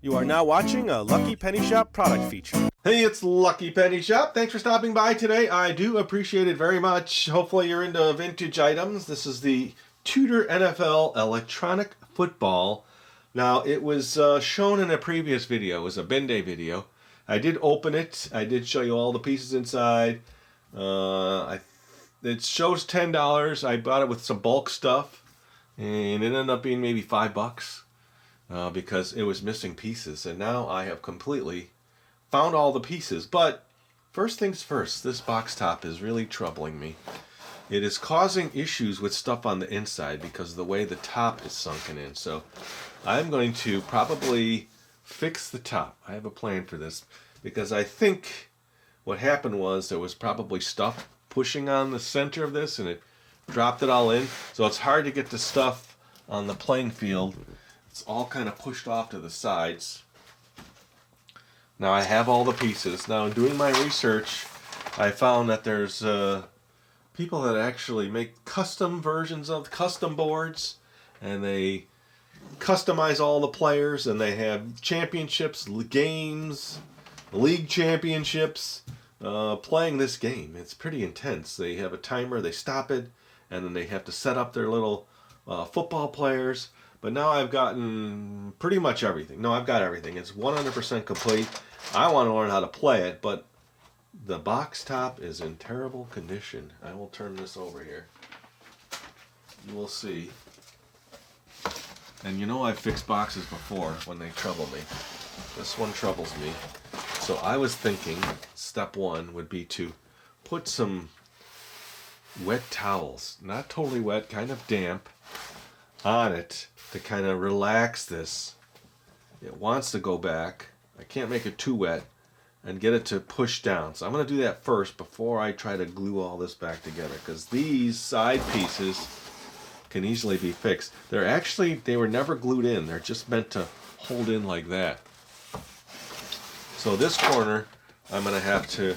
You are now watching a Lucky Penny Shop product feature. Hey, it's Lucky Penny Shop. Thanks for stopping by today. I do appreciate it very much. Hopefully you're into vintage items. This is the Tudor NFL electronic football. Now, it was shown in a previous video. It was a bin day video. I did open it. I did show you all the pieces inside. It shows $10. I bought it with some bulk stuff, and it ended up being maybe $5 because it was missing pieces. And now I have completely found all the pieces. But first things first, this box top is really troubling me. It is causing issues with stuff on the inside because of the way the top is sunken in. So I'm going to probably fix the top. I have a plan for this because I think what happened was there was probably stuff pushing on the center of this and it dropped it all in. So it's hard to get the stuff on the playing field. It's all kind of pushed off to the sides. Now I have all the pieces. Now in doing my research, I found that there's people that actually make custom versions of custom boards, and they customize all the players, and they have championships, games, league championships playing this game. It's pretty intense. They have a timer, they stop it, and then they have to set up their little football players. But now I've gotten pretty much everything. No, I've got everything. It's 100% complete. I want to learn how to play it, but the box top is in terrible condition. I will turn this over here. You will see. And you know I've fixed boxes before when they trouble me. This one troubles me. So I was thinking step one would be to put some wet towels, not totally wet, kind of damp, on it to kind of relax this. It wants to go back. I can't make it too wet and get it to push down. So I'm going to do that first before I try to glue all this back together, because these side pieces can easily be fixed. They were never glued in. They're just meant to hold in like that. So this corner, I'm going to have to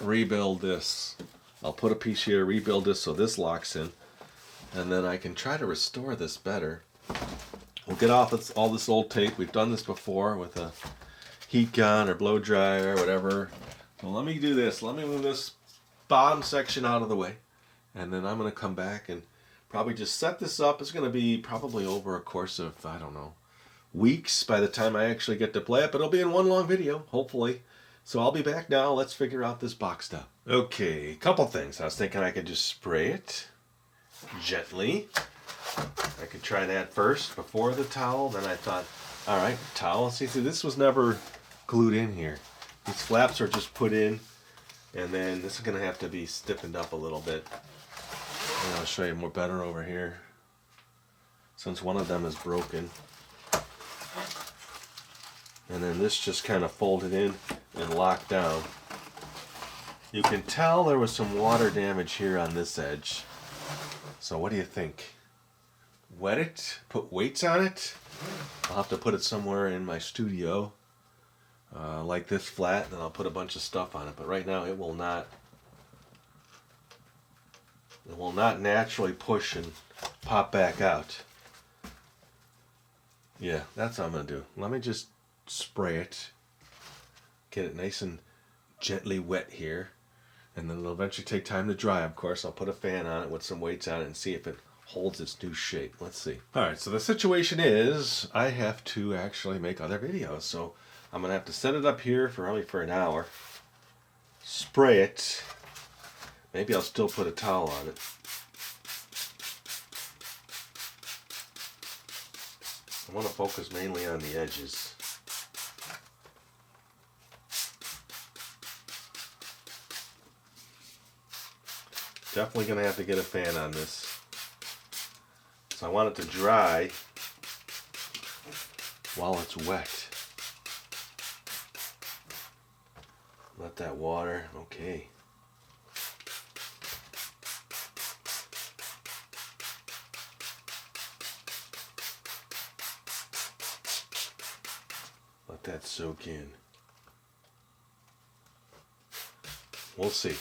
rebuild this. I'll put a piece here, rebuild this so this locks in, and then I can try to restore this better. We'll get off all this old tape. We've done this before with a heat gun or blow dryer or whatever. So let me do this. Let me move this bottom section out of the way, and then I'm going to come back and probably just set this up. It's going to be probably over a course of, I don't know, weeks by the time I actually get to play it, but it'll be in one long video, hopefully. So I'll be back now. Let's figure out this box top. Okay, a couple things. I was thinking I could just spray it gently. I could try that first before the towel. Then I thought, all right, towel. See, this was never glued in here. These flaps are just put in, and then this is going to have to be stiffened up a little bit. And I'll show you more better over here, since one of them is broken. And then this just kind of folded in and locked down. You can tell there was some water damage here on this edge. So what do you think? Wet it? Put weights on it? I'll have to put it somewhere in my studio, like this flat, and I'll put a bunch of stuff on it. But right now it will not naturally push and pop back out. Yeah, that's what I'm going to do. Let me just spray it, get it nice and gently wet here, and then it'll eventually take time to dry. Of course, I'll put a fan on it with some weights on it and see if it holds its new shape. Let's see. Alright, so the situation is I have to actually make other videos, so I'm going to have to set it up here probably for an hour, spray it, maybe I'll still put a towel on it. I want to focus mainly on the edges. Definitely going to have to get a fan on this. So I want it to dry while it's wet. Let that water, okay. Let that soak in. We'll see.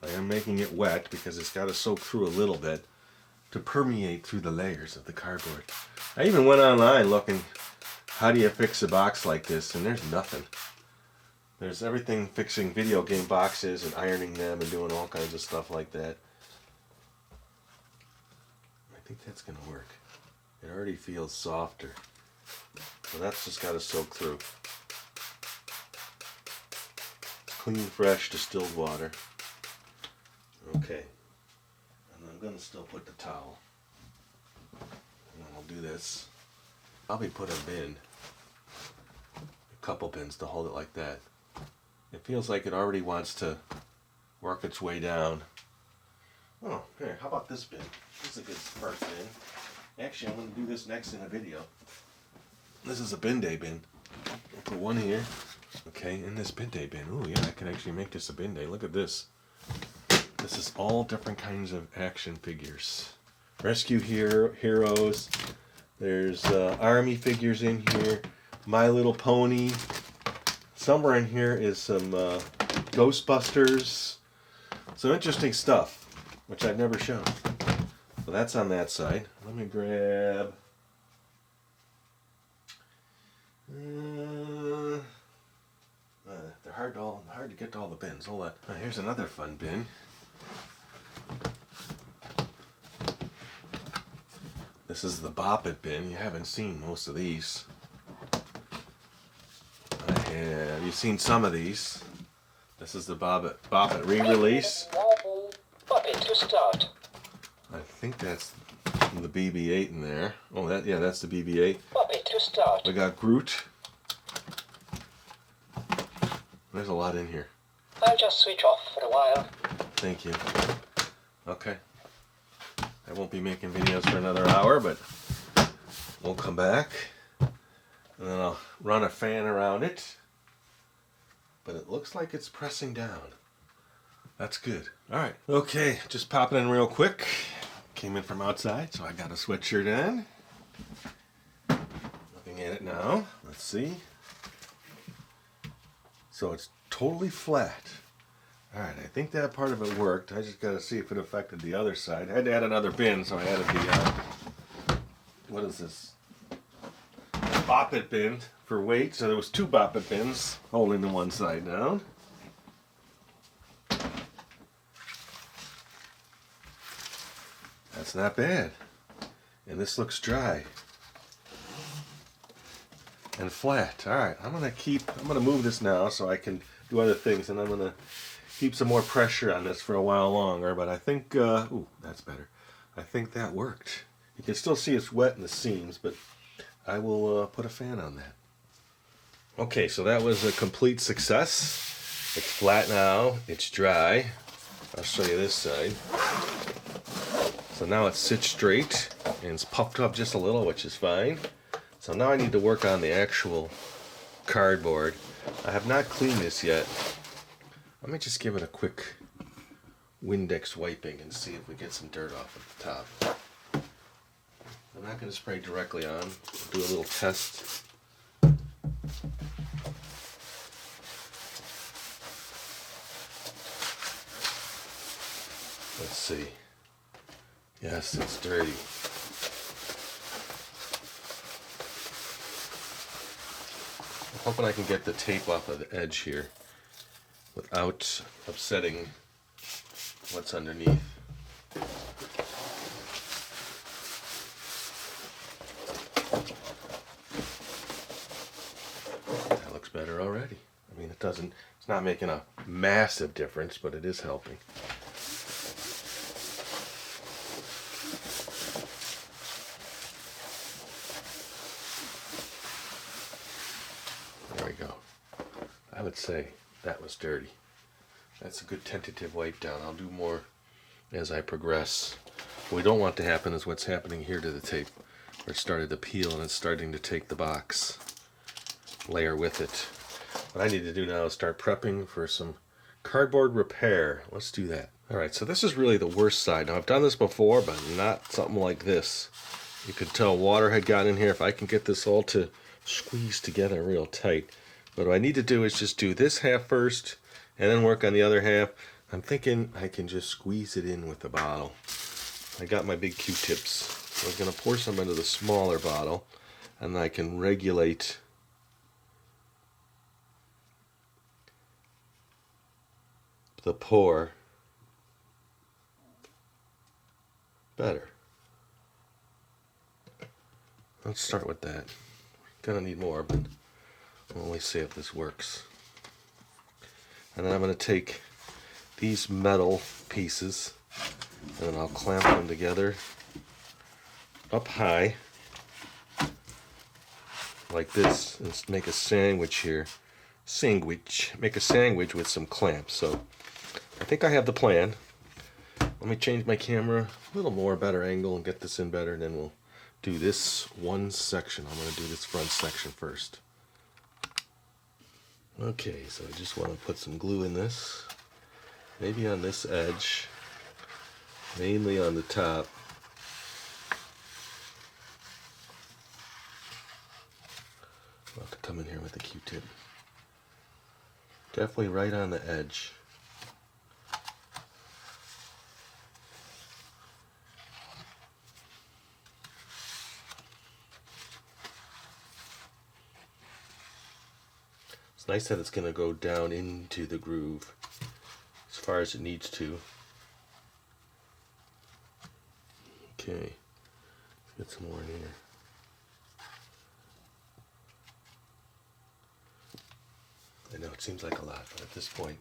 I am making it wet because it's got to soak through a little bit to permeate through the layers of the cardboard. I even went online looking, how do you fix a box like this? And there's nothing. There's everything fixing video game boxes and ironing them and doing all kinds of stuff like that. I think that's going to work. It already feels softer. So that's just got to soak through. Clean, fresh, distilled water. Okay. And I'm going to still put the towel. And I'll do this. Probably put a bin. A couple bins to hold it like that. It feels like it already wants to work its way down. Oh, here, how about this bin? This is a good first bin. Actually, I'm going to do this next in a video. This is a bin day bin. I'll put one here. Okay, in this bin day bin. Oh yeah, I can actually make this a bin day. Look at this. This is all different kinds of action figures. Rescue heroes. There's army figures in here. My Little Pony. Somewhere in here is some Ghostbusters. Some interesting stuff, which I've never shown. So that's on that side. Let me grab... they're hard to get to all the bins. Hold on. Here's another fun bin. This is the Bop It bin. You haven't seen most of these. Have you seen some of these? This is the Bop It re-release. Bop It to start. I think that's the BB-8 in there. Oh, that's the BB-8. Bop It to start. We got Groot. There's a lot in here. I'll just switch off for a while. Thank you. Okay. I won't be making videos for another hour, but we'll come back. And then I'll run a fan around it. But it looks like it's pressing down. That's good. Alright. Okay, just popping in real quick. Came in from outside, so I got a sweatshirt on. Looking at it now. Let's see. So it's totally flat. Alright, I think that part of it worked. I just got to see if it affected the other side. I had to add another bin, so I added the, what is this? Bop It bin for weight. So there was two Bop It bins holding the one side down. That's not bad. And this looks dry. And flat. Alright, I'm gonna move this now so I can do other things, and I'm gonna keep some more pressure on this for a while longer, but I think ooh, that's better. I think that worked. You can still see it's wet in the seams, but I will put a fan on that. Okay, so that was a complete success. It's flat now, it's dry. I'll show you this side. So now it's sits straight and it's puffed up just a little, which is fine. So now I need to work on the actual cardboard. I have not cleaned this yet. Let me just give it a quick Windex wiping and see if we get some dirt off at the top. I'm not going to spray directly on. I'll do a little test. Let's see. Yes, it's dirty. I'm hoping I can get the tape off of the edge here without upsetting what's underneath. That looks better already. I mean, it's not making a massive difference, but it is helping. There we go. I would say that was dirty. That's a good tentative wipe down. I'll do more as I progress. What we don't want to happen is what's happening here to the tape, where it started to peel and it's starting to take the box layer with it. What I need to do now is start prepping for some cardboard repair. Let's do that. Alright, so this is really the worst side. Now I've done this before, but not something like this. You could tell water had got in here. If I can get this all to squeeze together real tight. But what I need to do is just do this half first and then work on the other half. I'm thinking I can just squeeze it in with the bottle. I got my big Q-tips. I was going to pour some into the smaller bottle, and I can regulate the pour better. Let's start with that. Gonna need more, but we'll only see if this works. And then I'm gonna take these metal pieces and then I'll clamp them together up high like this and make a sandwich here. Make a sandwich with some clamps. So I think I have the plan. Let me change my camera a little more, better angle, and get this in better, and then we'll do this one section. I'm going to do this front section first. Okay, so I just want to put some glue in this, maybe on this edge, mainly on the top. I'll have to come in here with a Q-tip. Definitely right on the edge. It's nice that it's going to go down into the groove as far as it needs to. Okay, let's get some more in here. I know it seems like a lot, but at this point,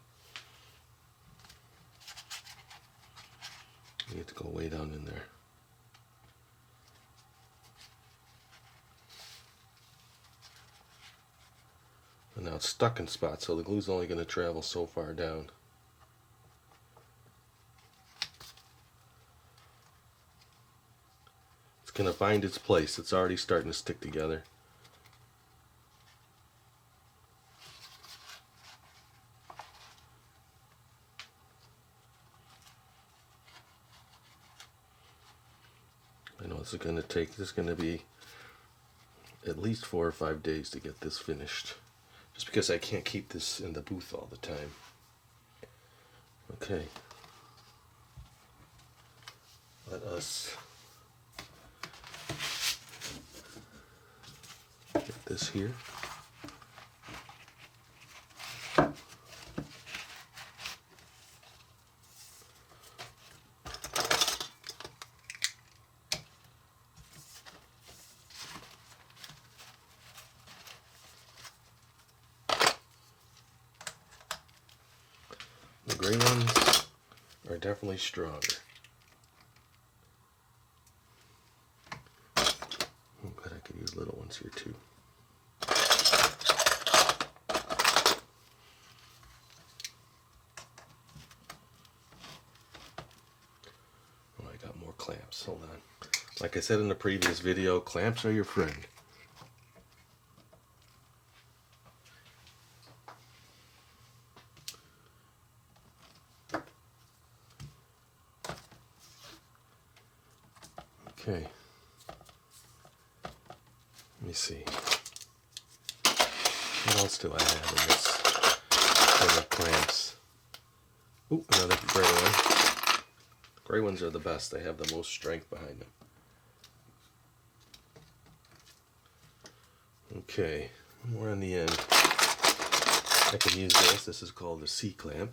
you have to go way down in there. And now it's stuck in spots, so the glue's only going to travel so far down. It's going to find its place. It's already starting to stick together. I know this is going to be at least 4 or 5 days to get this finished. Just because I can't keep this in the booth all the time. Okay. Let us get this here. The gray ones are definitely stronger. Oh, but I could use little ones here too. Oh, I got more clamps. Hold on. Like I said in the previous video, clamps are your friend. Okay, let me see. What else do I have in this set of clamps? Ooh, another gray one. Gray ones are the best. They have the most strength behind them. Okay, more on the end. I can use this. This is called a C-clamp.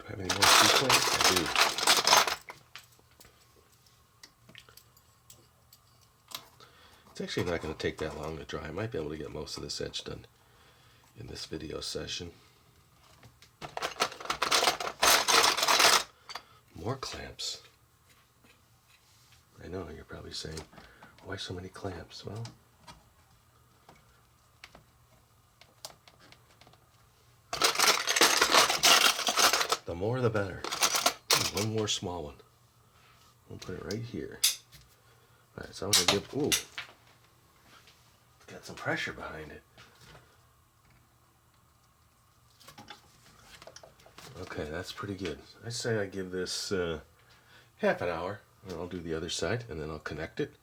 Have any more C-clamps? I do. It's actually not going to take that long to dry. I might be able to get most of this edge done in this video session. More clamps. I know, you're probably saying, why so many clamps? Well, the more the better. One more small one. I'll put it right here. Alright, so I'm going to give, ooh, got some pressure behind it. Okay, that's pretty good. I say I give this half an hour, and I'll do the other side, and then I'll connect it.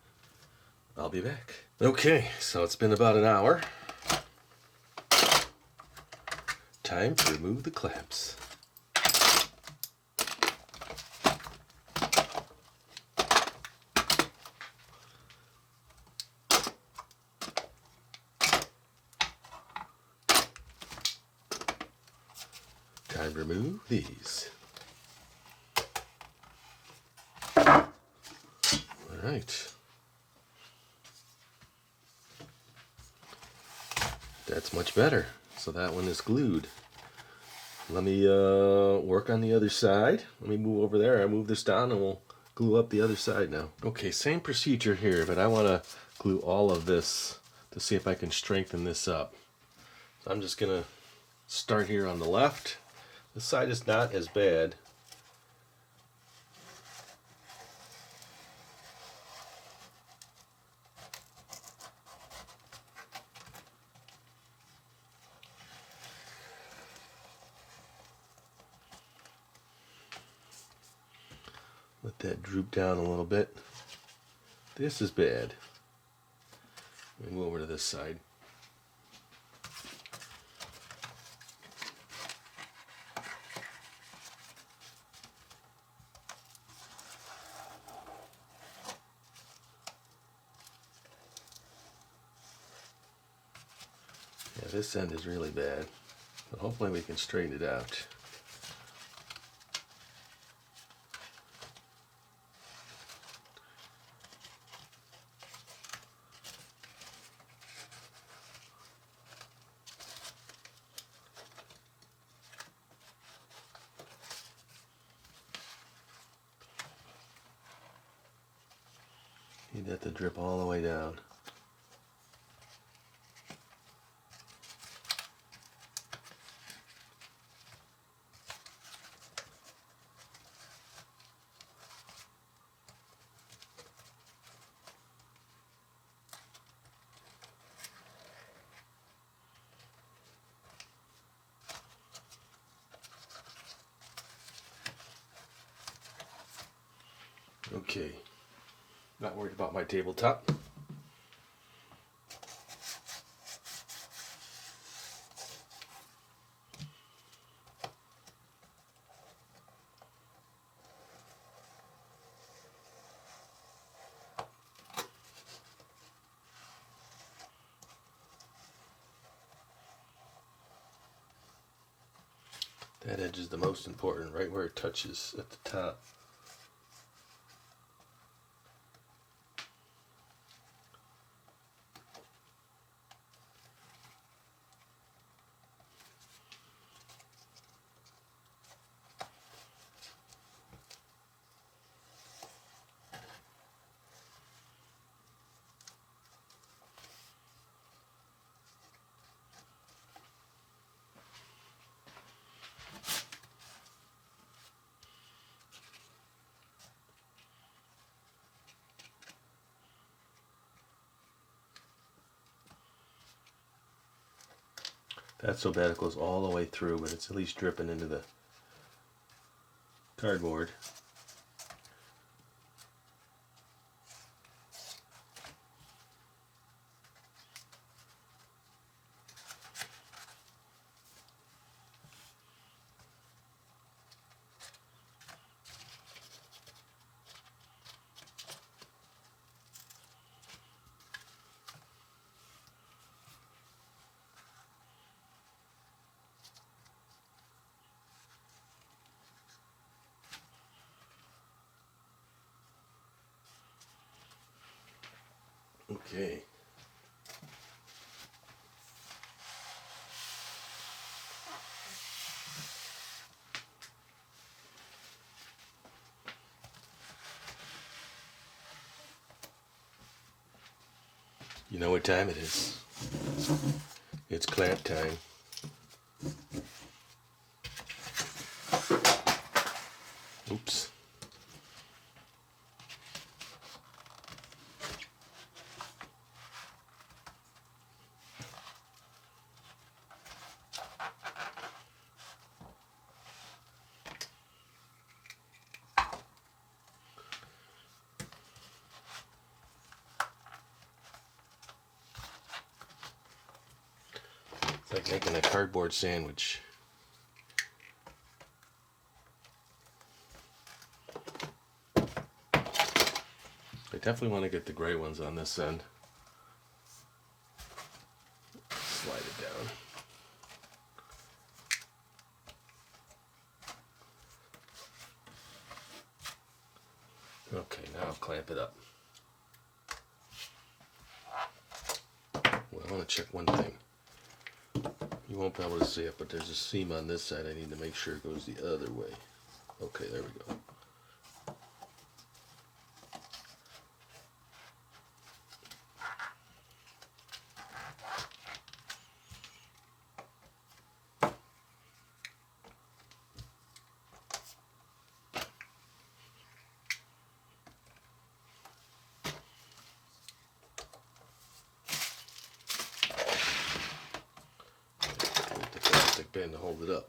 I'll be back. Okay, so it's been about an hour. Time to remove the clamps. Time to remove these. All right. That's much better. So that one is glued. Let me work on the other side. Let me move over there. I move this down and we'll glue up the other side now. Okay, same procedure here, but I want to glue all of this to see if I can strengthen this up. So I'm just going to start here on the left. This side is not as bad. Let that droop down a little bit. This is bad. Let me move over to this side. Yeah, this end is really bad, but hopefully we can straighten it out. Need that to drip all the way down. Okay, not worried about my tabletop. That edge is the most important, right where it touches at the top. That's so bad it goes all the way through, but it's at least dripping into the cardboard. Okay. You know what time it is? It's clamp time. Oops. It's like making a cardboard sandwich. definitely want to get the gray ones on this end. Slide it down. Okay, now I'll clamp it up. Well, I want to check one thing. You won't be able to see it, but there's a seam on this side. I need to make sure it goes the other way. Okay, there we go. Band to hold it up.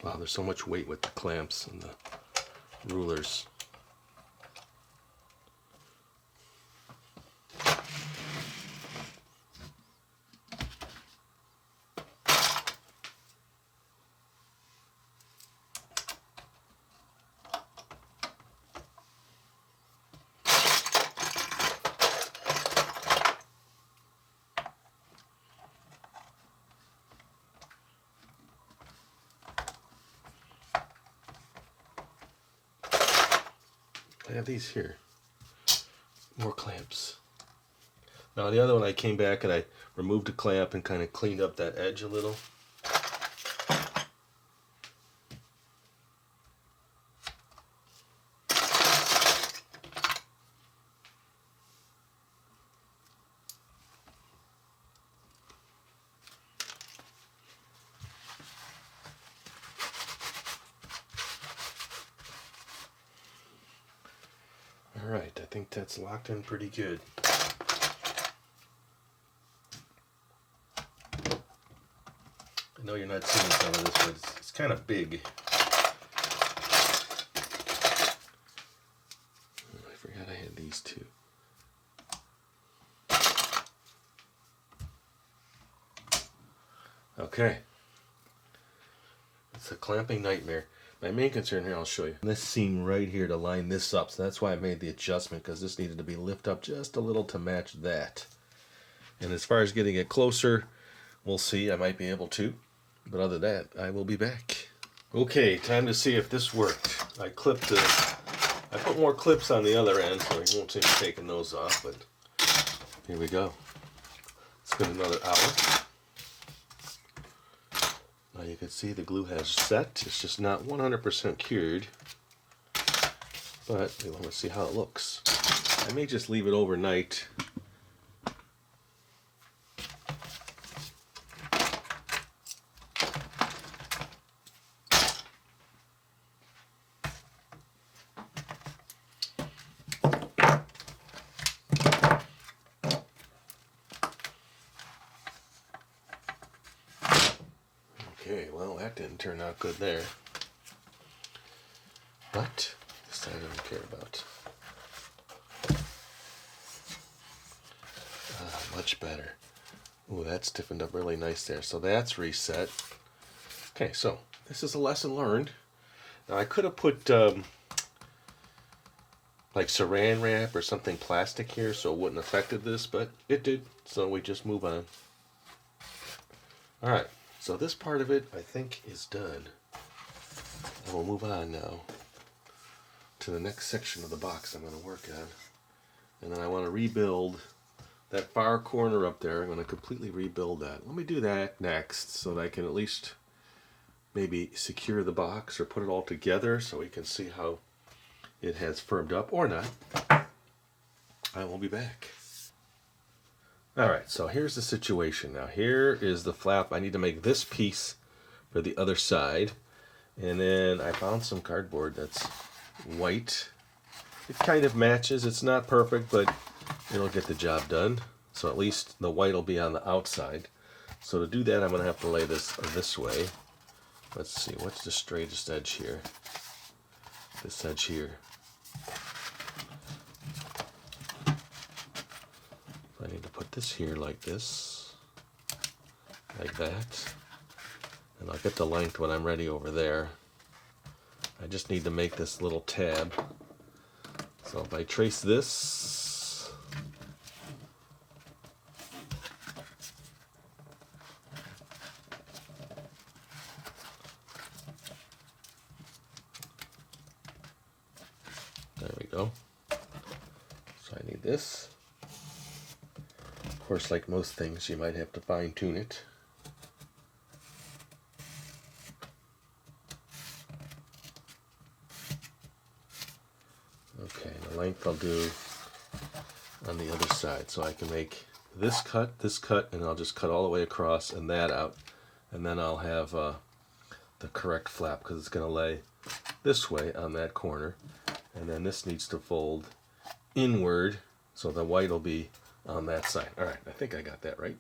Wow, there's so much weight with the clamps and the rulers. I have these here. More clamps. Now the other one I came back and I removed the clamp and kind of cleaned up that edge a little. Alright, I think that's locked in pretty good. I know you're not seeing some of this, but it's kind of big. I forgot I had these two. Okay. It's a clamping nightmare. My main concern here, I'll show you. This seam right here to line this up, so that's why I made the adjustment, because this needed to be lifted up just a little to match that. And as far as getting it closer, we'll see. I might be able to, but other than that, I will be back. Okay, time to see if this worked. I put more clips on the other end, so you won't see me taking those off, but here we go. It's been another hour. Now you can see the glue has set. It's just not 100% cured, but we want to see how it looks. I may just leave it overnight. Okay, well, that didn't turn out good there. But this I don't care about. Much better. Ooh, that stiffened up really nice there. So that's reset. Okay, so this is a lesson learned. Now I could have put like saran wrap or something plastic here so it wouldn't have affected this, but it did. So we just move on. All right. So this part of it, I think, is done. And we'll move on now to the next section of the box I'm going to work on. And then I want to rebuild that far corner up there. I'm going to completely rebuild that. Let me do that next so that I can at least maybe secure the box or put it all together so we can see how it has firmed up or not. I will be back. Alright, so here's the situation now. Here is the flap. I need to make this piece for the other side. And then I found some cardboard that's white. It kind of matches. It's not perfect, but it'll get the job done. So at least the white will be on the outside. So to do that, I'm going to have to lay this way. Let's see, what's the straightest edge here? This edge here. I need to put this here like this. like that. And I'll get the length when I'm ready over there. I just need to make this little tab. So if I trace this, there we go. So I need this. Of course, like most things, you might have to fine tune it. Okay, the length I'll do on the other side. So I can make this cut, and I'll just cut all the way across and that out. And then I'll have the correct flap because it's going to lay this way on that corner. And then this needs to fold inward so the white will be on that side. All right, I think I got that right.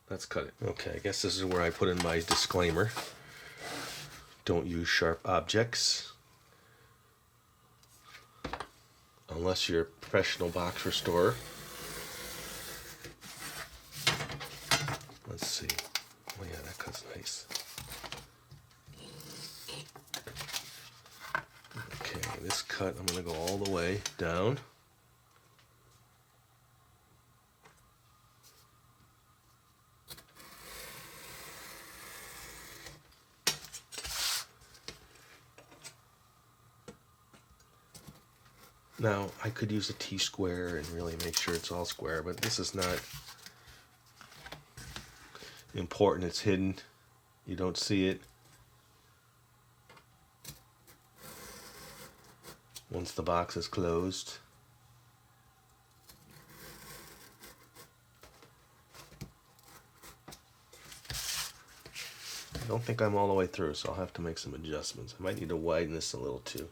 Let's cut it. Okay, I guess this is where I put in my disclaimer. Don't use sharp objects unless you're a professional box restorer. Let's see. Oh yeah, that cut's nice. Okay, this cut I'm going to go all the way down. Now, I could use a T-square and really make sure it's all square, but this is not important. It's hidden. You don't see it. Once the box is closed. I don't think I'm all the way through, so I'll have to make some adjustments. I might need to widen this a little too.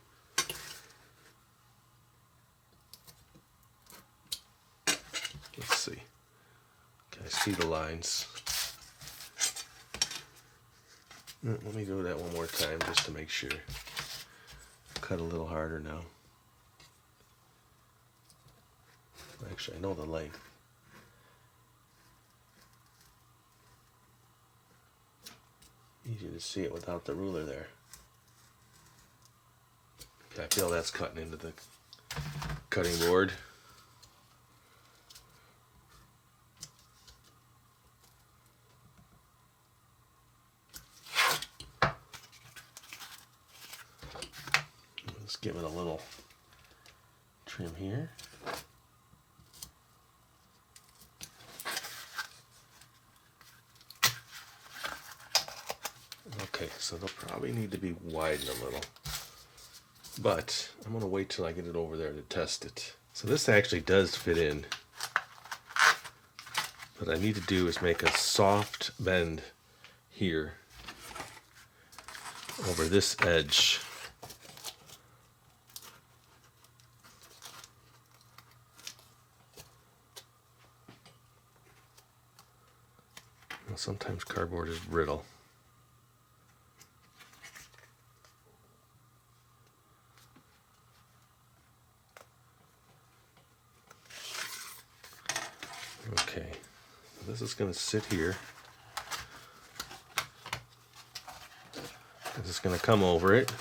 Let's see. Okay, I see the lines. Let me do that one more time just to make sure. Cut a little harder now. Actually, I know the length. Easy to see it without the ruler there. Okay, I feel that's cutting into the cutting board. Let's give it a little trim here. Okay, so they'll probably need to be widened a little. But I'm going to wait till I get it over there to test it. So this actually does fit in. What I need to do is make a soft bend here over this edge. Well, sometimes cardboard is brittle. Okay, this is going to sit here. This is going to come over it.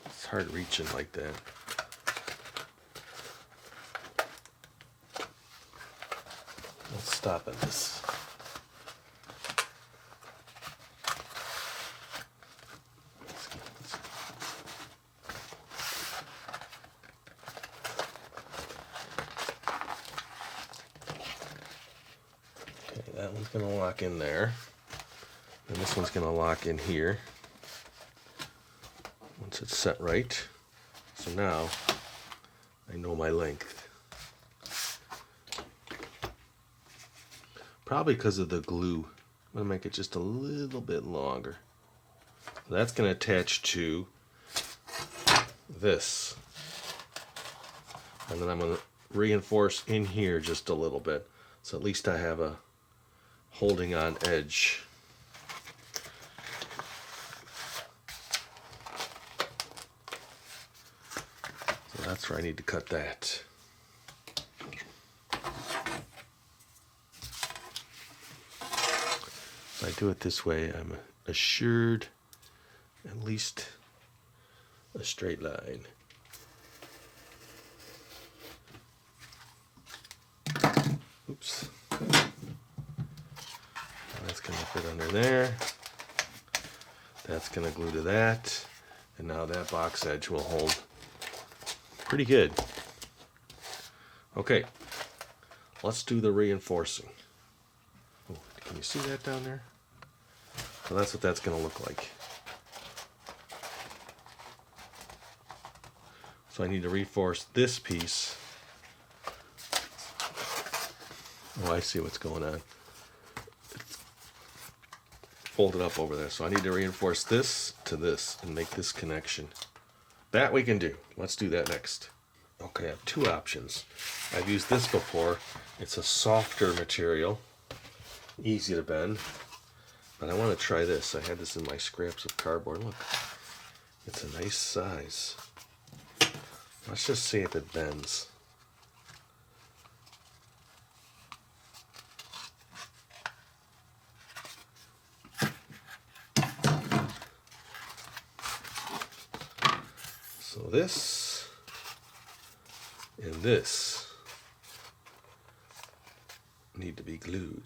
It's hard reaching like that. Let's stop at this. That one's going to lock in there, and this one's going to lock in here once it's set right. So now I know my length. Probably because of the glue, I'm going to make it just a little bit longer. So that's going to attach to this, and then I'm going to reinforce in here just a little bit, so at least I have a holding on edge. So that's where I need to cut that. If I do it this way, I'm assured at least a straight line. Oops. That's going to fit under there. That's going to glue to that. And now that box edge will hold pretty good. Okay, let's do the reinforcing. Oh, can you see that down there? So that's what that's going to look like. So I need to reinforce this piece. Oh, I see what's going on. It's folded up over there. So I need to reinforce this to this and make this connection. That we can do. Let's do that next. Okay, I have two options. I've used this before. It's a softer material, easy to bend. But I want to try this. I had this in my scraps of cardboard. Look, it's a nice size. Let's just see if it bends. So this and this need to be glued.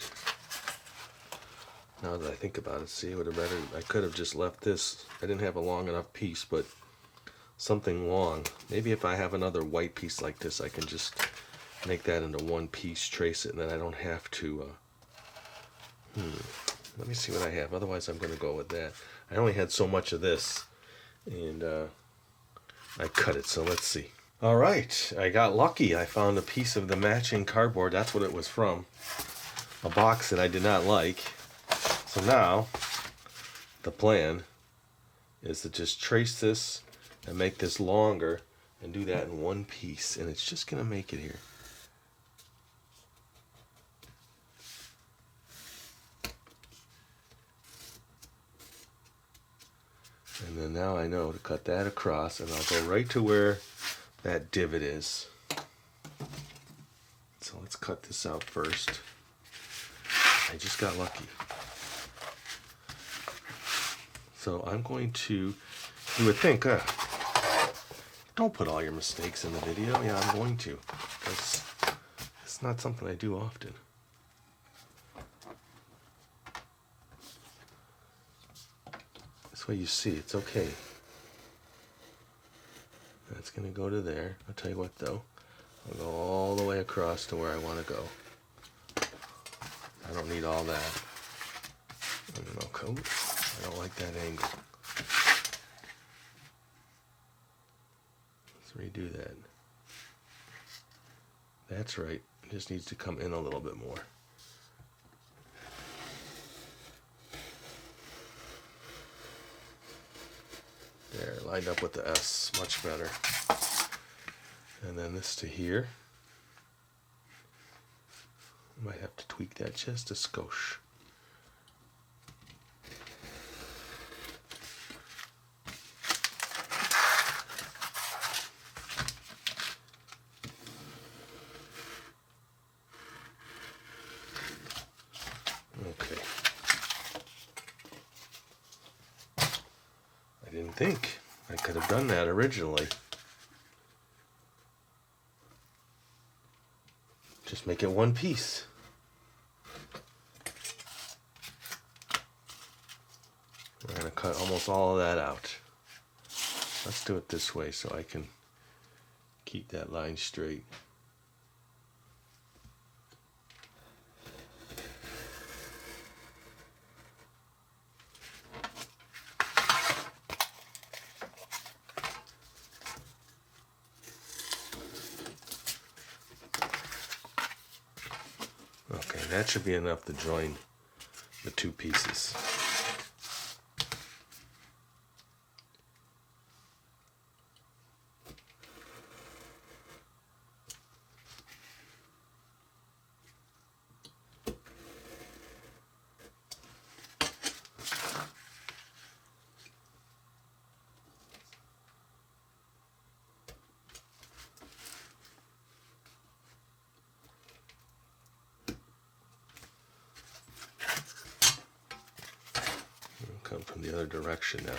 Now that I think about it, see, it would have better, I could have just left this. I didn't have a long enough piece, but something long. Maybe if I have another white piece like this, I can just make that into one piece, trace it, and then I don't have to, let me see what I have. Otherwise, I'm going to go with that. I only had so much of this, and I cut it, so let's see. All right, I got lucky. I found a piece of the matching cardboard. That's what it was from. A box that I did not like. So now, the plan is to just trace this and make this longer and do that in one piece. And it's just going to make it here. And then now I know to cut that across, and I'll go right to where that divot is. So let's cut this out first. I just got lucky. So I'm going to, you would think, don't put all your mistakes in the video. Yeah, I'm going to, because it's not something I do often. This way you see, it's okay. That's going to go to there. I'll tell you what though, I'll go all the way across to where I want to go. I don't need all that. And then I'll coat. I don't like that angle. Let's redo that. That's right. It just needs to come in a little bit more. There, lined up with the S, much better. And then this to here. Might have to tweak that just a skosh. Okay. I didn't think I could have done that originally. Just make it one piece. We're going to cut almost all of that out. Let's do it this way so I can keep that line straight. Okay, that should be enough to join the two pieces. come from the other direction now.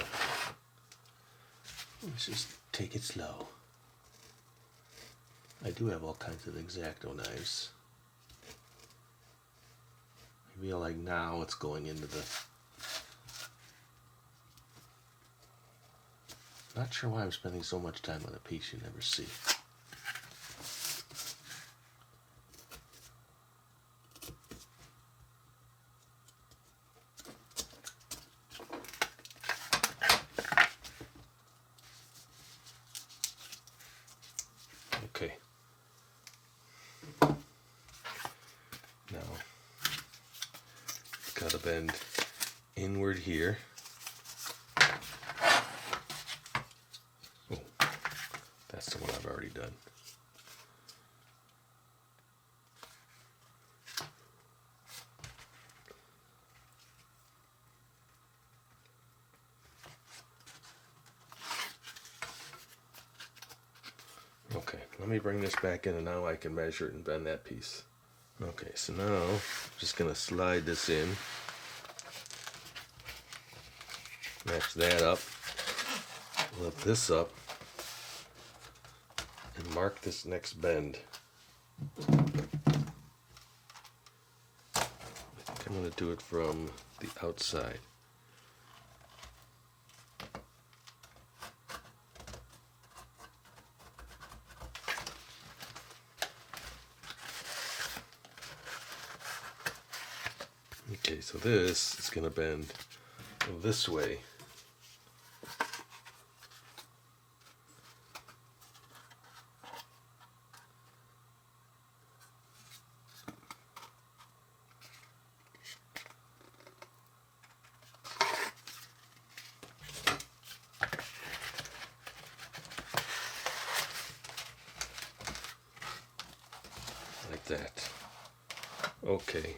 Let's just take it slow. I do have all kinds of X-Acto knives. I feel like now it's going into the... Not sure why I'm spending so much time on a piece you never see. Okay. Now, gotta bend inward here. Oh, that's the one I've already done. Okay, let me bring this back in and now I can measure it and bend that piece. Okay, so now I'm just going to slide this in. Match that up. Lift this up. And mark this next bend. I think I'm going to do it from the outside. Okay, so this is going to bend this way. Like that. Okay.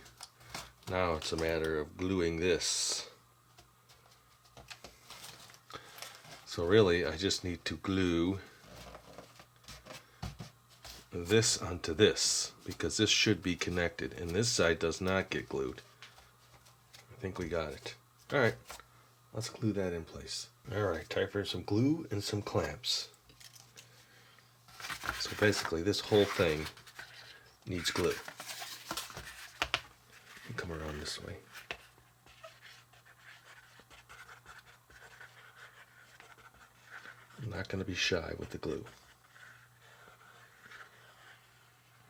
Now it's a matter of gluing this. So really, I just need to glue this onto this, because this should be connected, and this side does not get glued. I think we got it. Alright, let's glue that in place. Alright, time for some glue and some clamps. So basically, this whole thing needs glue. Come around this way. I'm not going to be shy with the glue.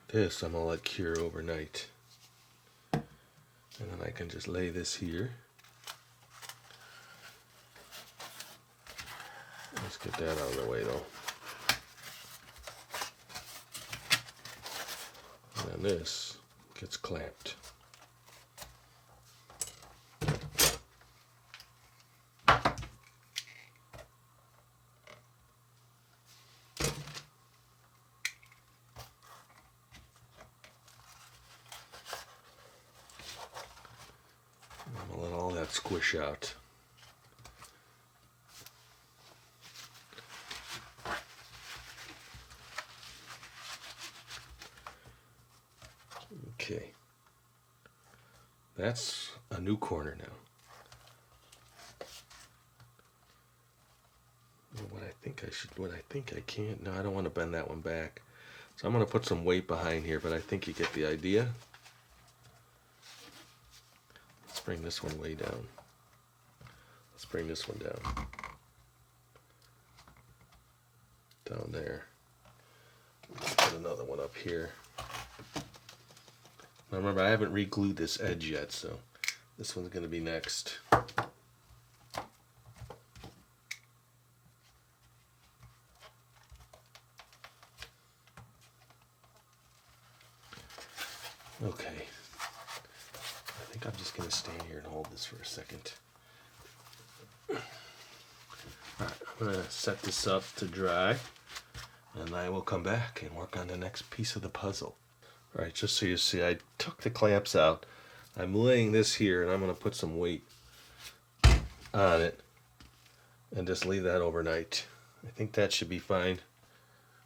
This I'm going to let cure overnight. And then I can just lay this here. Let's get that out of the way though. And then this gets clamped. I'm gonna let all that squish out. Okay, that's a new corner now. What I think I can't. No, I don't want to bend that one back. So I'm going to put some weight behind here, but I think you get the idea. Let's bring this one way down. Let's bring this one down. Down there. Let's put another one up here. Now remember, I haven't re-glued this edge yet, so this one's going to be next. Okay, I think I'm just going to stand here and hold this for a second. Alright, I'm going to set this up to dry, and I will come back and work on the next piece of the puzzle. Alright, just so you see, I took the clamps out. I'm laying this here, and I'm going to put some weight on it and just leave that overnight. I think that should be fine.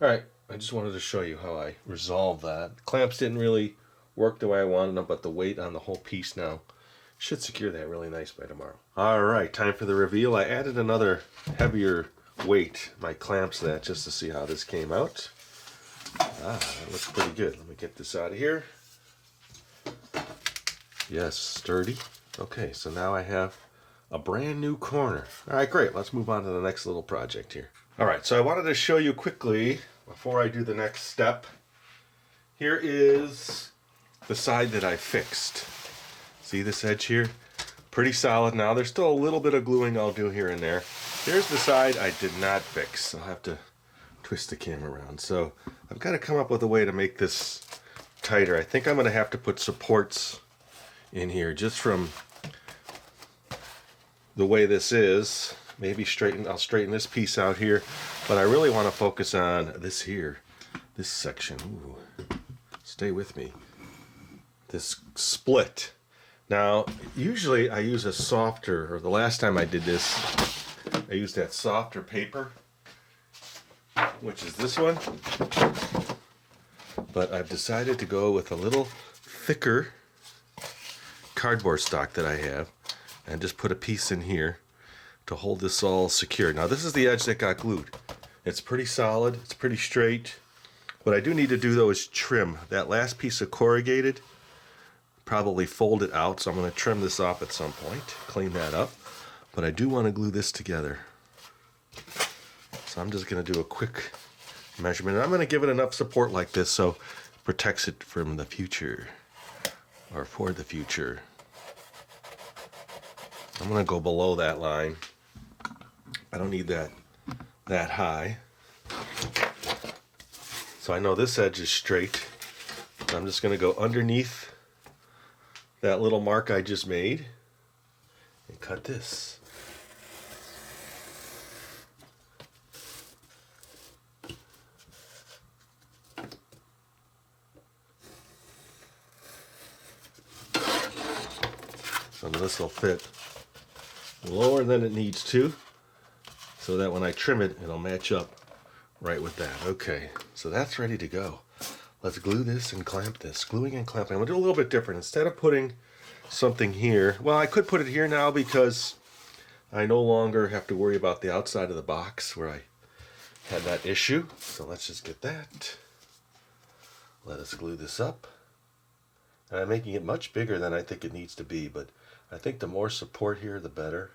Alright, I just wanted to show you how I resolved that. The clamps didn't really work the way I wanted them, but the weight on the whole piece now Should secure that really nice by tomorrow. All right, time for the reveal. I added another heavier weight, my clamps, that just to see how this came out. That looks pretty good. Let me get this out of here. Yes, sturdy. Okay, so now I have a brand new corner. All right, great. Let's move on to the next little project here. All right, so I wanted to show you quickly, before I do the next step, here is the side that I fixed. See this edge here? Pretty solid now. There's still a little bit of gluing I'll do here and there. Here's the side I did not fix. I'll have to twist the camera around. So I've got to come up with a way to make this tighter. I think I'm going to have to put supports in here just from the way this is. Maybe I'll straighten this piece out here, but I really want to focus on this here, this section. Ooh, stay with me. This split. Now, usually I use a softer, or the last time I did this, I used that softer paper, which is this one. But I've decided to go with a little thicker cardboard stock that I have, and just put a piece in here to hold this all secure. Now, this is the edge that got glued. It's pretty solid, it's pretty straight. What I do need to do though is trim that last piece of corrugated. Probably fold it out, so I'm going to trim this off at some point, clean that up. But I do want to glue this together. So I'm just going to do a quick measurement. And I'm going to give it enough support like this so it protects it from the future, or for the future. I'm going to go below that line. I don't need that high. So I know this edge is straight. So I'm just going to go underneath that little mark I just made and cut this. So this will fit lower than it needs to, so that when I trim it, it'll match up right with that. Okay, so that's ready to go. Let's glue this and clamp this. Gluing and clamping. I'm going to do a little bit different. Instead of putting something here, well, I could put it here now because I no longer have to worry about the outside of the box where I had that issue. So let's just get that. Let us glue this up. And I'm making it much bigger than I think it needs to be, but I think the more support here, the better.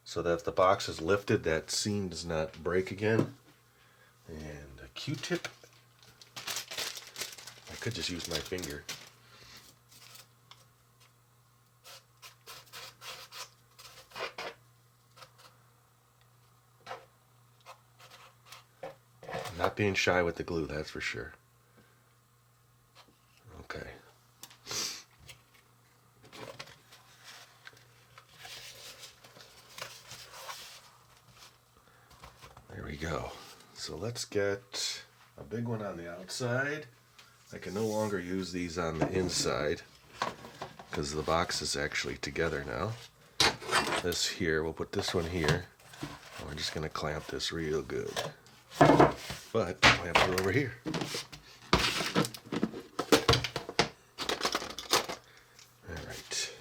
So that if the box is lifted, that seam does not break again. And a Q-tip. I could just use my finger. Not being shy with the glue, that's for sure. Okay. There we go. So let's get a big one on the outside. I can no longer use these on the inside because the box is actually together now. This here, we'll put this one here. We're just going to clamp this real good. But clamp it over here. All right.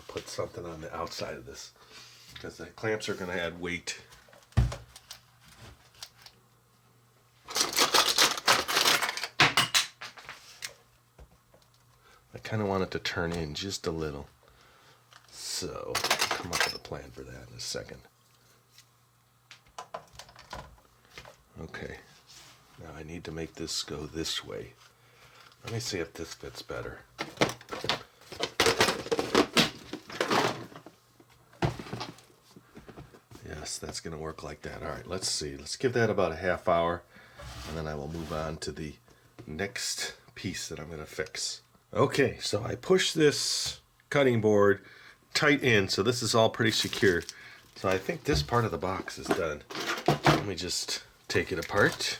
Put something on the outside of this because the clamps are going to add weight. I kind of want it to turn in just a little, so I'll come up with a plan for that in a second. Okay, now I need to make this go this way. Let me see if this fits better. Yes, that's going to work like that. All right, let's see. Let's give that about a half hour, and then I will move on to the next piece that I'm going to fix. Okay, so I push this cutting board tight in, so this is all pretty secure. So I think this part of the box is done. Let me just take it apart.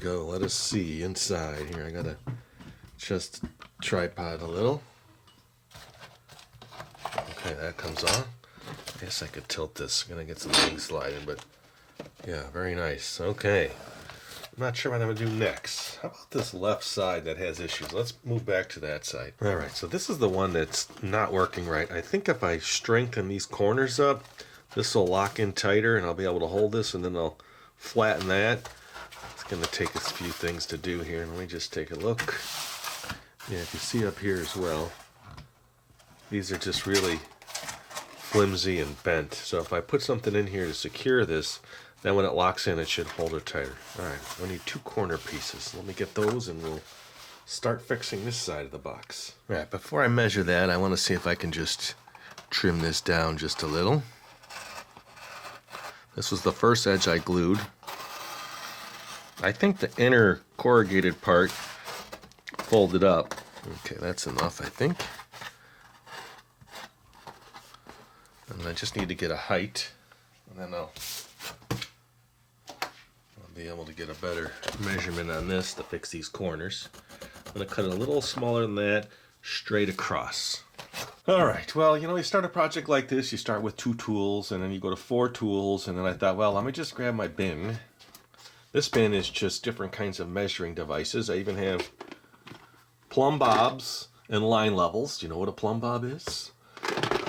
go. Let us see inside here. I gotta just tripod a little. Okay, that comes on. I guess I could tilt this. I'm gonna get some things sliding, but yeah, very nice. Okay. I'm not sure what I'm gonna do next. How about this left side that has issues? Let's move back to that side. All right, so this is the one that's not working right. I think if I strengthen these corners up, this will lock in tighter and I'll be able to hold this, and then I'll flatten that. It's gonna take us a few things to do here. Let me just take a look. Yeah, if you see up here as well, these are just really flimsy and bent. So if I put something in here to secure this, then when it locks in, it should hold it tighter. All right, we need 2 corner pieces. Let me get those and we'll start fixing this side of the box. All right, before I measure that, I want to see if I can just trim this down just a little. This was the first edge I glued. I think the inner corrugated part folded up. Okay, that's enough, I think. And I just need to get a height, and then I'll be able to get a better measurement on this to fix these corners. I'm going to cut it a little smaller than that, straight across. All right, well, you start a project like this, you start with 2 tools, and then you go to 4 tools, and then I thought, well, let me just grab my bin. This bin is just different kinds of measuring devices. I even have plumb bobs and line levels. Do you know what a plumb bob is?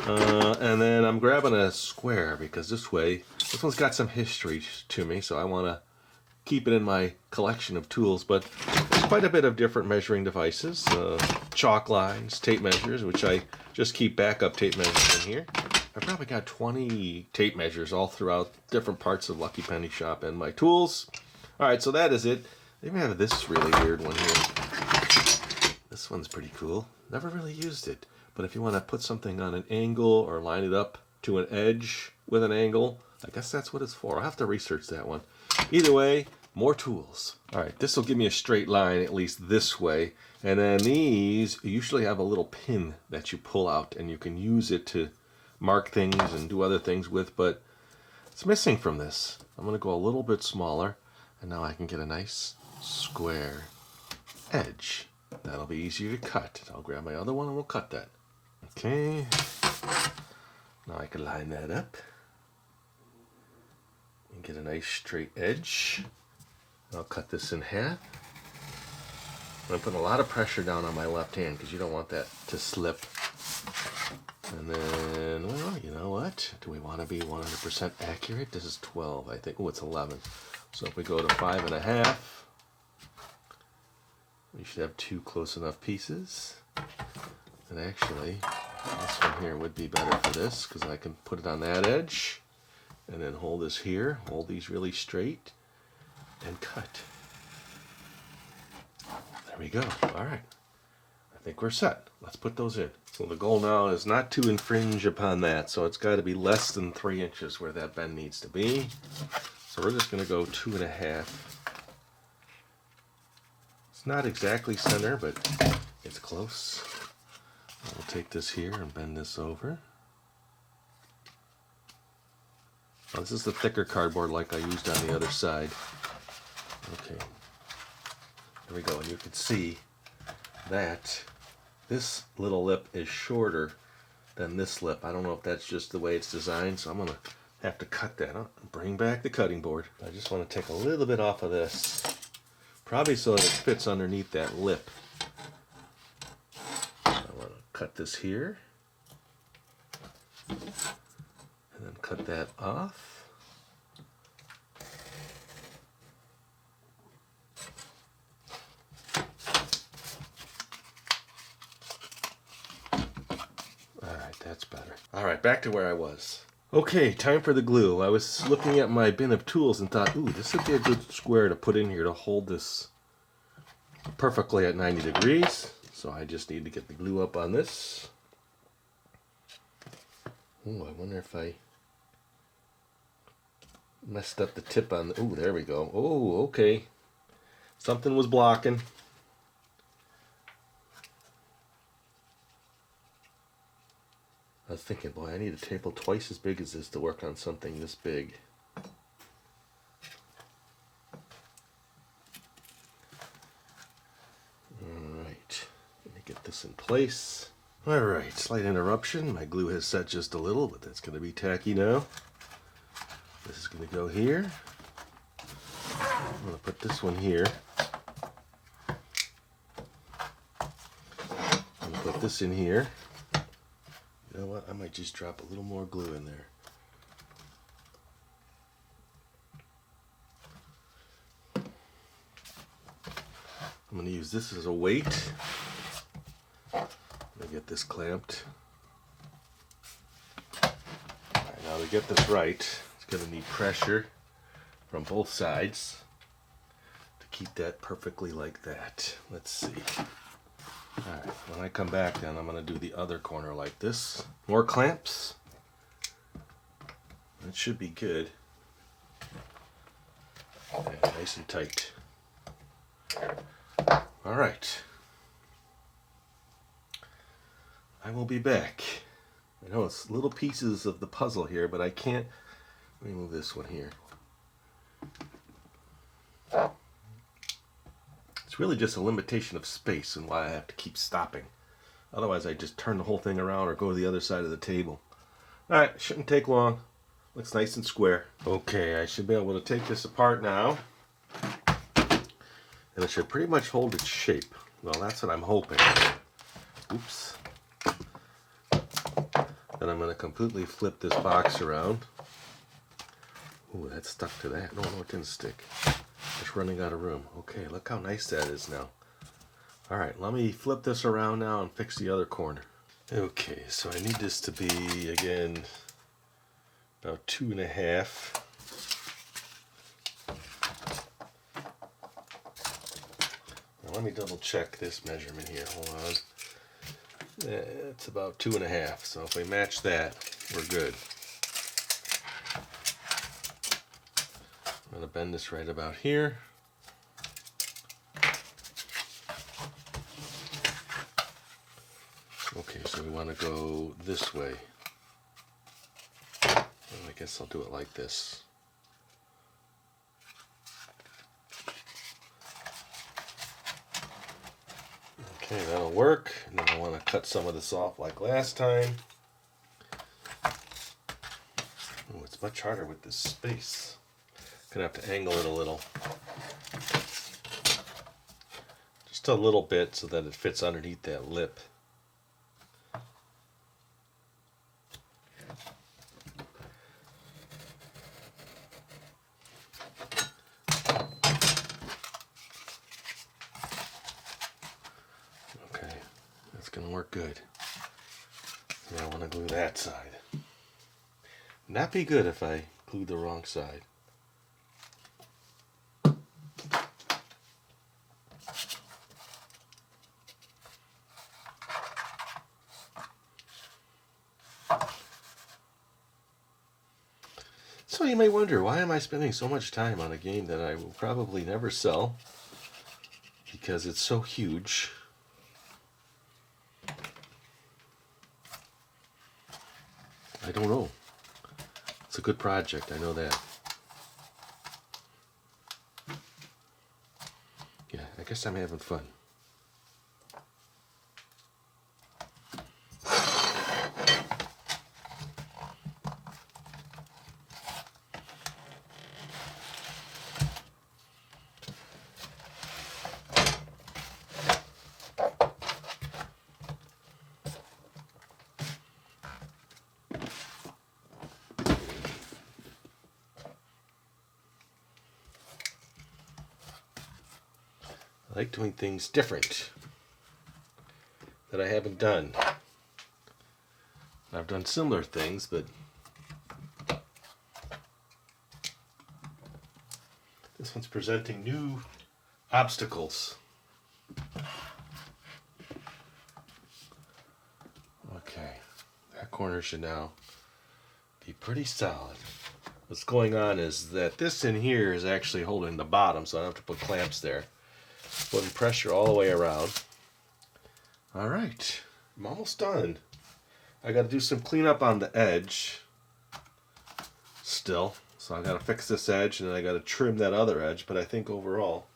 And then I'm grabbing a square because this one's got some history to me, so I want to keep it in my collection of tools. But there's quite a bit of different measuring devices, chalk lines, tape measures, which I just keep backup tape measures in here. I've probably got 20 tape measures all throughout different parts of Lucky Penny Shop and my tools. All right, so that is it. They even have this really weird one here. This one's pretty cool. Never really used it. But if you want to put something on an angle or line it up to an edge with an angle, I guess that's what it's for. I'll have to research that one. Either way, more tools. All right, this will give me a straight line, at least this way. And then these usually have a little pin that you pull out, and you can use it to mark things and do other things with, but it's missing from this. I'm going to go a little bit smaller, and now I can get a nice square edge. That'll be easier to cut. I'll grab my other one and we'll cut that. Okay, now I can line that up and get a nice straight edge. I'll cut this in half. I'm putting a lot of pressure down on my left hand because you don't want that to slip. And then, well, you know what? Do we want to be 100% accurate? This is 12, I think. Oh, it's 11. So if we go to 5.5, we should have 2 close enough pieces. And actually, this one here would be better for this because I can put it on that edge and then hold this here, hold these really straight, and cut. There we go. All right. I think we're set. Let's put those in. So the goal now is not to infringe upon that, so it's got to be less than 3 inches where that bend needs to be. So we're just going to go 2.5. It's not exactly center, but it's close. We'll take this here and bend this over. Now, this is the thicker cardboard like I used on the other side. Okay, there we go, and you can see that this little lip is shorter than this lip. I don't know if that's just the way it's designed, so I'm going to have to cut that out and bring back the cutting board. I just want to take a little bit off of this, probably so that it fits underneath that lip. Cut this here, and then cut that off. All right, that's better. All right, back to where I was. Okay, time for the glue. I was looking at my bin of tools and thought, ooh, this would be a good square to put in here to hold this perfectly at 90 degrees. So I just need to get the glue up on this. Oh, I wonder if I messed up the tip on the... Oh, there we go. Oh, okay. Something was blocking. I was thinking, boy, I need a table twice as big as this to work on something this big. get this in place. Alright, slight interruption. My glue has set just a little, but that's going to be tacky now. This is going to go here. I'm going to put this one here. I'm going to put this in here. You know what? I might just drop a little more glue in there. I'm going to use this as a weight. I'm going to get this clamped. All right, now to get this right, it's going to need pressure from both sides to keep that perfectly like that. Let's see. All right, when I come back then, I'm going to do the other corner like this. More clamps. That should be good. And nice and tight. All right. I will be back. I know it's little pieces of the puzzle here, but I can't. Let me move this one here. It's really just a limitation of space and why I have to keep stopping. Otherwise, I just turn the whole thing around or go to the other side of the table. All right, shouldn't take long. Looks nice and square. Okay, I should be able to take this apart now. And it should pretty much hold its shape. Well, that's what I'm hoping. Oops. Then I'm going to completely flip this box around. Ooh, that stuck to that. No, it didn't stick. It's running out of room. Okay, look how nice that is now. Alright, let me flip this around now and fix the other corner. Okay, so I need this to be, again, about 2.5. Now let me double check this measurement here. Hold on. It's about 2.5. So if we match that, we're good. I'm going to bend this right about here. Okay, so we want to go this way. Well, I guess I'll do it like this. Okay, that'll work. And then I want to cut some of this off like last time. Oh, it's much harder with this space. Gonna have to angle it a little. Just a little bit so that it fits underneath that lip. Okay, that's gonna work good. Now I want to glue that side. Not be good if I glue the wrong side. So you may wonder, why am I spending so much time on a game that I will probably never sell? Because it's so huge. I don't know. It's a good project, I know that. Yeah, I guess I'm having fun. I like doing things different that I haven't done. I've done similar things, but this one's presenting new obstacles. Okay, that corner should now be pretty solid. What's going on is that this in here is actually holding the bottom, so I don't have to put clamps there. Putting pressure all the way around. Alright, I'm almost done. I got to do some cleanup on the edge still. So I got to fix this edge and then I got to trim that other edge. But I think overall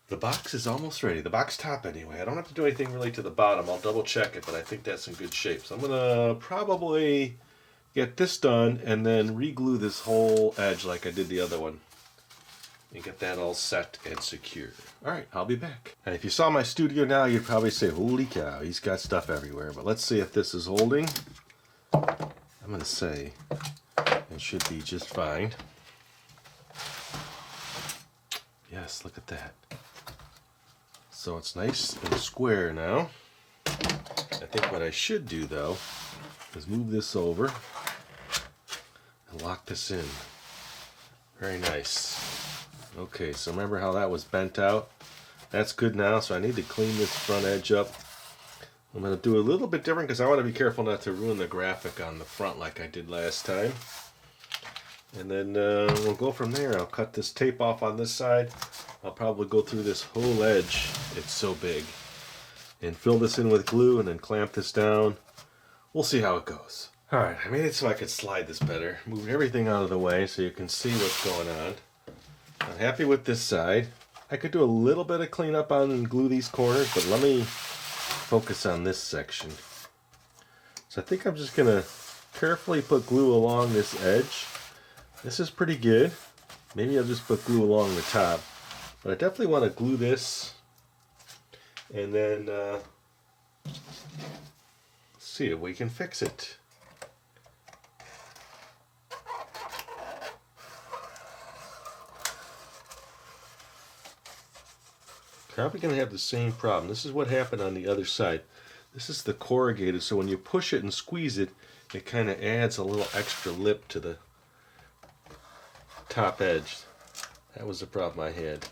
The box is almost ready. The box top anyway. I don't have to do anything really to the bottom. I'll double check it, but I think that's in good shape. So I'm gonna probably get this done and then re-glue this whole edge like I did the other one. And get that all set and secure. Alright, I'll be back. And if you saw my studio now, you'd probably say, holy cow, he's got stuff everywhere. But let's see if this is holding. I'm gonna say it should be just fine. Yes, look at that. So it's nice and square now. I think what I should do though is move this over and lock this in. Very nice. Okay, so remember how that was bent out? That's good now, so I need to clean this front edge up. I'm going to do a little bit different because I want to be careful not to ruin the graphic on the front like I did last time. And then we'll go from there. I'll cut this tape off on this side. I'll probably go through this whole edge, it's so big, and fill this in with glue and then clamp this down. We'll see how it goes. Alright, I made it so I could slide this better. Moved everything out of the way so you can see what's going on. I'm happy with this side. I could do a little bit of cleanup on and glue these corners, but let me focus on this section. So I think I'm just going to carefully put glue along this edge. This is pretty good. Maybe I'll just put glue along the top. But I definitely want to glue this and then see if we can fix it. Probably going to have the same problem. This is what happened on the other side. This is the corrugated, so when you push it and squeeze it, it kind of adds a little extra lip to the top edge. That was the problem I had.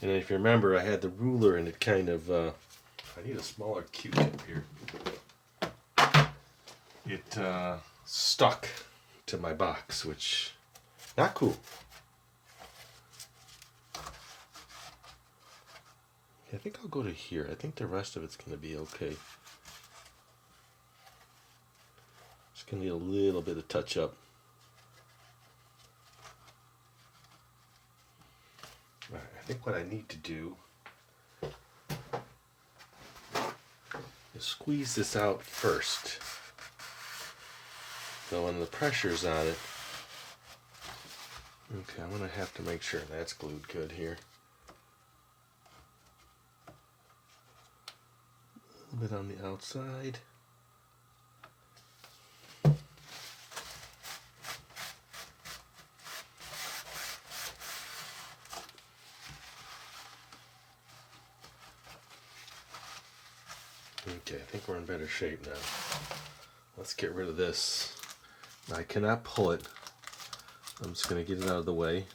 And if you remember, I had the ruler and it kind of, I need a smaller Q-tip here. It stuck to my box, which, not cool. I think I'll go to here. I think the rest of it's going to be okay. Just going to need a little bit of touch up. All right, I think what I need to do is squeeze this out first. So when the pressure's on it, okay, I'm going to have to make sure that's glued good here. A little bit on the outside. Okay, I think we're in better shape now. Let's get rid of this. I cannot pull it. I'm just going to get it out of the way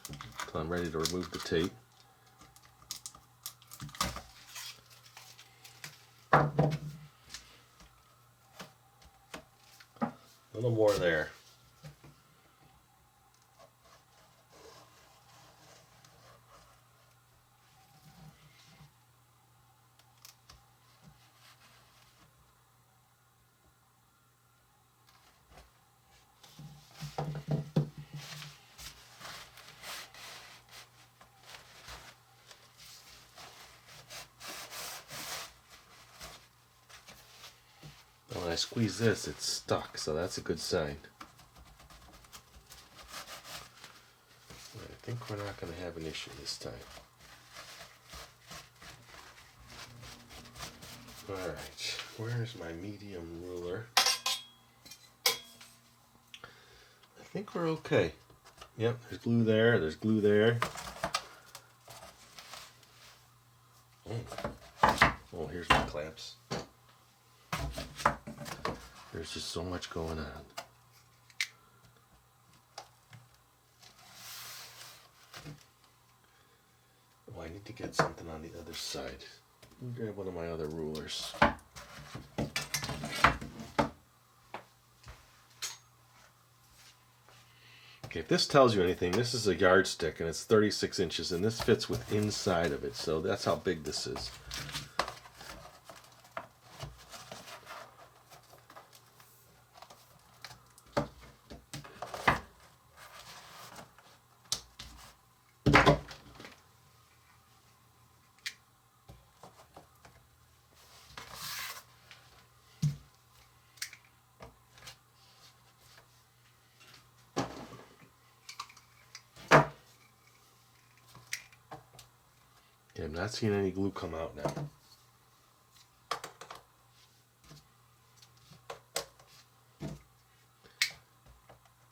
until I'm ready to remove the tape. A little more there. When I squeeze this, it's stuck, so that's a good sign. I think we're not going to have an issue this time. Alright, where's my medium ruler? I think we're okay. Yep, there's glue there, there's glue there. Oh, here's my clamps. There's just so much going on. Oh, I need to get something on the other side. Let me grab one of my other rulers. Okay, if this tells you anything, this is a yardstick and it's 36 inches and this fits with inside of it, so that's how big this is. Okay, I'm not seeing any glue come out now.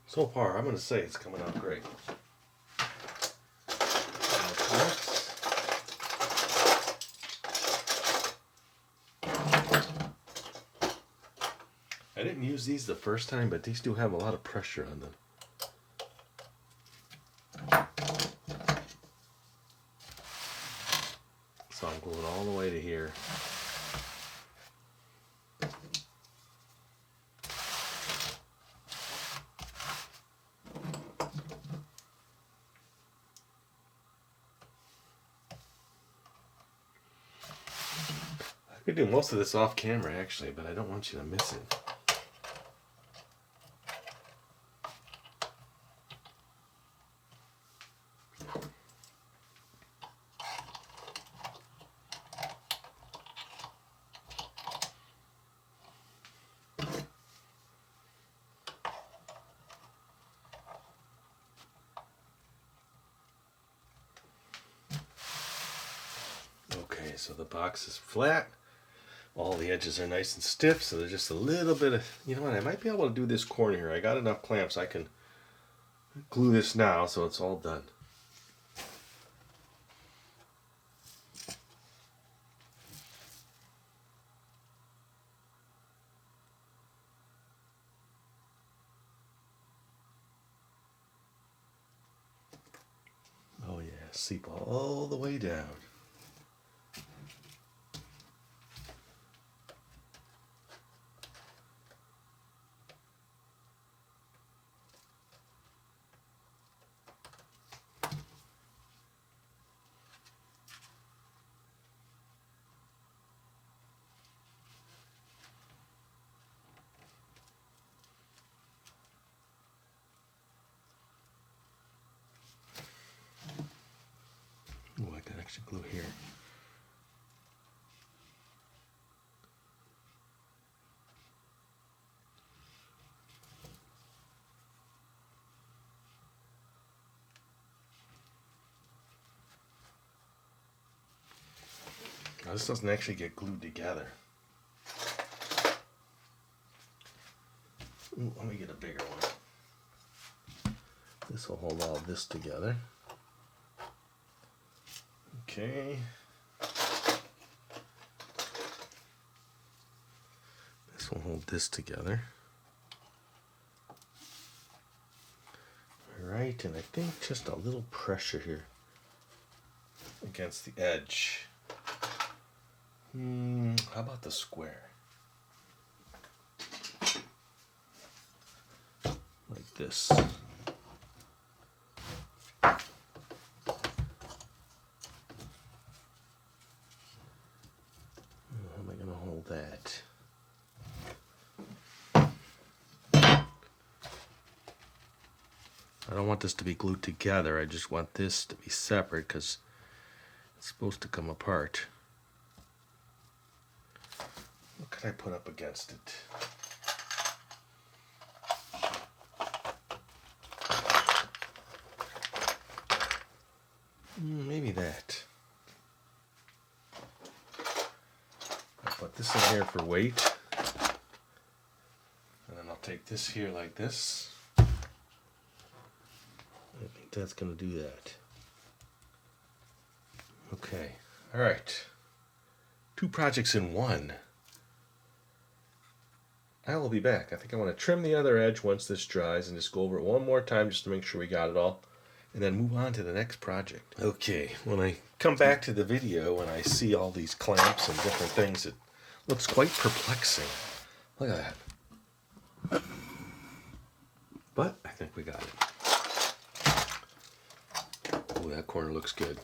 So far, I'm going to say it's coming out great. I didn't use these the first time, but these do have a lot of pressure on them. So I'm gluing all the way to here. I could do most of this off camera actually, but I don't want you to miss it. Okay, so the box is flat. All the edges are nice and stiff, so there's just a little bit of, you know what, I might be able to do this corner here. I got enough clamps, I can glue this now so it's all done. Oh yeah, seep all the way down. Oh, I can actually glue here. Now this doesn't actually get glued together. Ooh, let me get a bigger one. This will hold all this together. Okay. This will hold this together. Alright, and I think just a little pressure here against the edge. How about the square? Like this. That. I don't want this to be glued together. I just want this to be separate because it's supposed to come apart. What can I put up against it? Maybe that. Put this in here for weight, and then I'll take this here like this. I think that's going to do that. Okay, all right. 2 projects in one. I will be back. I think I want to trim the other edge once this dries and just go over it one more time just to make sure we got it all, and then move on to the next project. Okay, when I come back to the video and I see all these clamps and different things, it looks quite perplexing. Look at that. But I think we got it. Oh, that corner looks good.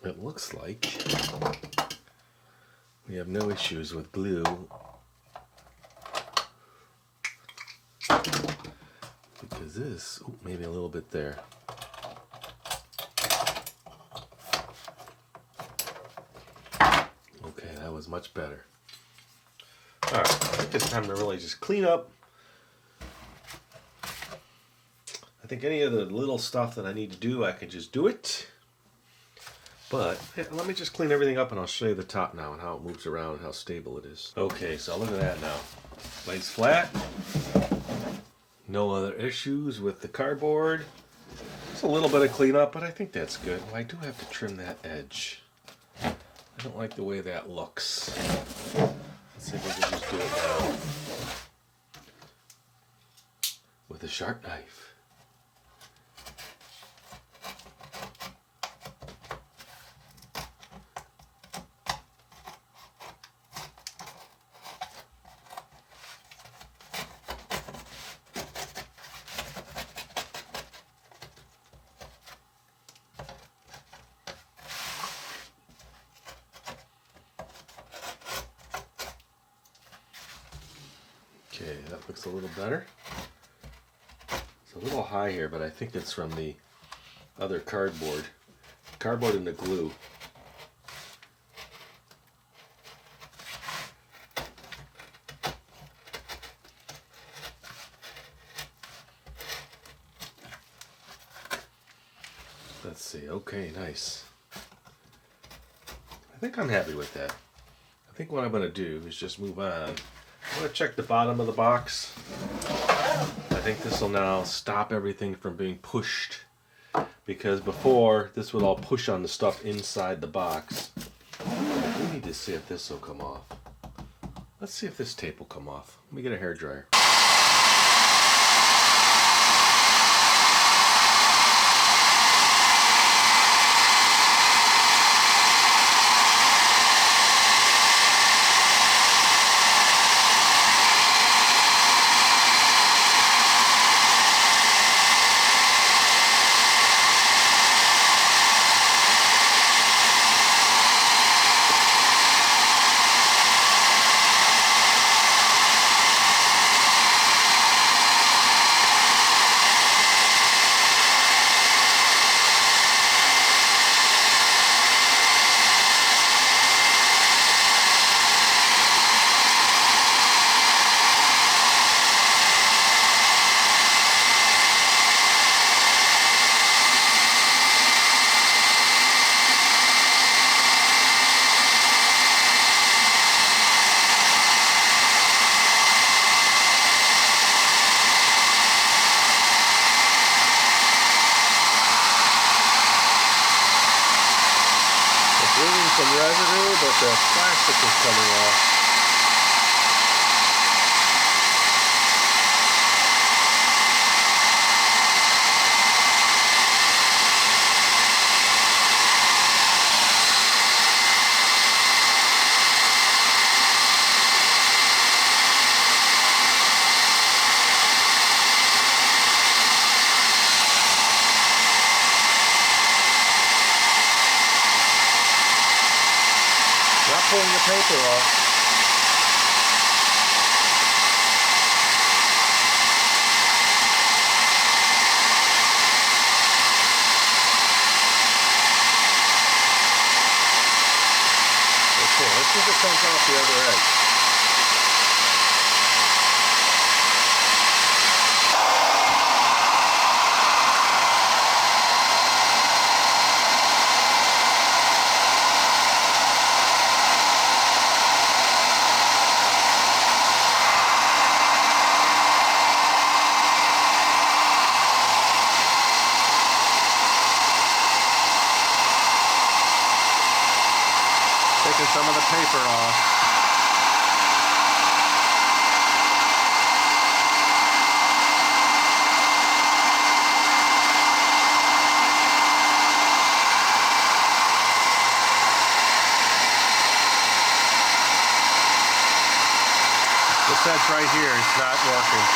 It looks like We have no issues with glue. Because this, ooh, maybe a little bit there. Okay, that was much better. Alright, I think it's time to really just clean up. I think any of the little stuff that I need to do, I can just do it. But yeah, let me just clean everything up and I'll show you the top now and how it moves around and how stable it is. Okay, so look at that now. Lays flat. No other issues with the cardboard. It's a little bit of cleanup, but I think that's good. Well, I do have to trim that edge. I don't like the way that looks. Let's see if we can just do it now. With a sharp knife. Okay, that looks a little better. It's a little high here, but I think it's from the other cardboard. Cardboard and the glue. Let's see, okay, nice. I think I'm happy with that. I think what I'm going to do is just move on. I'm going to check the bottom of the box. I think this will now stop everything from being pushed. Because before, this would all push on the stuff inside the box. We need to see if this will come off. Let's see if this tape will come off. Let me get a hairdryer. Some residue, but the plastic is coming off. Pulling the paper off. Okay, let's see if it comes off the other edge. Taking some of the paper off. This edge right here is not working.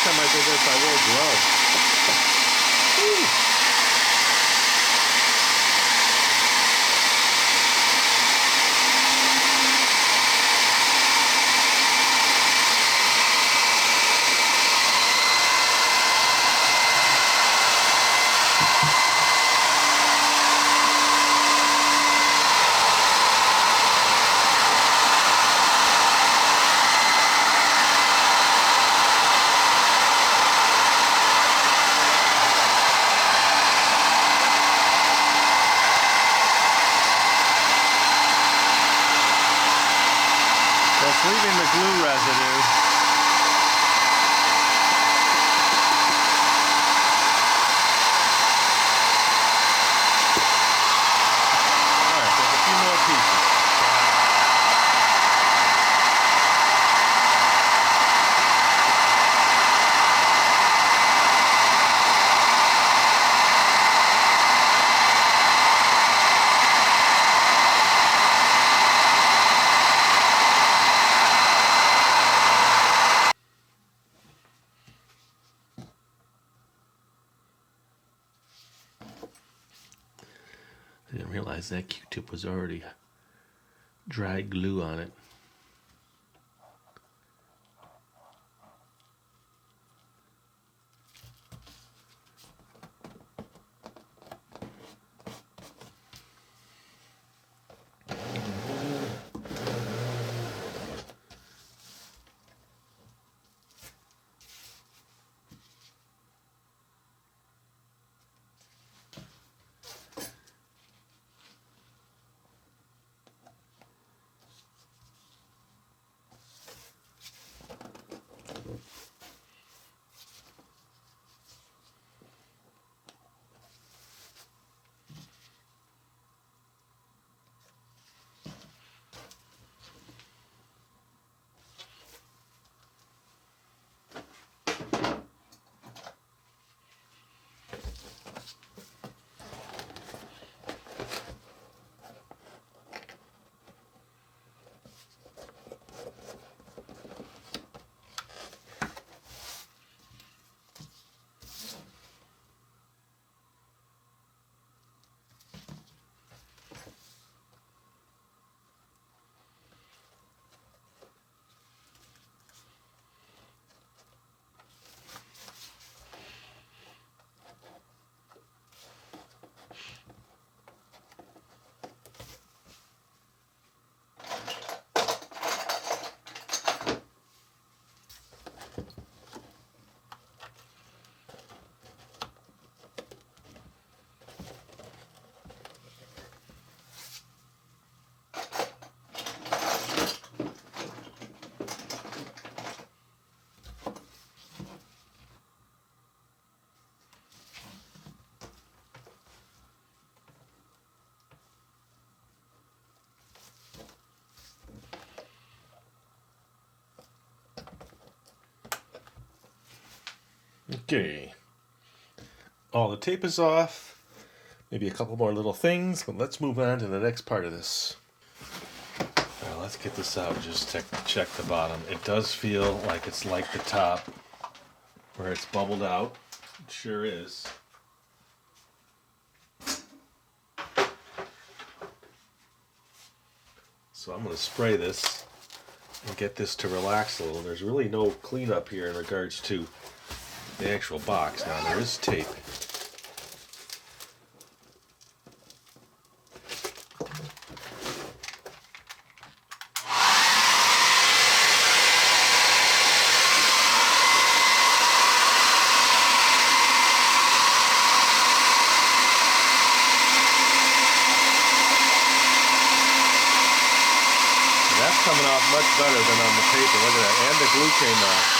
time I did this, I rolled low. Woo. That's leaving the glue residue. All right, there's a few more pieces. I didn't realize that Q-tip was already dry glue on it. Okay. All the tape is off. Maybe a couple more little things, but let's move on to the next part of this. Well, let's get this out and just check the bottom. It does feel like it's like the top, where it's bubbled out. It sure is. So I'm going to spray this and get this to relax a little. There's really no cleanup here in regards to the actual box. Now there is tape. That's coming off much better than on the paper. Look at that. And the glue came off.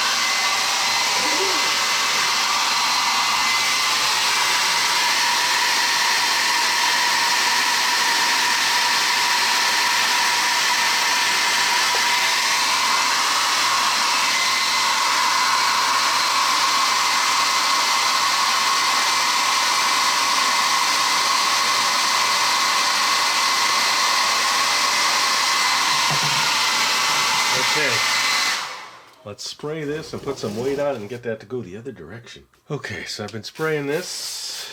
let's spray this and put some weight on it and get that to go the other direction. Okay, so I've been spraying this.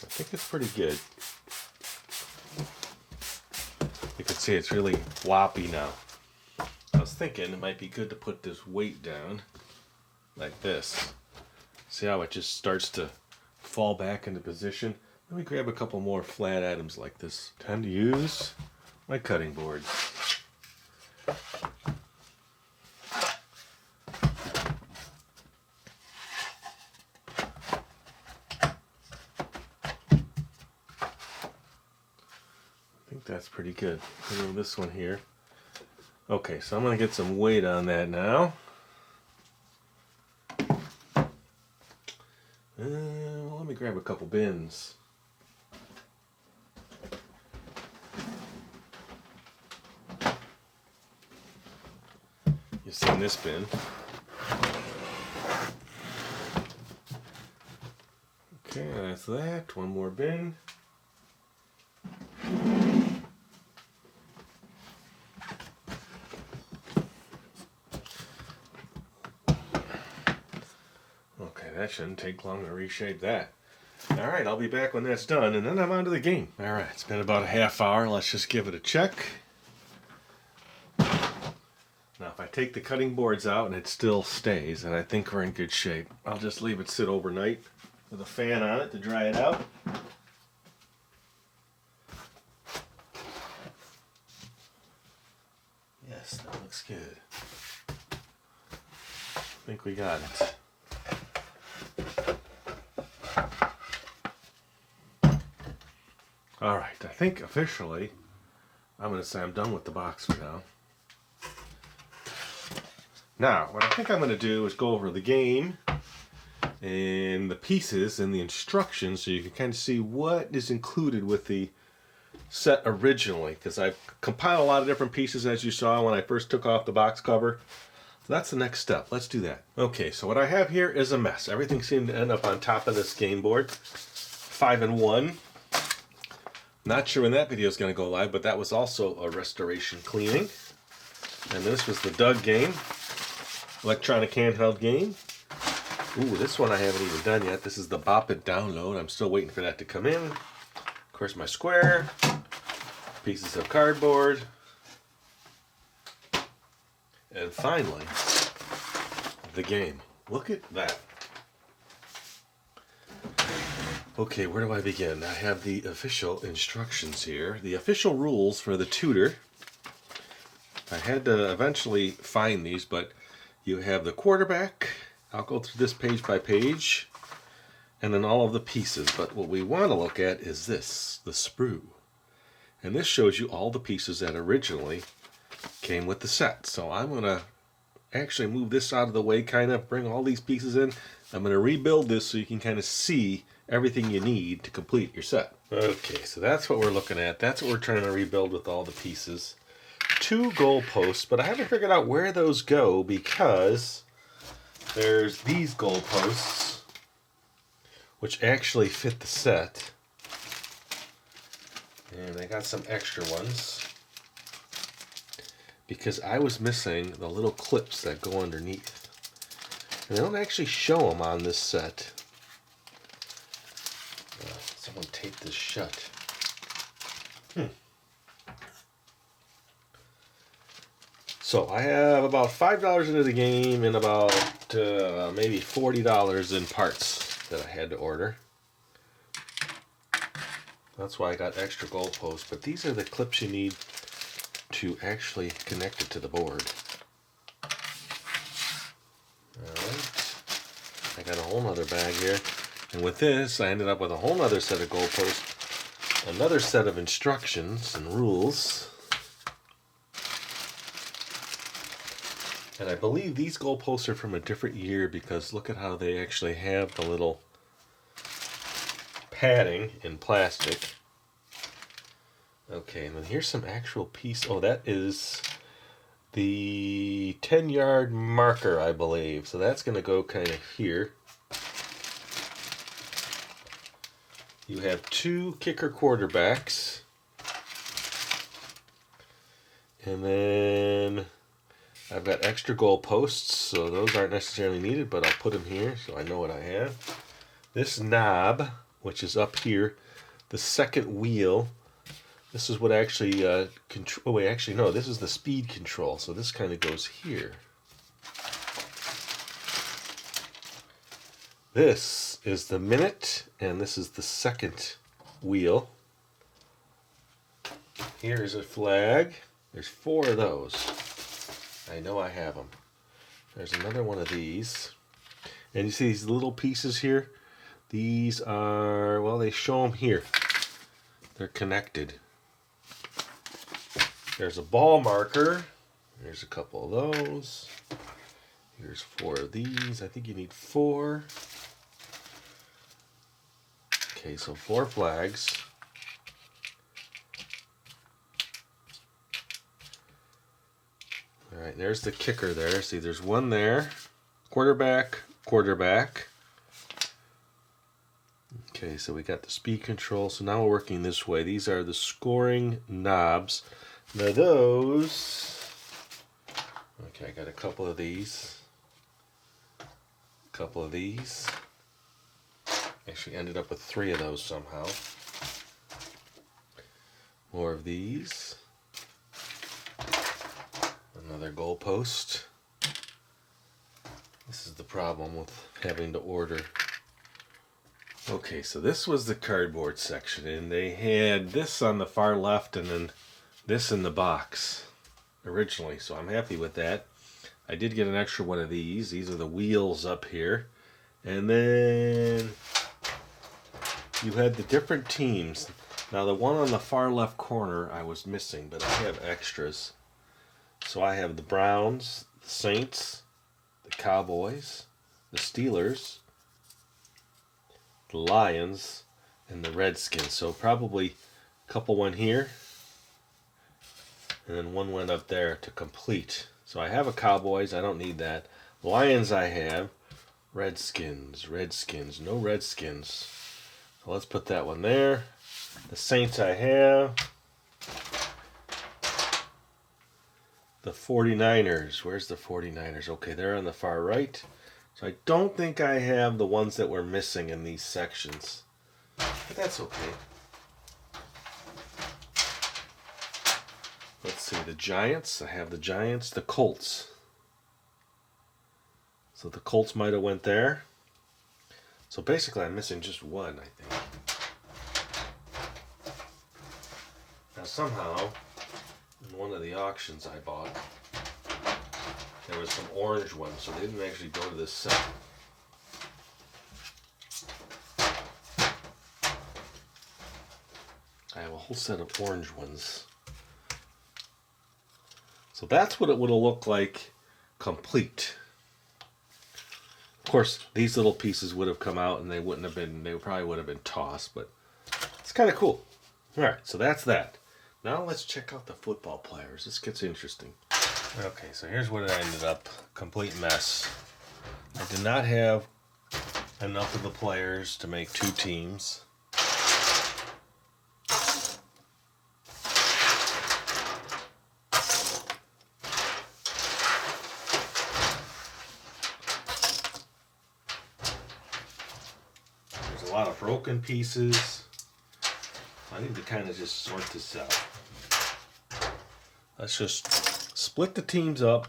I think it's pretty good. You can see it's really floppy now. I was thinking it might be good to put this weight down like this. See how it just starts to fall back into position? Let me grab a couple more flat items like this. Time to use my cutting board. I think that's pretty good. Put in this one here. Okay, so I'm going to get some weight on that now. Let me grab a couple bins. You've seen this bin. Okay, that's that. One more bin. Okay, that shouldn't take long to reshape that. Alright, I'll be back when that's done, and then I'm on to the game. Alright, it's been about a half hour. Let's just give it a check. Now, if I take the cutting boards out and it still stays, then I think we're in good shape. I'll just leave it sit overnight with a fan on it to dry it out. Yes, that looks good. I think we got it. Alright, I think officially I'm going to say I'm done with the box for now. Now, what I think I'm going to do is go over the game and the pieces and the instructions so you can kind of see what is included with the set originally, because I've compiled a lot of different pieces as you saw when I first took off the box cover. So that's the next step. Let's do that. Okay, so what I have here is a mess. Everything seemed to end up on top of this game board. 5-in-1. Not sure when that video is going to go live, but that was also a restoration cleaning. And this was the Doug game. Electronic handheld game. Ooh, this one I haven't even done yet. This is the Bop It download. I'm still waiting for that to come in. Of course, my square. Pieces of cardboard. And finally, the game. Look at that. Okay, where do I begin? I have the official instructions here. The official rules for the Tudor. I had to eventually find these, but you have the quarterback. I'll go through this page by page. And then all of the pieces. But what we want to look at is this, the sprue. And this shows you all the pieces that originally came with the set. So I'm going to actually move this out of the way, kind of bring all these pieces in. I'm going to rebuild this so you can kind of see everything you need to complete your set. Okay, so that's what we're looking at. That's what we're trying to rebuild with all the pieces. 2 goalposts, but I haven't figured out where those go because there's these goalposts which actually fit the set. And I got some extra ones because I was missing the little clips that go underneath. And they don't actually show them on this set. Someone taped this shut. So I have about $5 into the game and about maybe $40 in parts that I had to order. That's why I got extra goalposts. But these are the clips you need to actually connect it to the board. Alright. I got a whole nother bag here. And with this, I ended up with a whole nother set of goalposts, another set of instructions and rules. And I believe these goalposts are from a different year because look at how they actually have the little padding in plastic. Okay, and then here's some actual piece. Oh, that is the 10-yard marker, I believe. So that's going to go kind of here. You have 2 kicker quarterbacks. And then I've got extra goal posts, so those aren't necessarily needed, but I'll put them here so I know what I have. This knob, which is up here, the second wheel, this is what actually control. Oh wait, actually no, this is the speed control. So this kind of goes here. This is the minute, and this is the second wheel. Here's a flag. There's 4 of those. I know I have them. There's another one of these. And you see these little pieces here? These are, well, they show them here. They're connected. There's a ball marker. There's a couple of those. Here's 4 of these. I think you need 4. Okay, so 4 flags. All right, there's the kicker there. See, there's one there. Quarterback, quarterback. Okay, so we got the speed control. So now we're working this way. These are the scoring knobs. Now those, okay, I got a couple of these. A couple of these. Actually ended up with 3 of those somehow. More of these. Another goalpost. This is the problem with having to order. Okay, so this was the cardboard section, and they had this on the far left and then this in the box originally, so I'm happy with that. I did get an extra one of these. These are the wheels up here. And then you had the different teams. Now the one on the far left corner I was missing, but I have extras. So I have the Browns, the Saints, the Cowboys, the Steelers, the Lions, and the Redskins. So probably a couple went here, and then one went up there to complete. So I have a Cowboys, I don't need that. Lions I have. Redskins, no Redskins. So let's put that one there. The Saints I have. The 49ers. Where's the 49ers? Okay, they're on the far right. So I don't think I have the ones that were missing in these sections. But that's okay. Let's see, the Giants. I have the Giants. The Colts. So the Colts might have went there. So basically I'm missing just one, I think. Now somehow, in one of the auctions I bought, there was some orange ones, so they didn't actually go to this set. I have a whole set of orange ones. So that's what it would have looked like complete. Of course, these little pieces would have come out and they probably would have been tossed, but it's kind of cool. All right, so that's that. Now let's check out the football players. This gets interesting. Okay, so here's what it ended up. Complete mess. I did not have enough of the players to make 2 teams. There's a lot of broken pieces. I need to kind of just sort this out. Let's just split the teams up,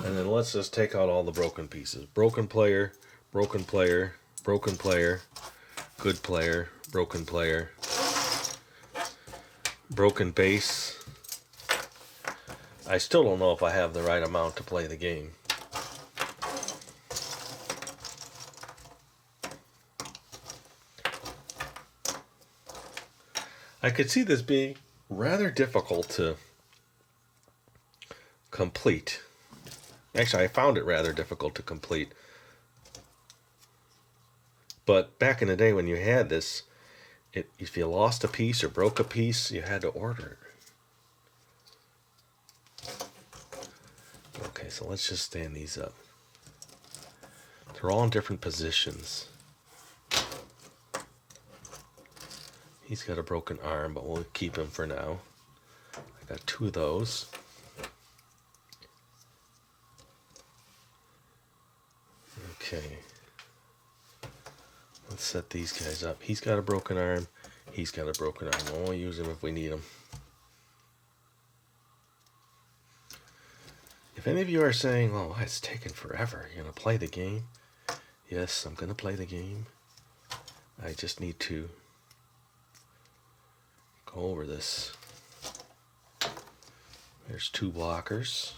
and then let's just take out all the broken pieces. Broken player, broken player, broken player, good player, broken player, broken base. I still don't know if I have the right amount to play the game. I could see this being rather difficult to complete. Actually, I found it rather difficult to complete. But back in the day when you had this, if you lost a piece or broke a piece, you had to order it. Okay, so let's just stand these up. They're all in different positions. He's got a broken arm, but we'll keep him for now. I got 2 of those. Okay. Let's set these guys up. He's got a broken arm. He's got a broken arm. We'll only use him if we need him. If any of you are saying, "Oh, it's taking forever. You're going to play the game?" Yes, I'm going to play the game. I just need to go over this. There's 2 blockers.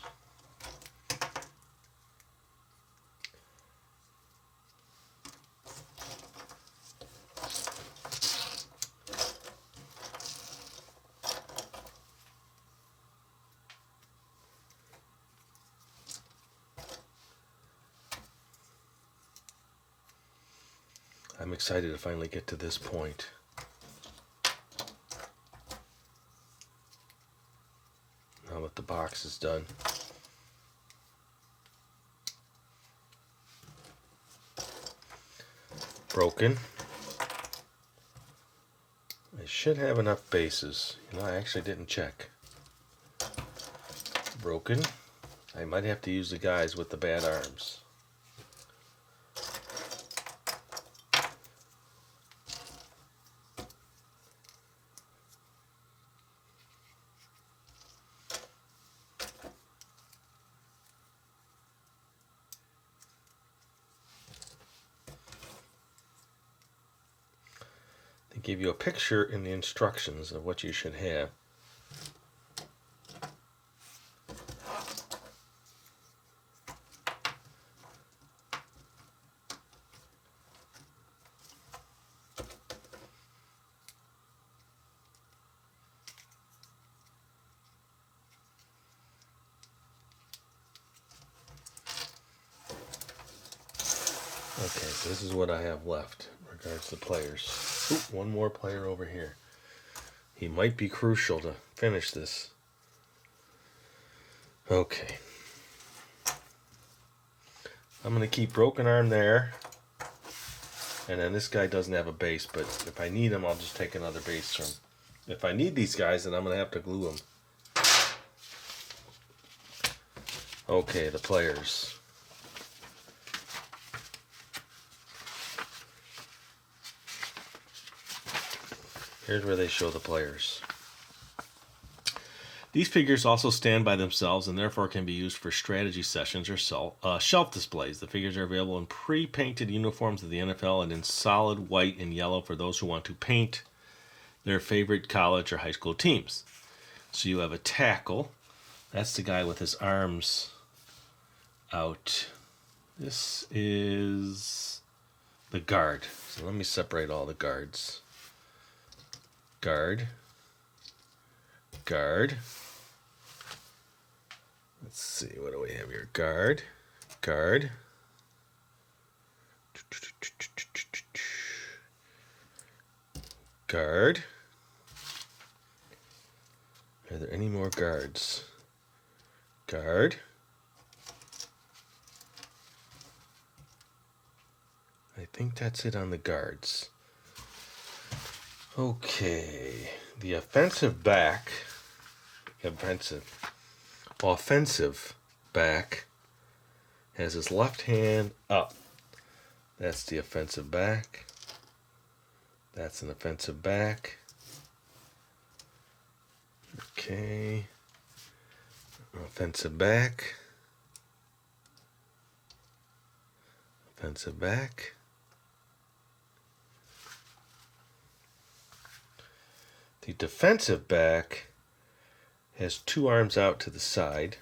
I'm excited to finally get to this point. Now that the box is done. Broken. I should have enough bases. You know, I actually didn't check. Broken. I might have to use the guys with the bad arms. Give you a picture in the instructions of what you should have. Okay, so this is what I have left in regards to players. Ooh, one more player over here. He might be crucial to finish this. Okay. I'm going to keep broken arm there. And then this guy doesn't have a base, but if I need him, I'll just take another base from him. If I need these guys, then I'm going to have to glue them. Okay, the players. Here's where they show the players. These figures also stand by themselves and therefore can be used for strategy sessions or shelf displays. The figures are available in pre-painted uniforms of the NFL and in solid white and yellow for those who want to paint their favorite college or high school teams. So you have a tackle. That's the guy with his arms out. This is the guard. So let me separate all the guards. Guard. Guard. Let's see, what do we have here? Guard. Guard. Guard. Are there any more guards? Guard. I think that's it on the guards. Okay, the offensive back has his left hand up. That's the offensive back. That's an offensive back. Okay, offensive back. Offensive back. The defensive back has 2 arms out to the side.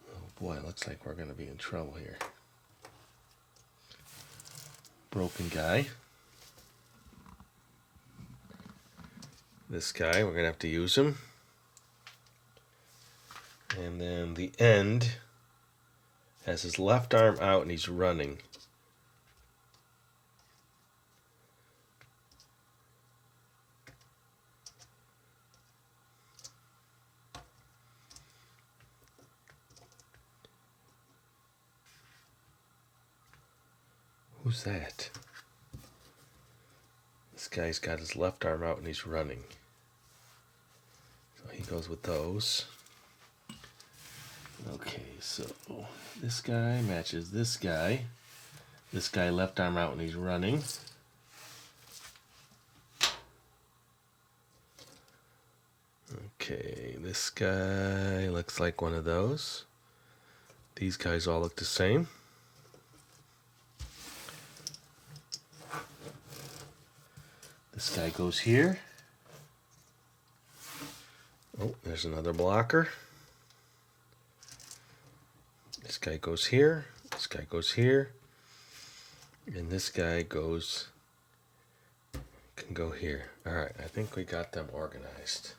Oh boy, it looks like we're going to be in trouble here. Broken guy. This guy, we're going to have to use him. And then the end has his left arm out and he's running. Who's that? This guy's got his left arm out and he's running. So he goes with those. Okay, so this guy matches this guy. This guy left arm out and he's running. Okay, this guy looks like one of those. These guys all look the same. This guy goes here. Oh, there's another blocker. This guy goes here. This guy goes here. And this guy can go here. Alright, I think we got them organized.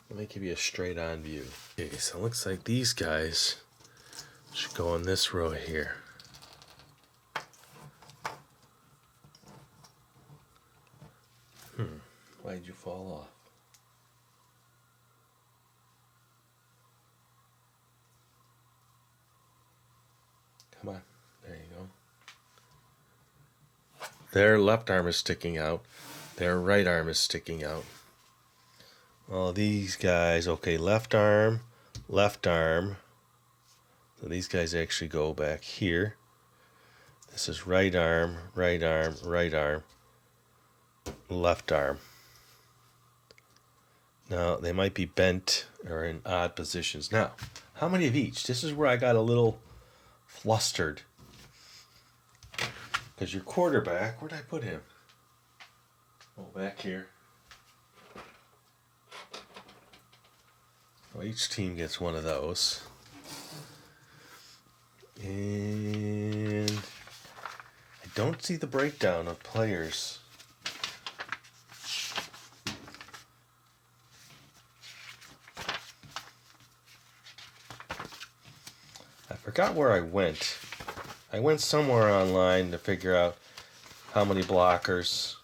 Let me give you a straight on view. Okay, so it looks like these guys should go on this row here. Why'd you fall off? Come on, there you go. Their left arm is sticking out. Their right arm is sticking out. All these guys, okay, left arm, left arm. So these guys actually go back here. This is right arm, right arm, right arm, left arm. Now, they might be bent or in odd positions. Now, how many of each? This is where I got a little flustered. Because your quarterback, where'd I put him? Oh, back here. Well, each team gets one of those. And I don't see the breakdown of players. I forgot where I went. I went somewhere online to figure out how many blockers.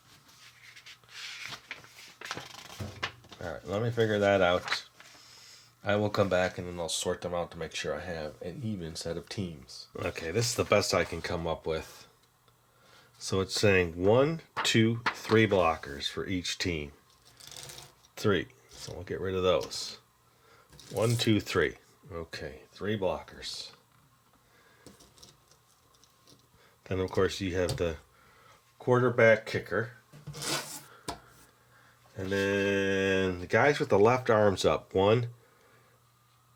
Alright, let me figure that out. I will come back and then I'll sort them out to make sure I have an even set of teams. Okay, this is the best I can come up with. So it's saying 1, 2, 3 blockers for each team. 3. So we'll get rid of those. 1, 2, 3. Okay, 3 blockers. Then of course you have the quarterback kicker. And then the guys with the left arms up. 1,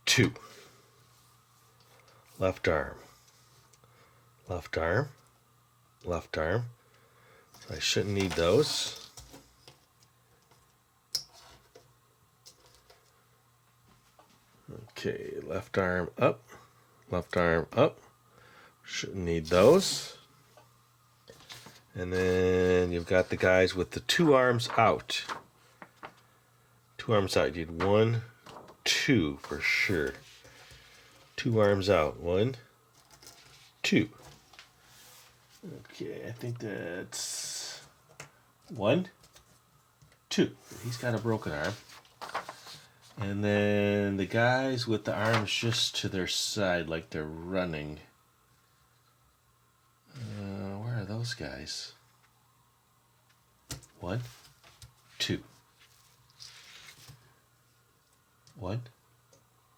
2. Left arm. Left arm. Left arm. So I shouldn't need those. Okay, left arm up. Left arm up. Shouldn't need those. And then you've got the guys with the 2 arms out. 2 arms out. You need 1, 2 for sure. 2 arms out. 1, 2. Okay, I think that's 1, 2. He's got a broken arm. And then the guys with the arms just to their side like they're running. Where are those guys? 1, 2. 1,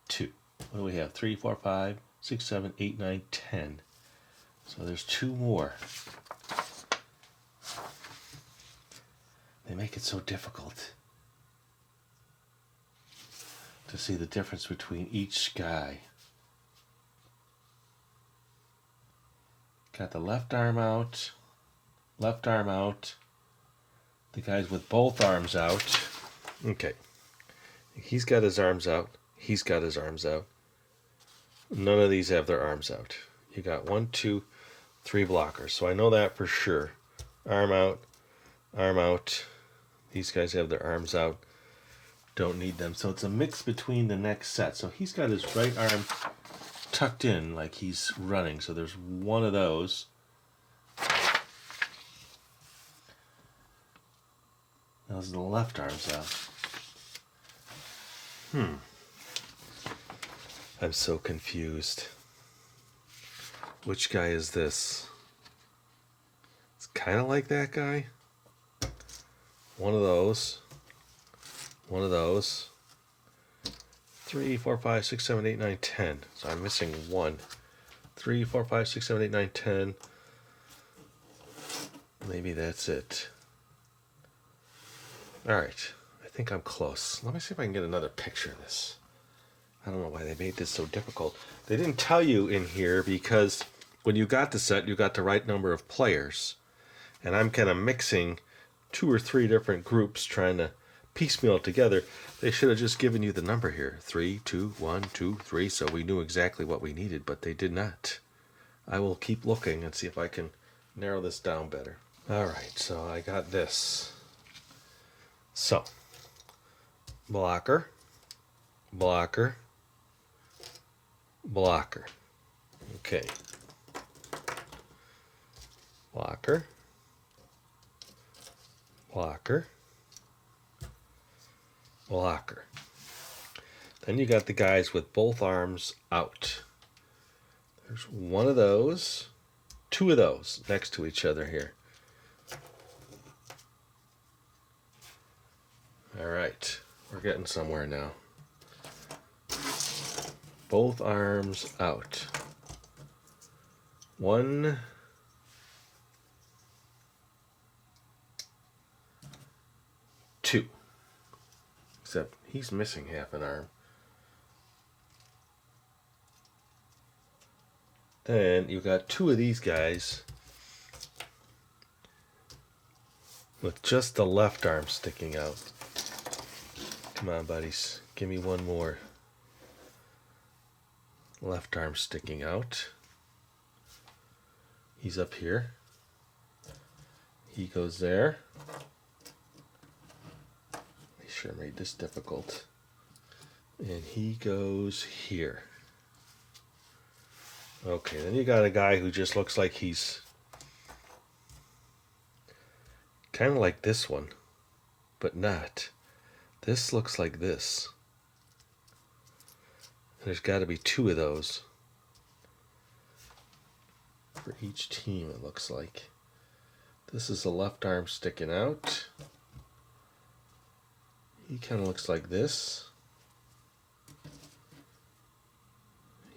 2. What do we have? 3, 4, 5, 6, 7, 8, 9, 10. So there's 2 more. They make it so difficult to see the difference between each guy. Got the left arm out, left arm out. The guys with both arms out. Okay. He's got his arms out. He's got his arms out. None of these have their arms out. You got 1, 2, 3 blockers. So I know that for sure. Arm out, arm out. These guys have their arms out. Don't need them. So it's a mix between the next set. So he's got his right arm tucked in like he's running. So there's 1 of those. Those are the left arms out. I'm so confused. Which guy is this? It's kind of like that guy. 1 of those. 1 of those. 3, 4, 5, 6, 7, 8, 9, 10. So I'm missing 1. 3, 4, 5, 6, 7, 8, 9, 10. Maybe that's it. Alright, I think I'm close. Let me see if I can get another picture of this. I don't know why they made this so difficult. They didn't tell you in here because when you got the set, you got the right number of players. And I'm kind of mixing 2 or 3 different groups trying to piecemeal it together. They should have just given you the number here. 3, 2, 1, 2, 3, so we knew exactly what we needed, but they did not. I will keep looking and see if I can narrow this down better. Alright, so I got this. So, blocker, blocker, blocker. Okay. Blocker, blocker, blocker. Then you got the guys with both arms out. There's one of those, 2 of those next to each other here. All right, we're getting somewhere now. Both arms out. 1, 2. Except he's missing half an arm. Then you got 2 of these guys with just the left arm sticking out. Come on, buddies. Give me one more. Left arm sticking out. He's up here. He goes there. They sure made this difficult. And he goes here. Okay, then you got a guy who just looks like he's kind of like this one, but not. This looks like this. There's got to be 2 of those for each team, it looks like. This is the left arm sticking out. He kind of looks like this.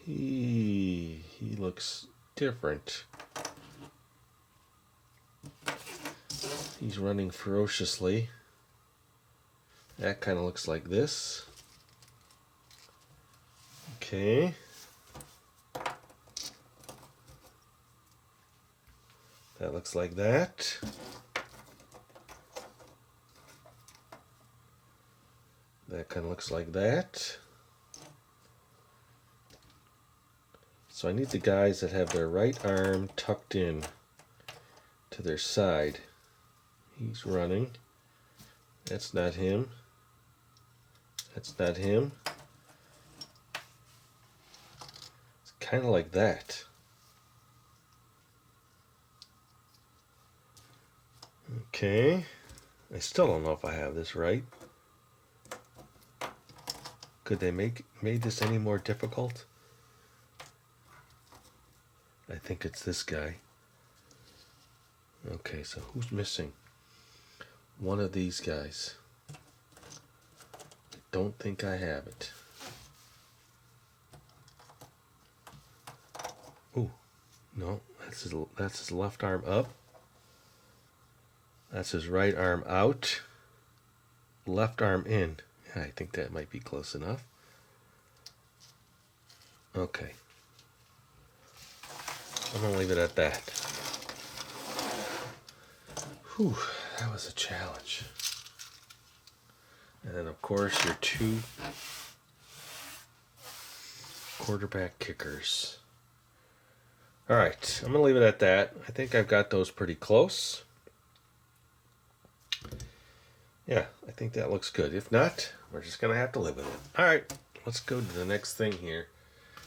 He looks different. He's running ferociously. That kind of looks like this. Okay. That looks like that. That kind of looks like that. So I need the guys that have their right arm tucked in to their side. He's running. That's not him. That's not him. It's kind of like that. Okay. I still don't know if I have this right. Could they made this any more difficult? I think it's this guy. Okay, so who's missing? One of these guys. I don't think I have it. Ooh, no, that's his left arm up. That's his right arm out. Left arm in. Yeah, I think that might be close enough. Okay. I'm gonna leave it at that. Whew, that was a challenge. And then of course your 2 quarterback kickers. Alright, I'm gonna leave it at that. I think I've got those pretty close. Yeah, I think that looks good. If not, we're just gonna have to live with it. Alright, let's go to the next thing here.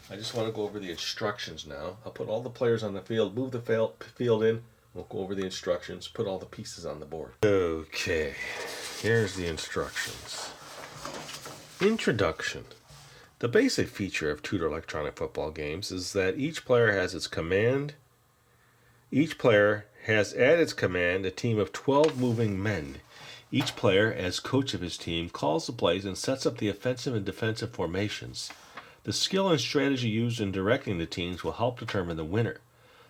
I just want to go over the instructions now. I'll put all the players on the field, move the field in. We'll go over the instructions, put all the pieces on the board. Okay, here's the instructions. Introduction. The basic feature of Tudor electronic football games is that each player has its command. Each player has at its command a team of 12 moving men. Each player, as coach of his team, calls the plays and sets up the offensive and defensive formations. The skill and strategy used in directing the teams will help determine the winner.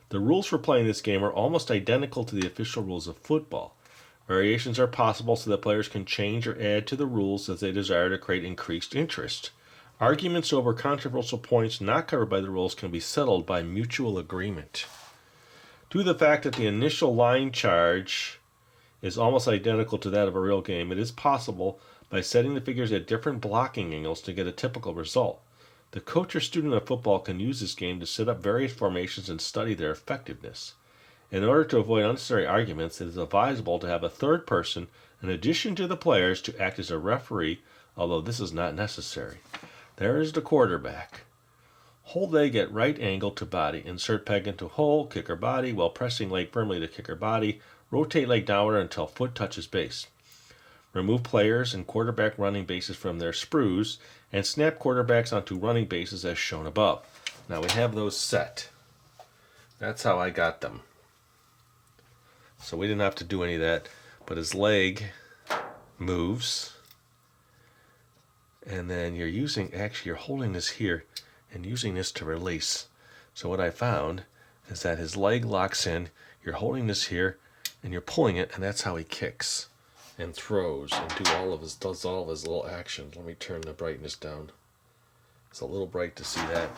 The rules for playing this game are almost identical to the official rules of football. Variations are possible so that players can change or add to the rules as they desire to create increased interest. Arguments over controversial points not covered by the rules can be settled by mutual agreement. Due to the fact that the initial line charge is almost identical to that of a real game, it is possible by setting the figures at different blocking angles to get a typical result. The coach or student of football can use this game to set up various formations and study their effectiveness. In order to avoid unnecessary arguments, it is advisable to have a third person, in addition to the players, to act as a referee, although this is not necessary. There is the quarterback. Hold leg at right angle to body. Insert peg into hole, kicker body, while pressing leg firmly to kicker body. Rotate leg downward until foot touches base. Remove players and quarterback running bases from their sprues, and snap quarterbacks onto running bases as shown above. Now we have those set. That's how I got them. So we didn't have to do any of that, but his leg moves, and then you're holding this here and using this to release. So what I found is that his leg locks in, you're holding this here, and you're pulling it, and that's how he kicks and throws and does all of his little actions. Let me turn the brightness down. It's a little bright to see that.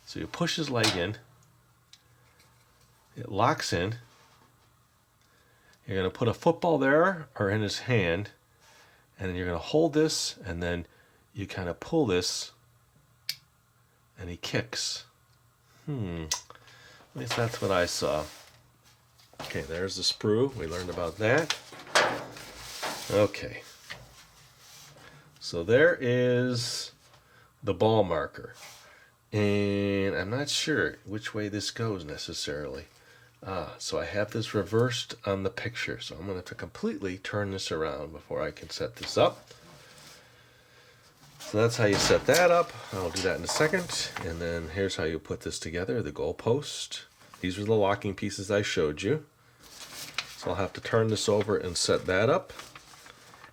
So you push his leg in, it locks in. You're going to put a football there or in his hand, and then you're going to hold this, and then you kind of pull this, and he kicks. At least that's what I saw. Okay, there's the sprue. We learned about that. Okay. So there is the ball marker. And I'm not sure which way this goes necessarily. So I have this reversed on the picture. So I'm going to have to completely turn this around before I can set this up. So that's how you set that up. I'll do that in a second. And then here's how you put this together, the goal post. These are the locking pieces I showed you. So I'll have to turn this over and set that up.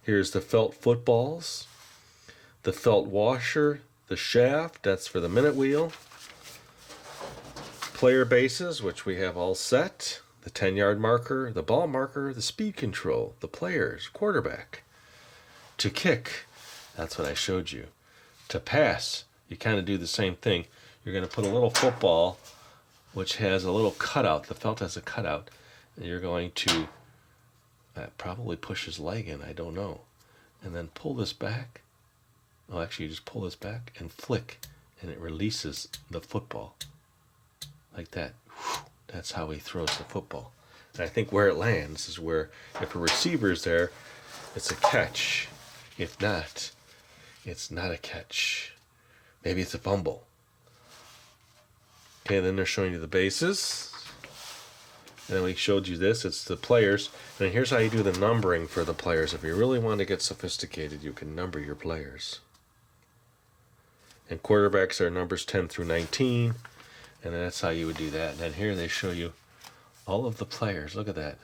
Here's the felt footballs, the felt washer, the shaft, that's for the minute wheel. Player bases, which we have all set. The 10-yard marker, the ball marker, the speed control, the players, quarterback. To kick, that's what I showed you. To pass, you kind of do the same thing. You're going to put a little football, which has a little cutout. The felt has a cutout. And you're going to probably push his leg in, I don't know. And then pull this back. Oh, actually, you just pull this back and flick, and it releases the football. Like that. That's how he throws the football. And I think where it lands is where, if a receiver's there, it's a catch. If not, it's not a catch. Maybe it's a fumble. Okay, then they're showing you the bases. And then we showed you this. It's the players. And here's how you do the numbering for the players. If you really want to get sophisticated, you can number your players. And quarterbacks are numbers 10 through 19. And that's how you would do that. And then here they show you all of the players. Look at that.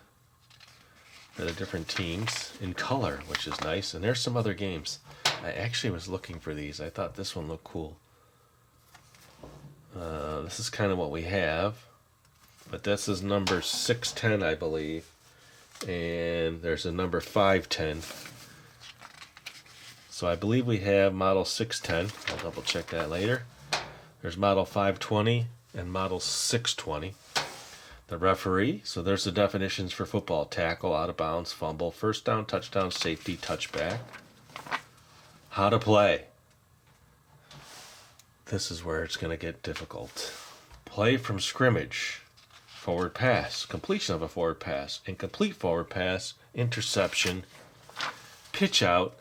For the different teams in color, which is nice. And there's some other games. I actually was looking for these. I thought this one looked cool. This is kind of what we have. But this is number 610, I believe. And there's a number 510. So I believe we have model 610. I'll double check that later. There's model 520 and model 620. The referee. So there's the definitions for football. Tackle, out of bounds, fumble, first down, touchdown, safety, touchback. How to play. This is where it's going to get difficult. Play from scrimmage. Forward pass, completion of a forward pass, incomplete forward pass, interception, pitch out,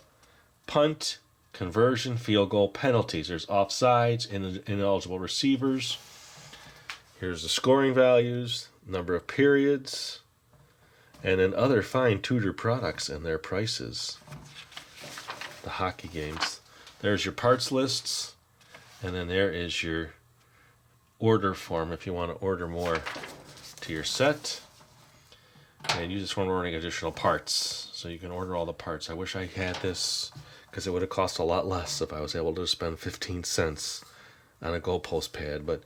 punt, conversion, field goal, penalties. There's offsides, ineligible receivers. Here's the scoring values, number of periods, and then other fine Tudor products and their prices. The hockey games. There's your parts lists, and then there is your order form if you want to order more to your set. And you just weren't ordering additional parts. So you can order all the parts. I wish I had this, because it would have cost a lot less if I was able to spend 15 cents on a goalpost pad, but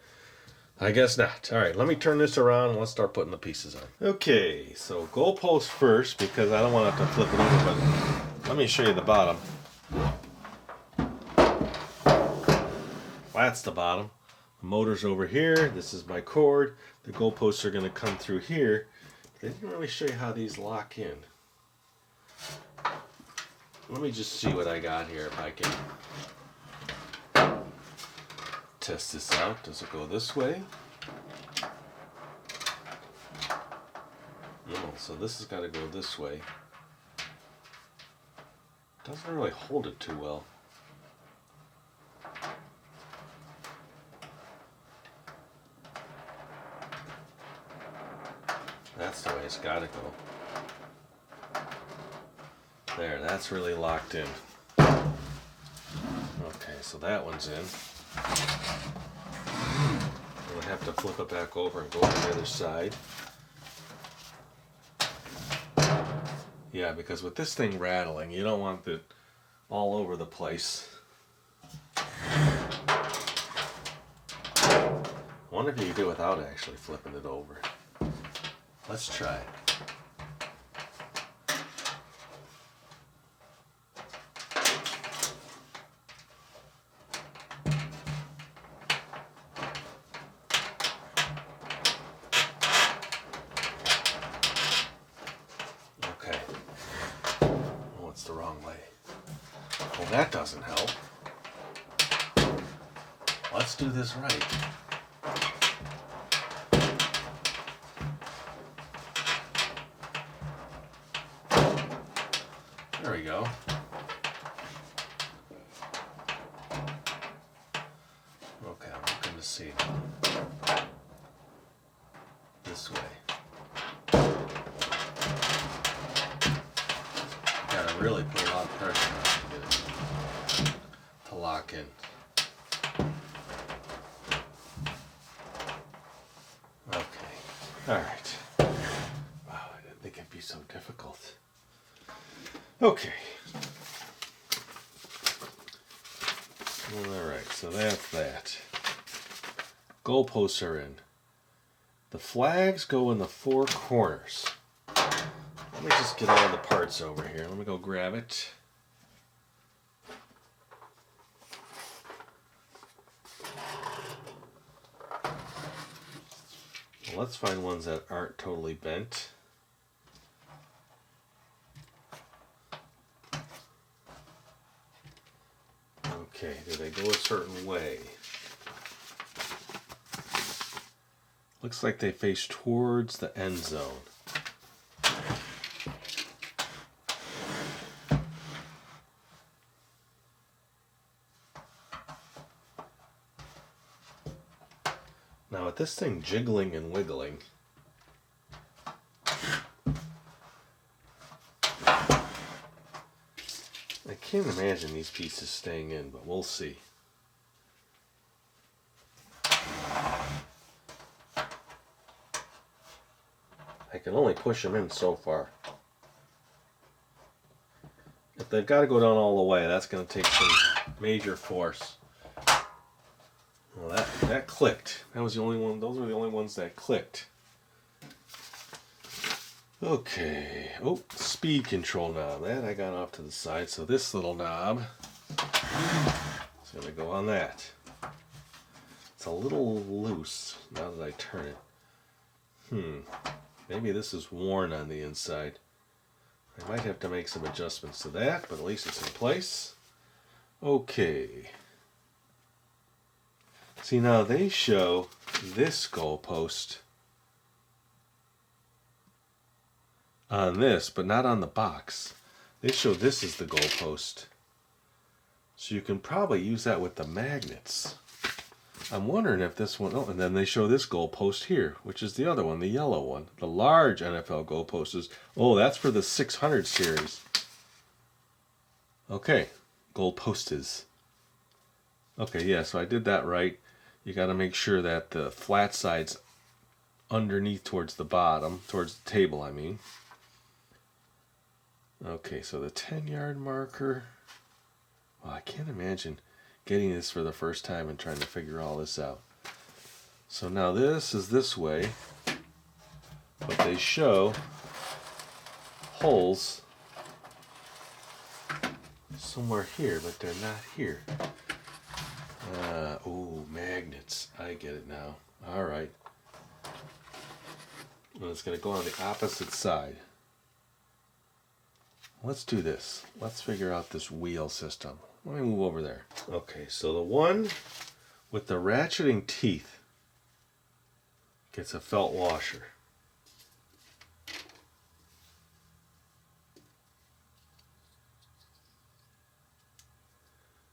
I guess not. All right, let me turn this around and let's start putting the pieces on. Okay, so goalpost first, because I don't want to have to flip it over, but let me show you the bottom. That's the bottom. The motor's over here. This is my cord. The goalposts are going to come through here. They didn't really show you how these lock in. Let me just see what I got here if I can test this out. Does it go this way? No, so this has got to go this way. Doesn't really hold it too well. That's the way it's got to go. There, that's really locked in. Okay, so that one's in. I'm going to have to flip it back over and go to the other side. Yeah, because with this thing rattling, you don't want it all over the place. I wonder if you could do it without actually flipping it over. Let's try it. Okay. Oh, it's the wrong way. Well, that doesn't help. Let's do this right. There we go. Okay, I'm looking to see this way. Gotta really put a lot of pressure on to get it to lock in. Okay, alright. Wow, I didn't think it'd be so difficult. Okay. Alright, so that's that. Goalposts are in. The flags go in the four corners. Let me just get all the parts over here. Let me go grab it. Well, let's find ones that aren't totally bent. Okay, do they go a certain way? Looks like they face towards the end zone. Now with this thing jiggling and wiggling, I can't imagine these pieces staying in, but we'll see. I can only push them in so far. If they've got to go down all the way, that's going to take some major force. Well, that clicked. That was the only one. Those were the only ones that clicked. Okay. Oh, speed control knob. That I got off to the side. So this little knob is going to go on that. It's a little loose now that I turn it. Maybe this is worn on the inside. I might have to make some adjustments to that, but at least it's in place. Okay. See, now they show this goalpost on this, but not on the box. They show this as the goalpost. So you can probably use that with the magnets. I'm wondering if this one, oh, and then they show this goalpost here, which is the other one, the yellow one. The large NFL goalpost is, oh, that's for the 600 series. Okay, goalpost is. Okay, yeah, so I did that right. You got to make sure that the flat side's underneath towards the bottom, towards the table, I mean. Okay, so the 10-yard marker. Well, I can't imagine getting this for the first time and trying to figure all this out. So now this is this way, but they show holes somewhere here, but they're not here. Oh, magnets. I get it now. All right. Well, it's going to go on the opposite side. Let's do this. Let's figure out this wheel system. Let me move over there. Okay, so the one with the ratcheting teeth gets a felt washer.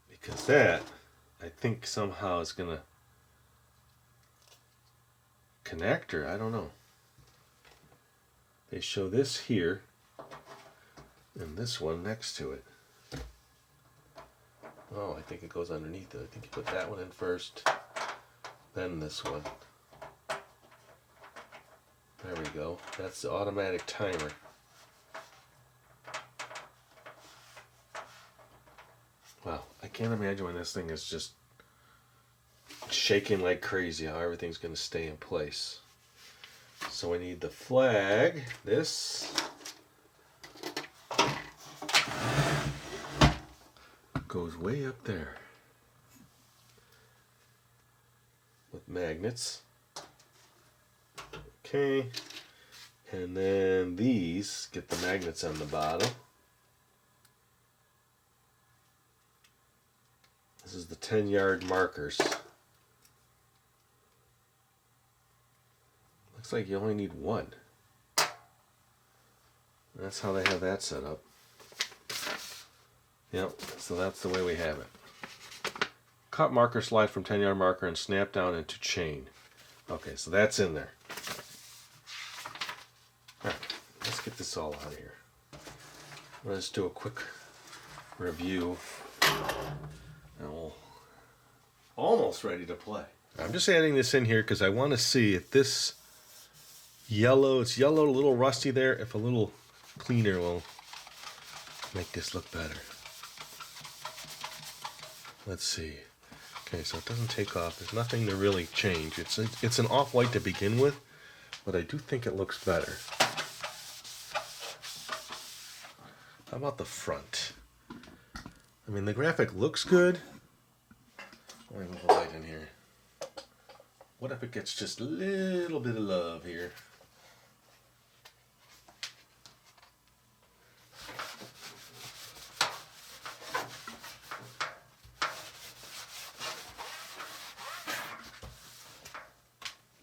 Because that, I think somehow is going to connect, or I don't know. They show this here and this one next to it. Oh, I think it goes underneath it. I think you put that one in first, then this one. There we go. That's the automatic timer. Wow, I can't imagine when this thing is just shaking like crazy how everything's going to stay in place. So we need the flag, this. Goes way up there with magnets. Okay, and then these get the magnets on the bottom. This is the 10-yard markers. Looks like you only need one. That's how they have that set up. Yep, so that's the way we have it. Cut marker slide from 10-yard marker and snap down into chain. Okay, so that's in there. Alright, let's get this all out of here. Let's do a quick review. And we're almost ready to play. I'm just adding this in here because I want to see if this yellow, it's yellow, a little rusty there, if a little cleaner will make this look better. Let's see. Okay, so it doesn't take off. There's nothing to really change. It's an off-white to begin with, but I do think it looks better. How about the front? I mean, the graphic looks good. Let me move the light in here. What if it gets just a little bit of love here?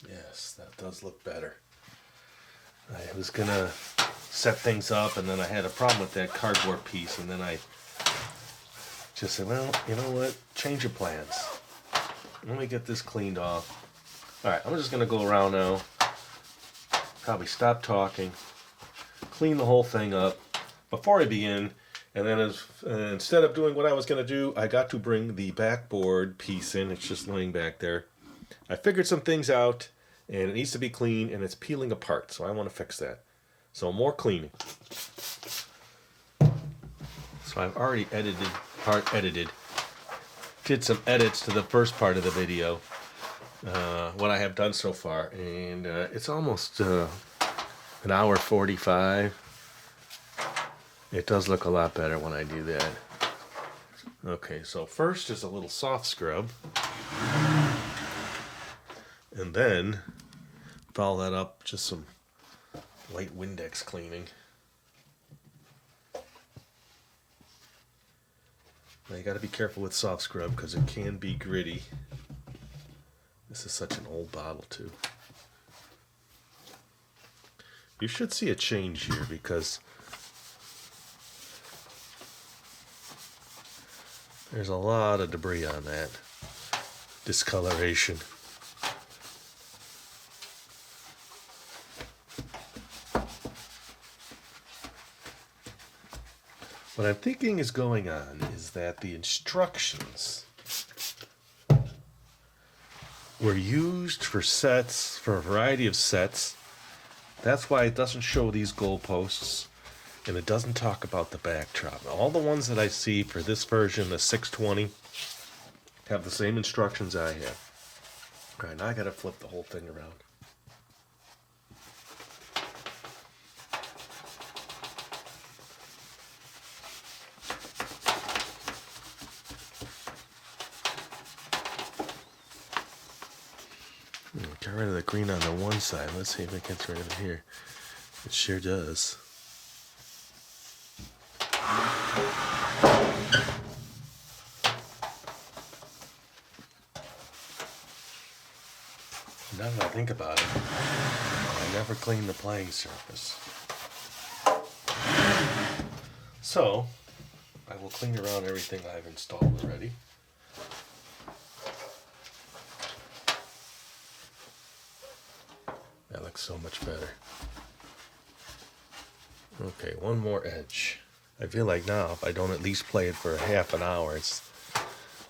Yes, that does look better. I was gonna set things up and then I had a problem with that cardboard piece, and then I just said, well, you know what? Change your plans. Let me get this cleaned off. Alright, I'm just gonna go around now. Probably stop talking. Clean the whole thing up before I begin. And then instead of doing what I was gonna do, I got to bring the backboard piece in. It's just laying back there. I figured some things out, and it needs to be clean, and it's peeling apart, so I want to fix that. So more cleaning. So I've already did some edits to the first part of the video, what I have done so far, and it's almost an hour 45. It does look a lot better when I do that. Okay, so first is a little soft scrub, and then follow that up just some light Windex cleaning. Now you got to be careful with soft scrub because it can be gritty. This is such an old bottle too. You should see a change here because there's a lot of debris on that. Discoloration. What I'm thinking is going on is that the instructions were used for sets, for a variety of sets. That's why it doesn't show these goalposts, and it doesn't talk about the backdrop. All the ones that I see for this version, the 620, have the same instructions I have. All right, now I gotta flip the whole thing around. Get rid of the green on the one side. Let's see if it gets rid of it here. It sure does. Now that I think about it, I never cleaned the playing surface. So, I will clean around everything I've installed already. That looks so much better. Okay, one more edge. I feel like now, if I don't at least play it for a half an hour, it's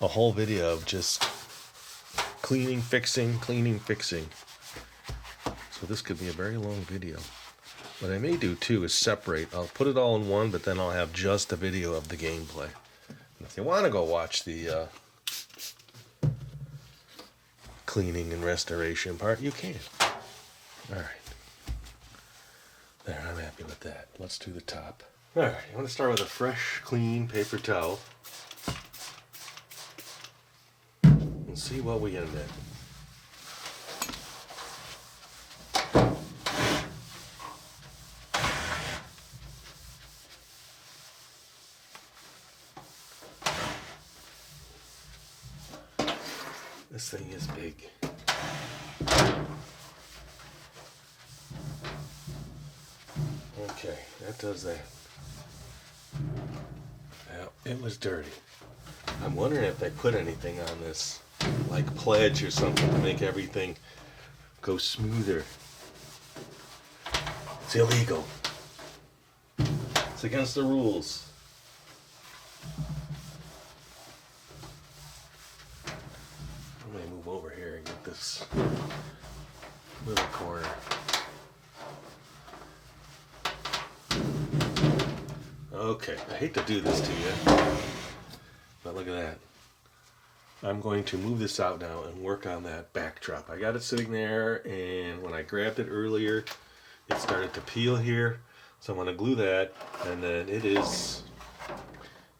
a whole video of just cleaning, fixing, cleaning, fixing. So this could be a very long video. What I may do too is separate. I'll put it all in one, but then I'll have just a video of the gameplay. And if you want to go watch the cleaning and restoration part, you can. Alright. There, I'm happy with that. Let's do the top. Alright, I'm going to start with a fresh, clean paper towel. And see what we end at. This thing is big. Okay, that does that. Now, it was dirty. I'm wondering if they put anything on this, like pledge or something, to make everything go smoother. It's illegal. It's against the rules. I'm gonna move over here and get this little corner. Okay, I hate to do this to you, but look at that. I'm going to move this out now and work on that backdrop. I got it sitting there, and when I grabbed it earlier, it started to peel here. So I'm going to glue that, and then it is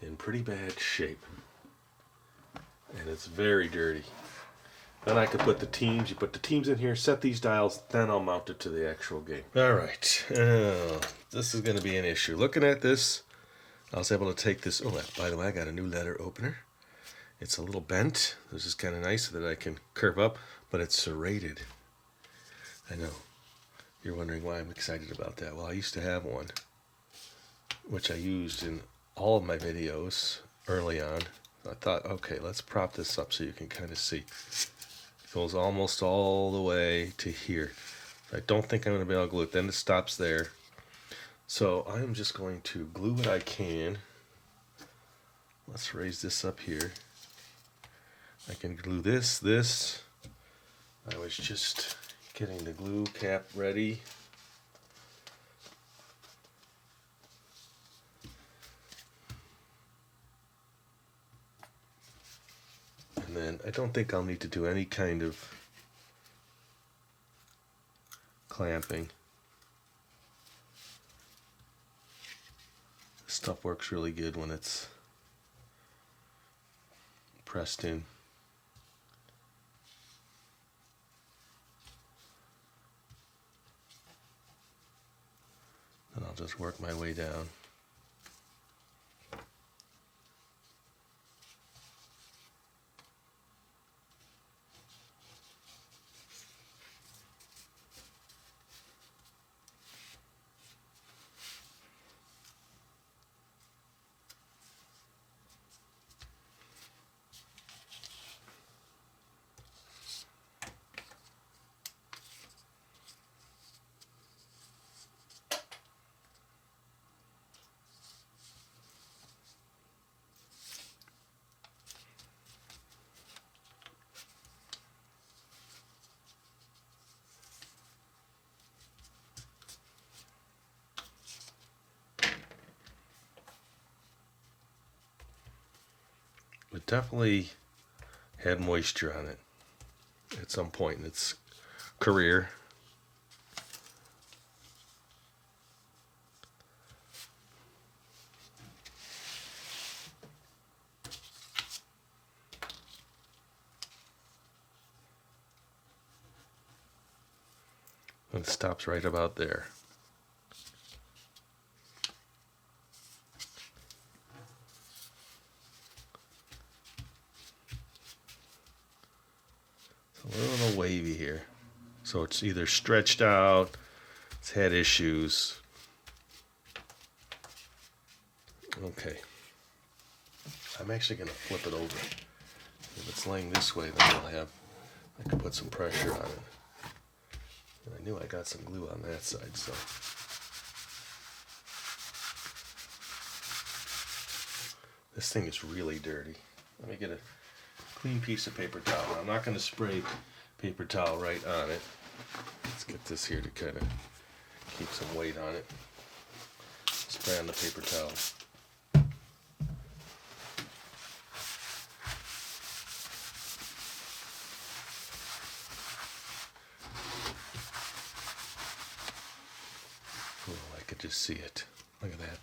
in pretty bad shape. And it's very dirty. Then I could put the teams, you put the teams in here, set these dials, then I'll mount it to the actual game. Alright, this is going to be an issue. Looking at this, I was able to take this, oh, by the way, I got a new letter opener. It's a little bent. This is kind of nice so that I can curve up, but it's serrated. I know. You're wondering why I'm excited about that. Well, I used to have one, which I used in all of my videos early on. I thought, okay, let's prop this up so you can kind of see. It goes almost all the way to here. I don't think I'm going to be able to glue it. Then it stops there. So I'm just going to glue what I can. Let's raise this up here. I can glue this. I was just getting the glue cap ready. And then I don't think I'll need to do any kind of clamping. This stuff works really good when it's pressed in. And I'll just work my way down. It definitely had moisture on it at some point in its career. And it stops right about there. It's a little wavy here. So it's either stretched out, it's had issues. Okay. I'm actually going to flip it over. If it's laying this way, then I can put some pressure on it. And I knew I got some glue on that side, so. This thing is really dirty. Let me get a clean piece of paper towel. I'm not going to spray paper towel right on it. Let's get this here to kind of keep some weight on it. Spray on the paper towel. Oh, I could just see it. Look at that.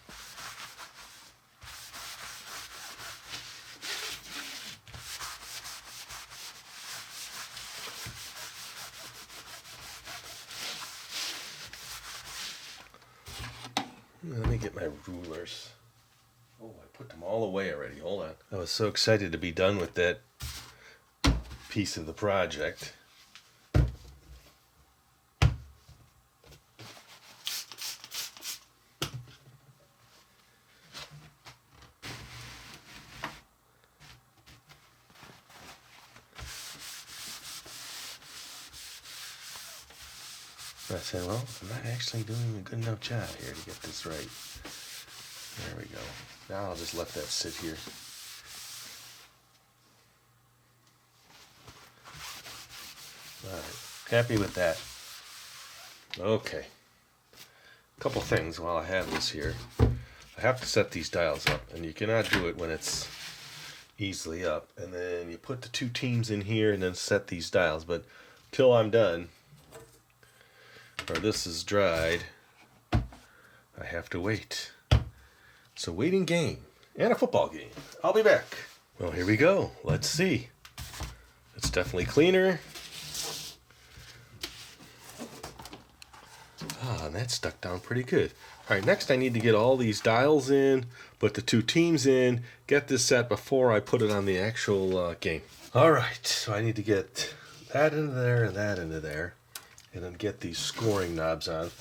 Let me get my rulers. Oh, I put them all away already. Hold on. I was so excited to be done with that piece of the project. I said, well, I'm not actually doing a good enough job here to get this right. There we go. Now I'll just let that sit here. Alright, happy with that. Okay. A couple things while I have this here. I have to set these dials up, and you cannot do it when it's easily up. And then you put the two teams in here and then set these dials. But till I'm done, or this is dried, I have to wait. It's a waiting game and a football game. I'll be back. Well, here we go. Let's see. It's definitely cleaner. Ah, and that stuck down pretty good. All right, next I need to get all these dials in, put the two teams in, get this set before I put it on the actual game. All right, so I need to get that into there and that into there, and then get these scoring knobs on.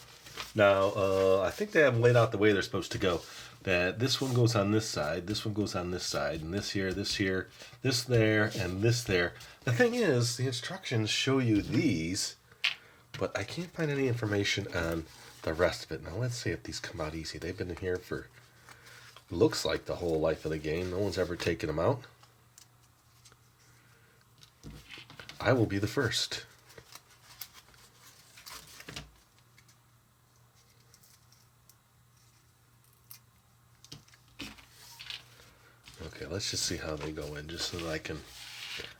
Now, I think they have them laid out the way they're supposed to go. That this one goes on this side, this one goes on this side, and this here, this there, and this there. The thing is, the instructions show you these, but I can't find any information on the rest of it. Now, let's see if these come out easy. They've been in here for, looks like the whole life of the game. No one's ever taken them out. I will be the first. Okay, let's just see how they go in, just so that I can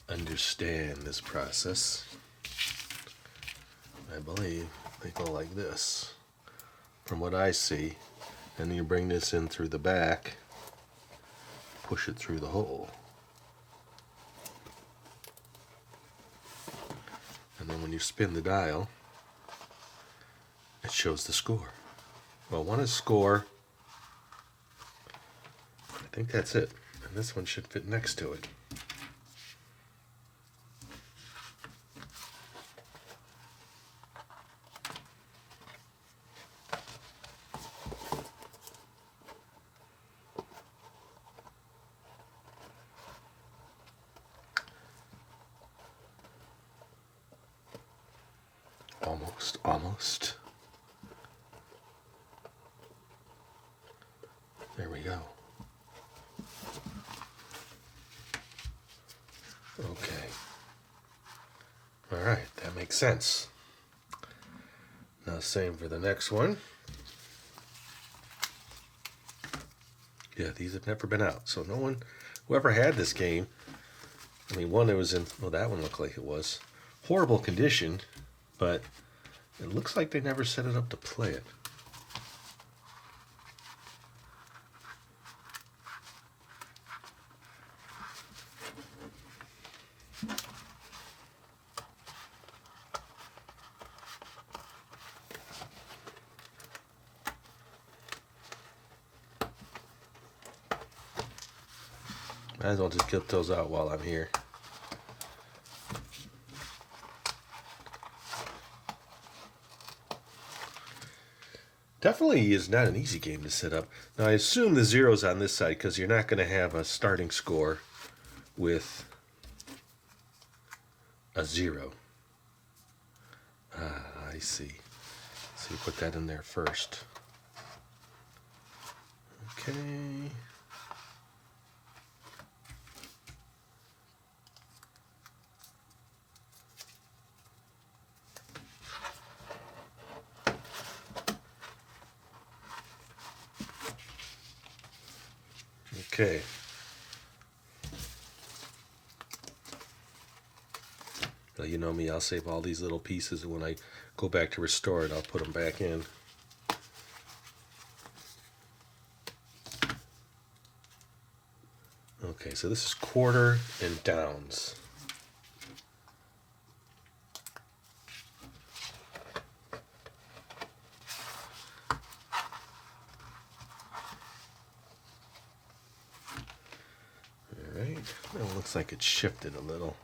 understand this process. I believe they go like this, from what I see. And then you bring this in through the back, push it through the hole. And then when you spin the dial, it shows the score. Well, one is score. I think that's it. And this one should fit next to it. Almost. There we go. Okay. All right, that makes sense. Now, same for the next one. Yeah, these have never been out. So no one, whoever had this game, I mean, one it was in, well, that one looked like it was horrible condition, but it looks like they never set it up to play it. Might as well just get those out while I'm here. Definitely is not an easy game to set up. Now I assume the zero's on this side because you're not going to have a starting score with a 0. Ah, I see. So you put that in there first. Okay. Okay. Now, you know me, I'll save all these little pieces, and when I go back to restore it, I'll put them back in. Okay, so this is quarter and downs. Alright, it looks like it's shifted a little.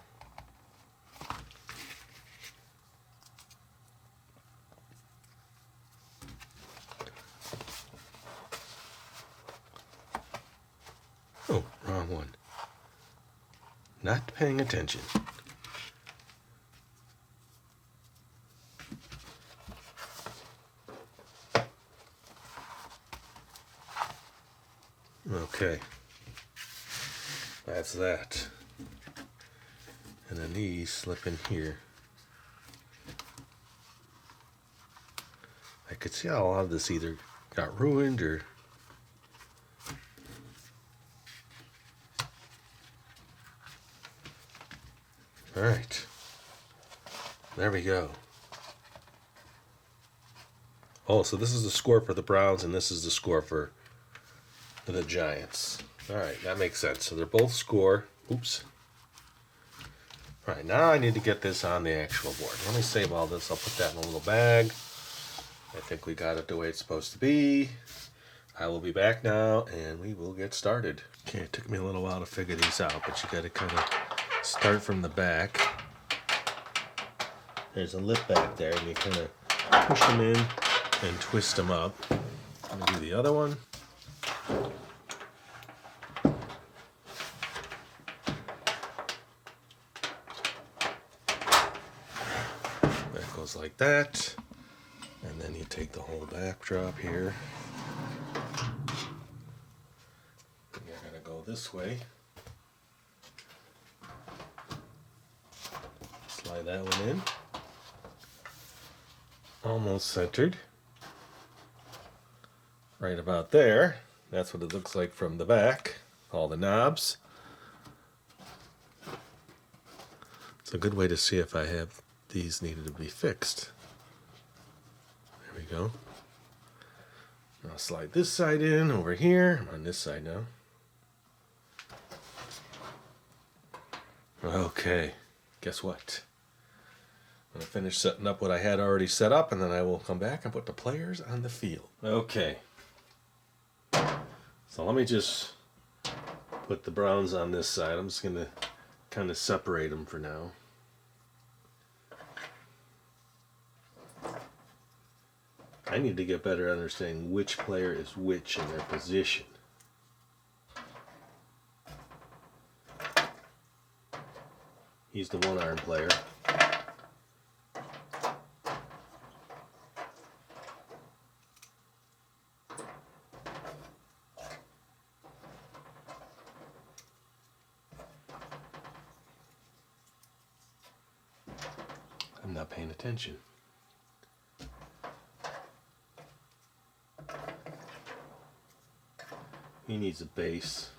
Oh, wrong one. Not paying attention. Okay. That's that. And then these slip in here. I could see how a lot of this either got ruined or all right. There we go. Oh, so this is the score for the Browns and this is the score for the Giants. All right, that makes sense. So they're both score. Oops. All right, now I need to get this on the actual board. Let me save all this. I'll put that in a little bag. I think we got it the way it's supposed to be. I will be back now, and we will get started. Okay, it took me a little while to figure these out, but you got to kind of start from the back. There's a lip back there, and you kind of push them in and twist them up. I'm going to do the other one. That goes like that. And then you take the whole backdrop here. And you're going to go this way. Slide that one in. Almost centered. Right about there. That's what it looks like from the back. All the knobs. It's a good way to see if I have these needed to be fixed. There we go. I'll slide this side in over here. I'm on this side now. Okay, guess what? I'm going to finish setting up what I had already set up, and then I will come back and put the players on the field. Okay. So let me just put the Browns on this side. I'm just going to kind of separate them for now. I need to get better at understanding which player is which in their position. He's the one-arm player. I'm not paying attention. He needs a base.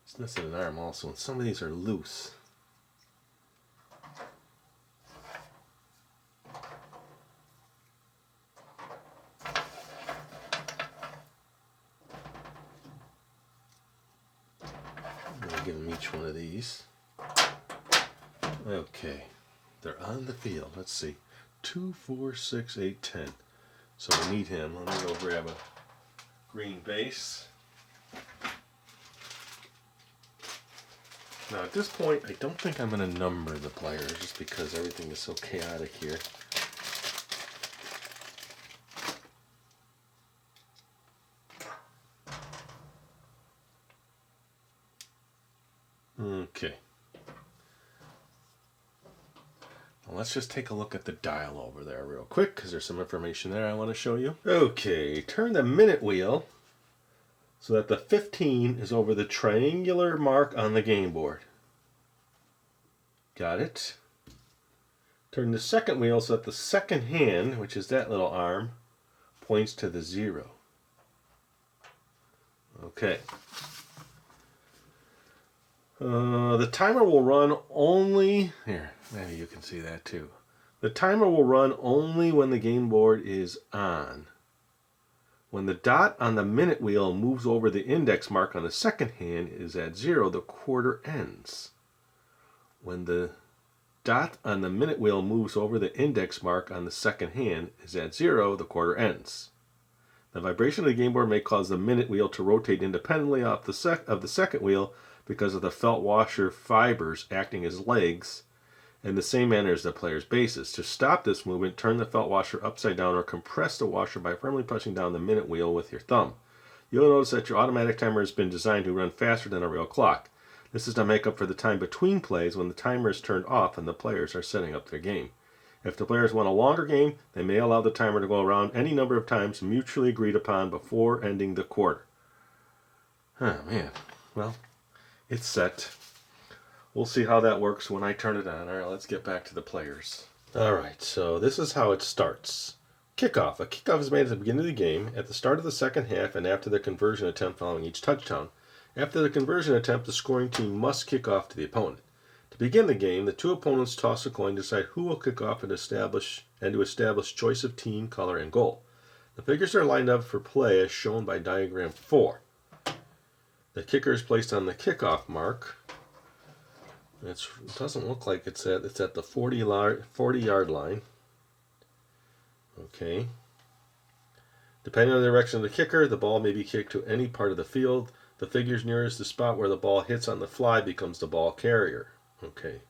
He's missing an arm also, and some of these are loose. I'm going to give him each one of these. Okay, they're on the field. Let's see. 2, 4, 6, 8, 10. So we need him. Let me go grab a green base. Now at this point, I don't think I'm going to number the players just because everything is so chaotic here. Okay. Now let's just take a look at the dial over there real quick because there's some information there I want to show you. Okay, turn the minute wheel so that the 15 is over the triangular mark on the game board. Got it? Turn the second wheel so that the second hand, which is that little arm, points to the 0. Okay. The timer will run only, here, maybe you can see that too. The timer will run only when the game board is on. When the dot on the minute wheel moves over the index mark on the second hand is at 0, the quarter ends. When the dot on the minute wheel moves over the index mark on the second hand is at 0, the quarter ends. The vibration of the game board may cause the minute wheel to rotate independently off the second wheel because of the felt washer fibers acting as legs in the same manner as the player's bases. To stop this movement, turn the felt washer upside down or compress the washer by firmly pushing down the minute wheel with your thumb. You'll notice that your automatic timer has been designed to run faster than a real clock. This is to make up for the time between plays when the timer is turned off and the players are setting up their game. If the players want a longer game, they may allow the timer to go around any number of times mutually agreed upon before ending the quarter. Oh man, well, it's set. We'll see how that works when I turn it on. Alright, let's get back to the players. Alright, so this is how it starts. Kickoff. A kickoff is made at the beginning of the game, at the start of the second half, and after the conversion attempt following each touchdown. After the conversion attempt, the scoring team must kick off to the opponent. To begin the game, the two opponents toss a coin to decide who will kick off and to establish choice of team, color, and goal. The figures are lined up for play as shown by diagram 4. The kicker is placed on the kickoff mark. It doesn't look like it's at the 40-yard line. Okay. Depending on the direction of the kicker, the ball may be kicked to any part of the field. The figures nearest the spot where the ball hits on the fly becomes the ball carrier. Okay.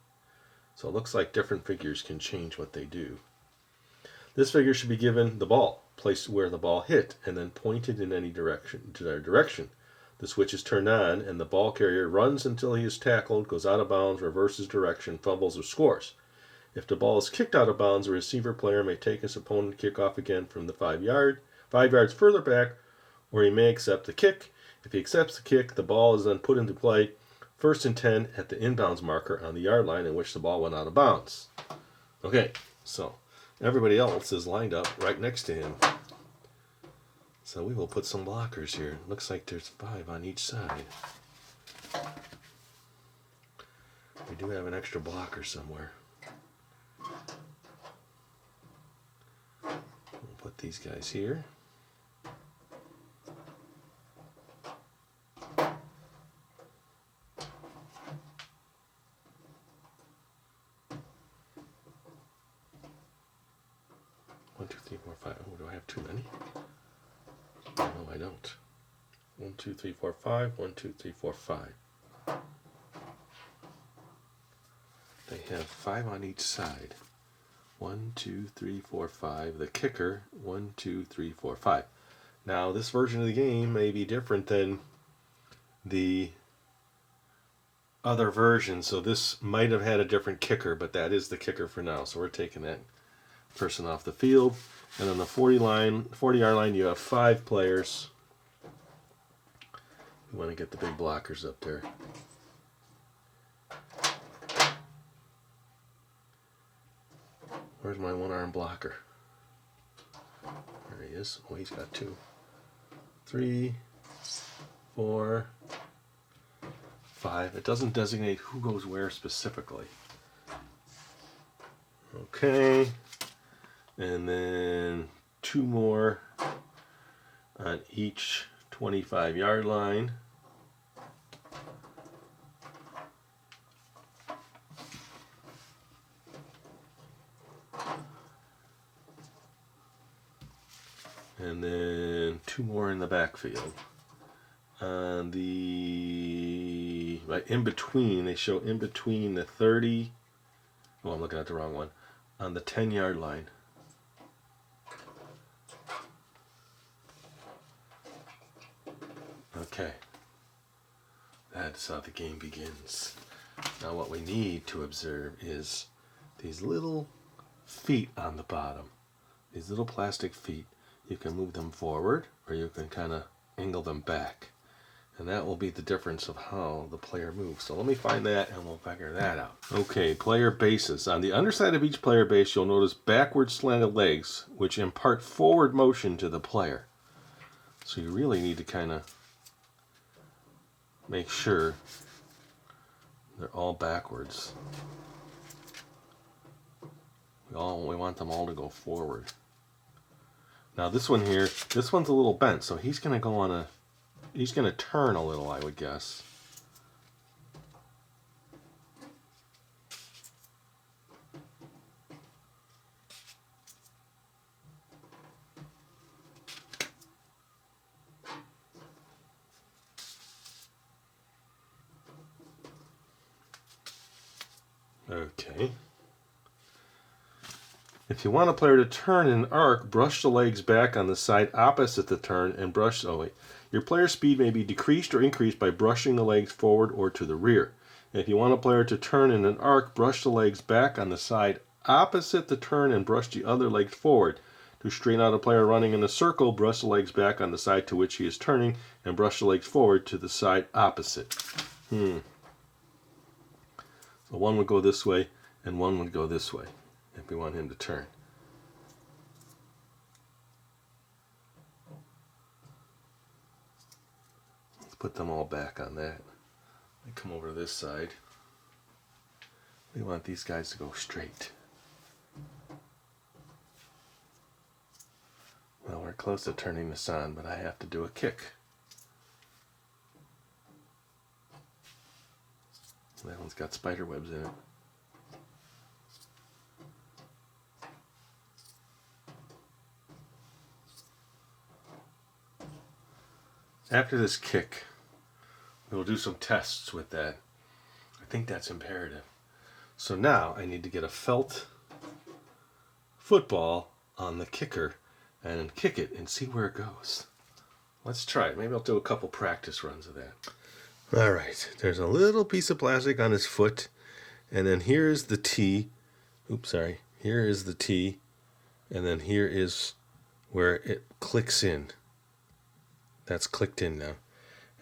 So it looks like different figures can change what they do. This figure should be given the ball, placed where the ball hit, and then pointed in any direction to their direction. The switch is turned on, and the ball carrier runs until he is tackled, goes out of bounds, reverses direction, fumbles, or scores. If the ball is kicked out of bounds, the receiver player may take his opponent kickoff again from the 5 yards further back, or he may accept the kick. If he accepts the kick, the ball is then put into play, 1st and 10 at the inbounds marker on the yard line in which the ball went out of bounds. Okay, so everybody else is lined up right next to him. So we will put some blockers here. Looks like there's 5 on each side. We do have an extra blocker somewhere. We'll put these guys here. One, two, three, four, five. Oh, do I have too many? No, I don't. 1, 2, 3, 4, 5. 1, 2, 3, 4, 5. They have 5 on each side. 1, 2, 3, 4, 5. The kicker, 1, 2, 3, 4, 5. Now, this version of the game may be different than the other version, so this might have had a different kicker, but that is the kicker for now. So we're taking that person off the field. And on the 40-yard line, you have 5 players. You want to get the big blockers up there. Where's my one-arm blocker? There he is. Oh, he's got 2. 3, 4, 5. It doesn't designate who goes where specifically. Okay. And then 2 more on each 25-yard line. And then 2 more in the backfield. On the in between, they show in between the 30. Oh, I'm looking at the wrong one. On the 10-yard line. Okay. That's how the game begins. Now what we need to observe is these little feet on the bottom. These little plastic feet. You can move them forward or you can kind of angle them back. And that will be the difference of how the player moves. So let me find that and we'll figure that out. Okay, player bases. On the underside of each player base, you'll notice backward slanted legs, which impart forward motion to the player. So you really need to kind of make sure they're all backwards. We want them all to go forward. Now this one here, this one's a little bent, so he's going to go on he's going to turn a little, I would guess. Okay. If you want a player to turn in an arc, brush the legs back on the side opposite the turn and brush. Oh wait. Your player's speed may be decreased or increased by brushing the legs forward or to the rear. And if you want a player to turn in an arc, brush the legs back on the side opposite the turn and brush the other legs forward. To straighten out a player running in a circle, brush the legs back on the side to which he is turning and brush the legs forward to the side opposite. So one would go this way and one would go this way if we want him to turn. Let's put them all back on that. I come over to this side. We want these guys to go straight. Well, we're close to turning this on, but I have to do a kick. That one's got spider webs in it. After this kick, we'll do some tests with that. I think that's imperative. So now I need to get a felt football on the kicker and kick it and see where it goes. Let's try it. Maybe I'll do a couple practice runs of that. All right, there's a little piece of plastic on his foot, and then here's the tee. Oops, sorry. Here is the tee, and then here is where it clicks in. That's clicked in now.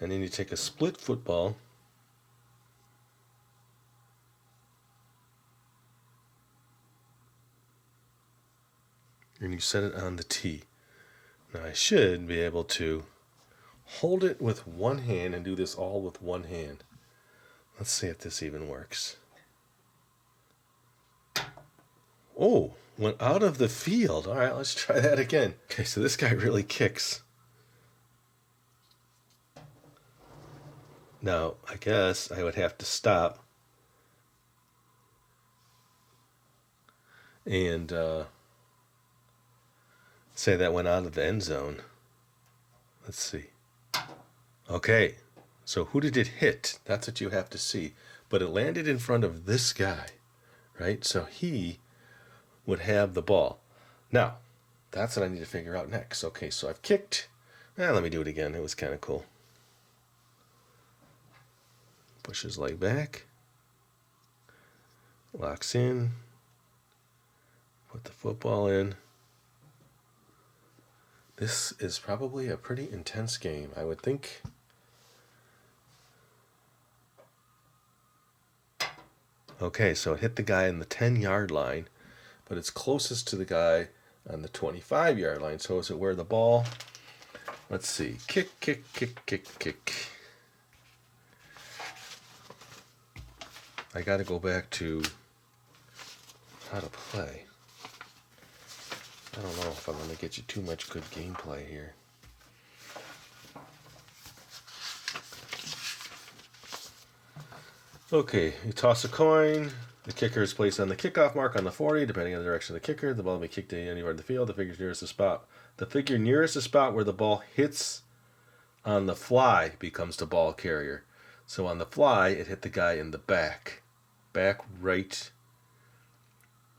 And then you take a split football and you set it on the tee. Now I should be able to hold it with one hand and do this all with one hand. Let's see if this even works. Oh, went out of the field. All right, let's try that again. Okay, so this guy really kicks. Now, I guess I would have to stop and say that went out of the end zone. Let's see. Okay, so who did it hit? That's what you have to see. But it landed in front of this guy, right? So he would have the ball. Now, that's what I need to figure out next. Okay, so I've kicked. Let me do it again. It was kind of cool. Push his leg back. Locks in. Put the football in. This is probably a pretty intense game, I would think. Okay, so it hit the guy on the 10-yard line, but it's closest to the guy on the 25-yard line. So is it where the ball Let's see. Kick, kick, kick, kick, kick. I got to go back to how to play. I don't know if I'm going to get you too much good gameplay here. Okay, you toss a coin. The kicker is placed on the kickoff mark on the 40, depending on the direction of the kicker. The ball may be kicked to anywhere in the field. The figure nearest the spot. The figure nearest the spot where the ball hits on the fly becomes the ball carrier. So on the fly, it hit the guy in the back. Back right,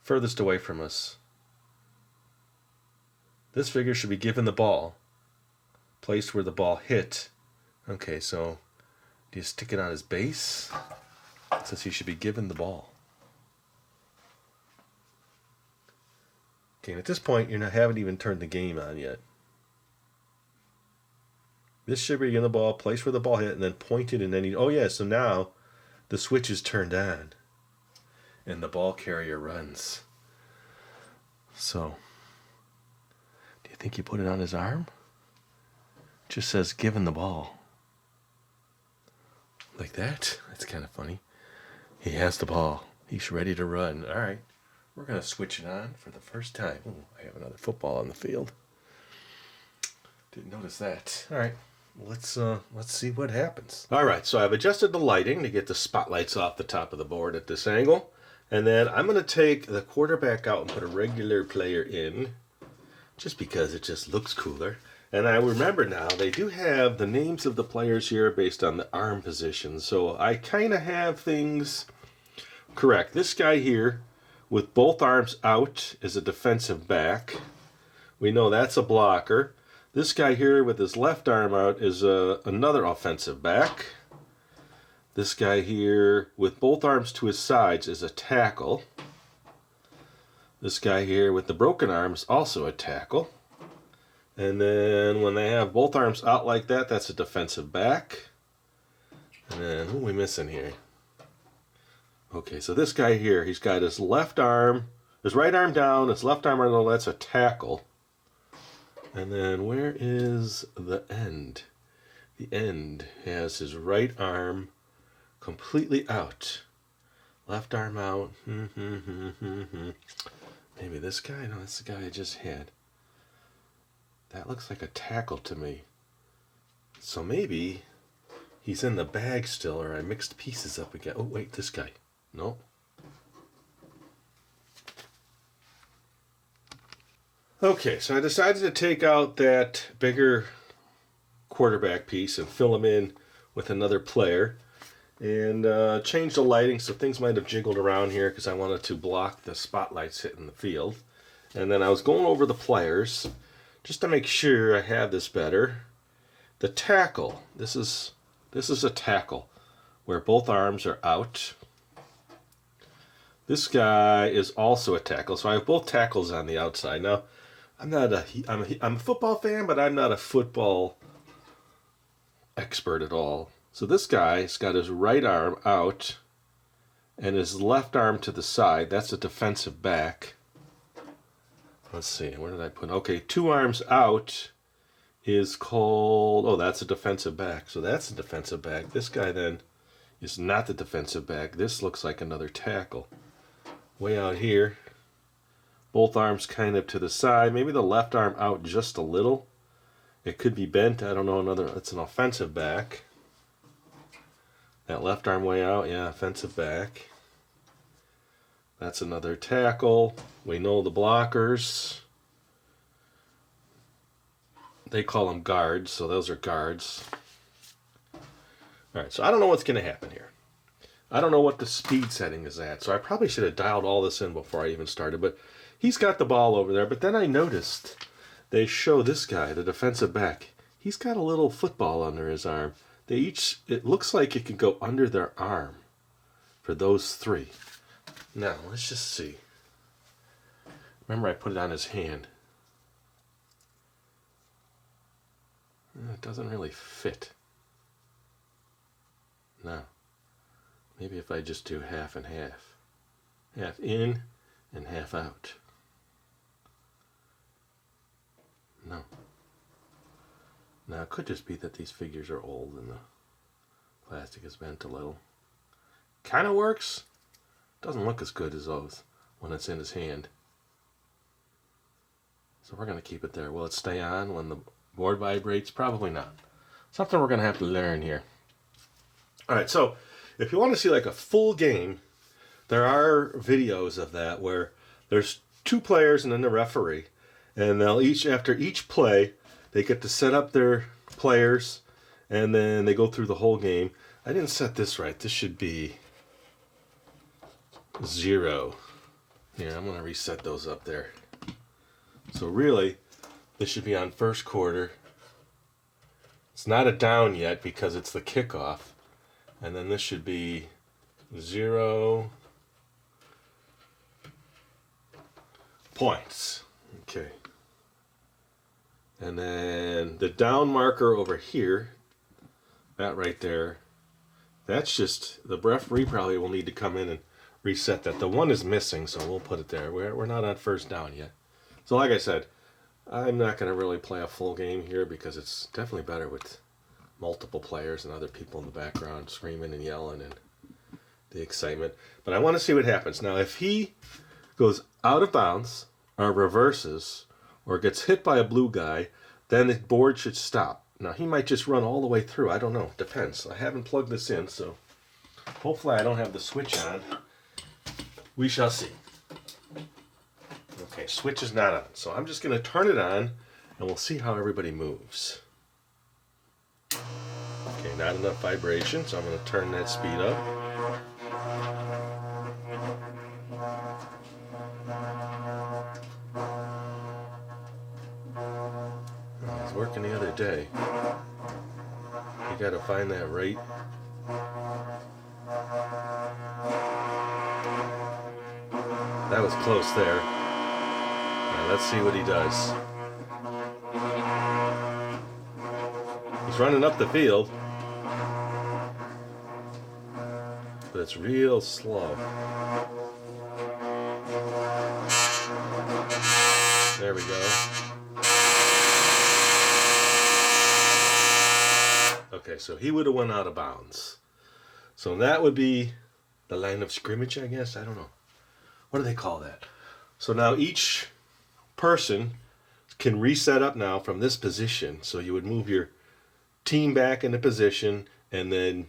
furthest away from us. This figure should be given the ball, placed where the ball hit. Okay, so do you stick it on his base? It says he should be given the ball. Okay, and at this point, haven't even turned the game on yet. This should be given the ball, placed where the ball hit, and then pointed, and then oh yeah, so now the switch is turned on, and the ball carrier runs. So, do you think you put it on his arm? It just says given the ball. Like that? That's kind of funny. He has the ball. He's ready to run. All right. We're going to switch it on for the first time. Ooh, I have another football on the field. Didn't notice that. All right. Let's see what happens. All right. So I've adjusted the lighting to get the spotlights off the top of the board at this angle. And then I'm going to take the quarterback out and put a regular player in, just because it just looks cooler. And I remember now, they do have the names of the players here based on the arm position. So I kind of have things correct. This guy here with both arms out is a defensive back. We know that's a blocker. This guy here with his left arm out is another offensive back. This guy here with both arms to his sides is a tackle. This guy here with the broken arms also a tackle. And then when they have both arms out like that, that's a defensive back. And then, who are we missing here? Okay, so this guy here, he's got his left arm, his right arm down, his left arm on, that's a tackle. And then where is the end? The end has his right arm completely out. Left arm out. Maybe this guy? No, that's the guy I just had. That looks like a tackle to me. So maybe he's in the bag still, or I mixed pieces up again. Oh, wait, this guy. No. Okay, so I decided to take out that bigger quarterback piece and fill him in with another player. And change the lighting so things might have jiggled around here because I wanted to block the spotlights hitting the field. And then I was going over the players just to make sure I have this better. The tackle. This is a tackle where both arms are out. This guy is also a tackle, so I have both tackles on the outside. Now, I'm a football fan, but I'm not a football expert at all. So this guy's got his right arm out and his left arm to the side. That's a defensive back. Let's see, where did I put? Okay, two arms out is called, oh, that's a defensive back. So that's a defensive back. This guy then is not the defensive back. This looks like another tackle. Way out here, both arms kind of to the side. Maybe the left arm out just a little. It could be bent. I don't know. It's an offensive back. That left arm way out, yeah, offensive back. That's another tackle. We know the blockers. They call them guards, so those are guards. All right, so I don't know what's going to happen here. I don't know what the speed setting is at, so I probably should have dialed all this in before I even started, but he's got the ball over there. But then I noticed they show this guy, the defensive back. He's got a little football under his arm. It looks like it could go under their arm for those three. Now, let's just see. Remember, I put it on his hand. It doesn't really fit. No. Maybe if I just do half and half. Half in and half out. Now, it could just be that these figures are old and the plastic is bent a little. Kind of works. Doesn't look as good as those when it's in his hand. So we're going to keep it there. Will it stay on when the board vibrates? Probably not. Something we're going to have to learn here. Alright, so if you want to see like a full game, there are videos of that where there's 2 players and then the referee. And they'll after each play, they get to set up their players and then they go through the whole game. I didn't set this right. This should be 0. Here, I'm going to reset those up there. So really, this should be on first quarter. It's not a down yet because it's the kickoff. And then this should be 0 points. Okay. And then the down marker over here, that right there, that's just, the referee probably will need to come in and reset that. The 1 is missing, so we'll put it there. We're not on first down yet. So like I said, I'm not going to really play a full game here because it's definitely better with multiple players and other people in the background screaming and yelling and the excitement. But I want to see what happens. Now, if he goes out of bounds or reverses or gets hit by a blue guy, then the board should stop. Now, he might just run all the way through. I don't know. Depends. I haven't plugged this in, so hopefully I don't have the switch on. We shall see. Okay, switch is not on. So I'm just going to turn it on, and we'll see how everybody moves. Okay, not enough vibration, so I'm going to turn that speed up. I was working the other day. You got to find that right. That was close there. Now let's see what he does. He's running up the field, but it's real slow. There we go. Okay, so he would have went out of bounds. So that would be the line of scrimmage, I guess. I don't know. What do they call that? So now each person can reset up now from this position. So you would move your team back into position and then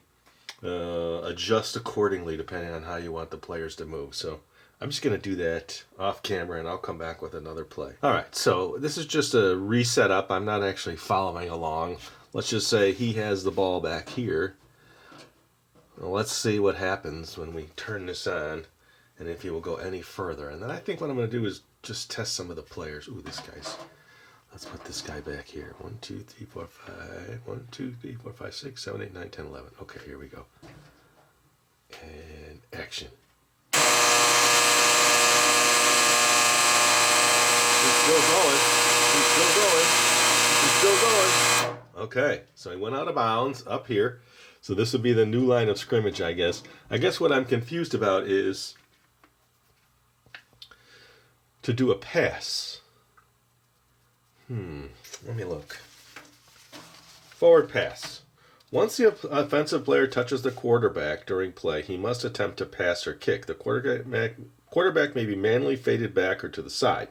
adjust accordingly depending on how you want the players to move. So I'm just going to do that off camera and I'll come back with another play. All right, so this is just a reset up. I'm not actually following along. Let's just say he has the ball back here. Well, let's see what happens when we turn this on and if he will go any further. And then I think what I'm going to do is just test some of the players. Ooh, this guy's. Let's put this guy back here. 1, 2, 3, 4, 5. 1, 2, 3, 4, 5, 6, 7, 8, 9, 10, 11. Okay, here we go. And action. He's still going. He's still going. He's still going. Okay, so he went out of bounds up here. So this would be the new line of scrimmage, I guess. I guess what I'm confused about is to do a pass. Let me look. Forward pass. Once the offensive player touches the quarterback during play, he must attempt to pass or kick. The quarterback may be manually faded back or to the side,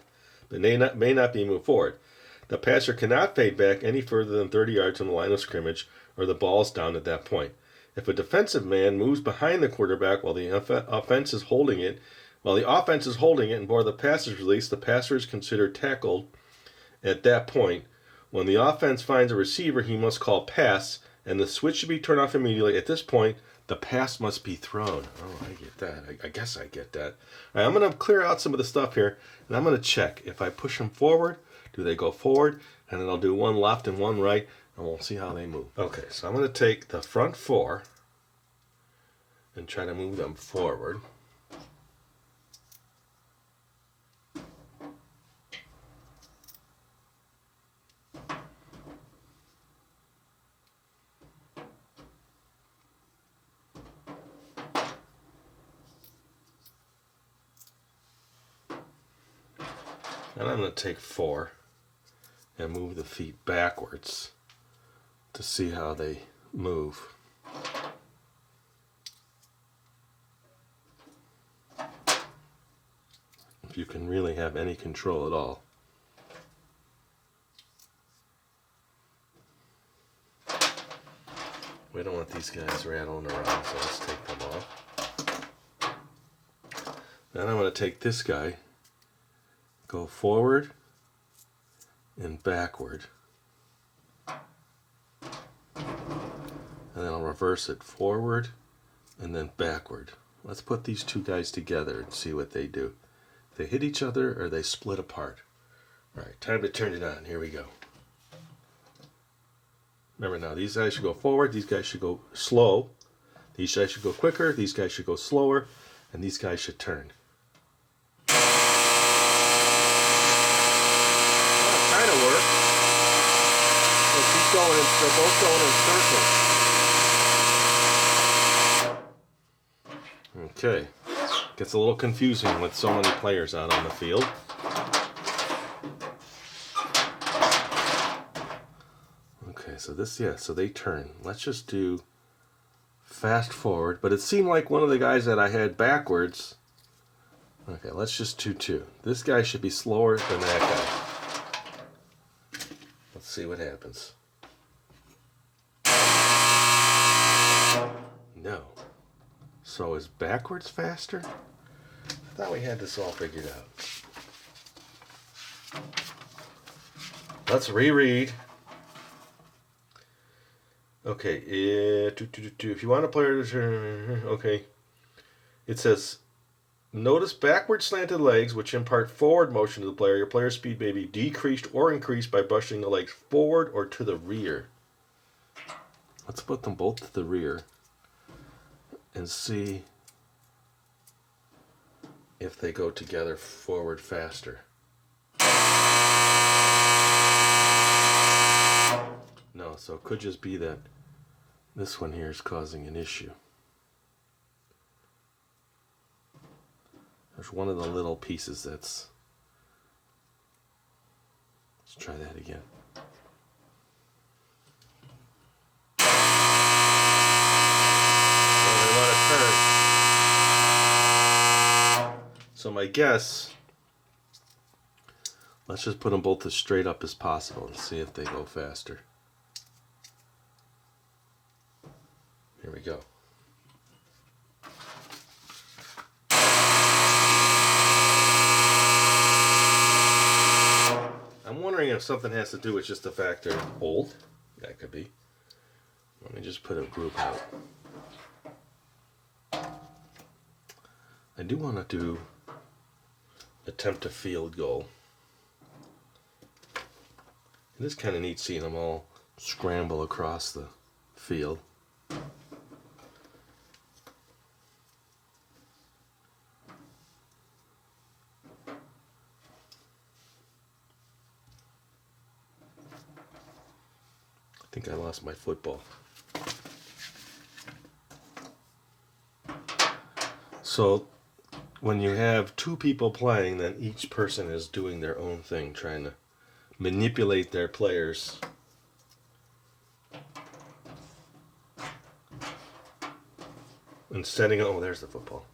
but may not be moved forward. The passer cannot fade back any further than 30 yards from the line of scrimmage, or the ball is down at that point. If a defensive man moves behind the quarterback while the offense is holding it, and before the pass is released, the passer is considered tackled at that point. When the offense finds a receiver, he must call pass, and the switch should be turned off immediately. At this point, the pass must be thrown. Oh, I get that. I guess I get that. All right, I'm going to clear out some of the stuff here, and I'm going to check. If I push them forward, do they go forward? And then I'll do one left and one right, and we'll see how they move. Okay, so I'm going to take the front 4 and try to move them forward. And I'm going to take 4 and move the feet backwards. to see how they move. If you can really have any control at all. We don't want these guys rattling around, so let's take them off. Then I'm going to take this guy, go forward and backward. And then I'll reverse it forward and then backward. Let's put these two guys together and see what they do. They hit each other or they split apart. All right, time to turn it on. Here we go. Remember now, these guys should go forward, these guys should go slow, these guys should go quicker, these guys should go slower, and these guys should turn. Well, it kind of works. They'll keep going, they're both going in circles. Okay. Gets a little confusing with so many players out on the field. Okay, so this, yeah, so they turn. Let's just do fast forward, but it seemed like one of the guys that I had backwards. Okay, let's just do two. This guy should be slower than that guy. Let's see what happens. No. So is backwards faster? I thought we had this all figured out. Let's reread. Okay, if you want a player to turn, okay. It says, notice backward slanted legs, which impart forward motion to the player. Your player's speed may be decreased or increased by brushing the legs forward or to the rear. Let's put them both to the rear and see if they go together forward faster. No, so it could just be that this one here is causing an issue. There's one of the little pieces that's... Let's try that again. So my guess, let's just put them both as straight up as possible and see if they go faster. Here we go. I'm wondering if something has to do with just the fact they're old. That could be. Let me just put a group out. I do want to do attempt a field goal. It is kind of neat seeing them all scramble across the field. I think I lost my football. So when you have two people playing, then each person is doing their own thing, trying to manipulate their players. And setting, oh, there's the football.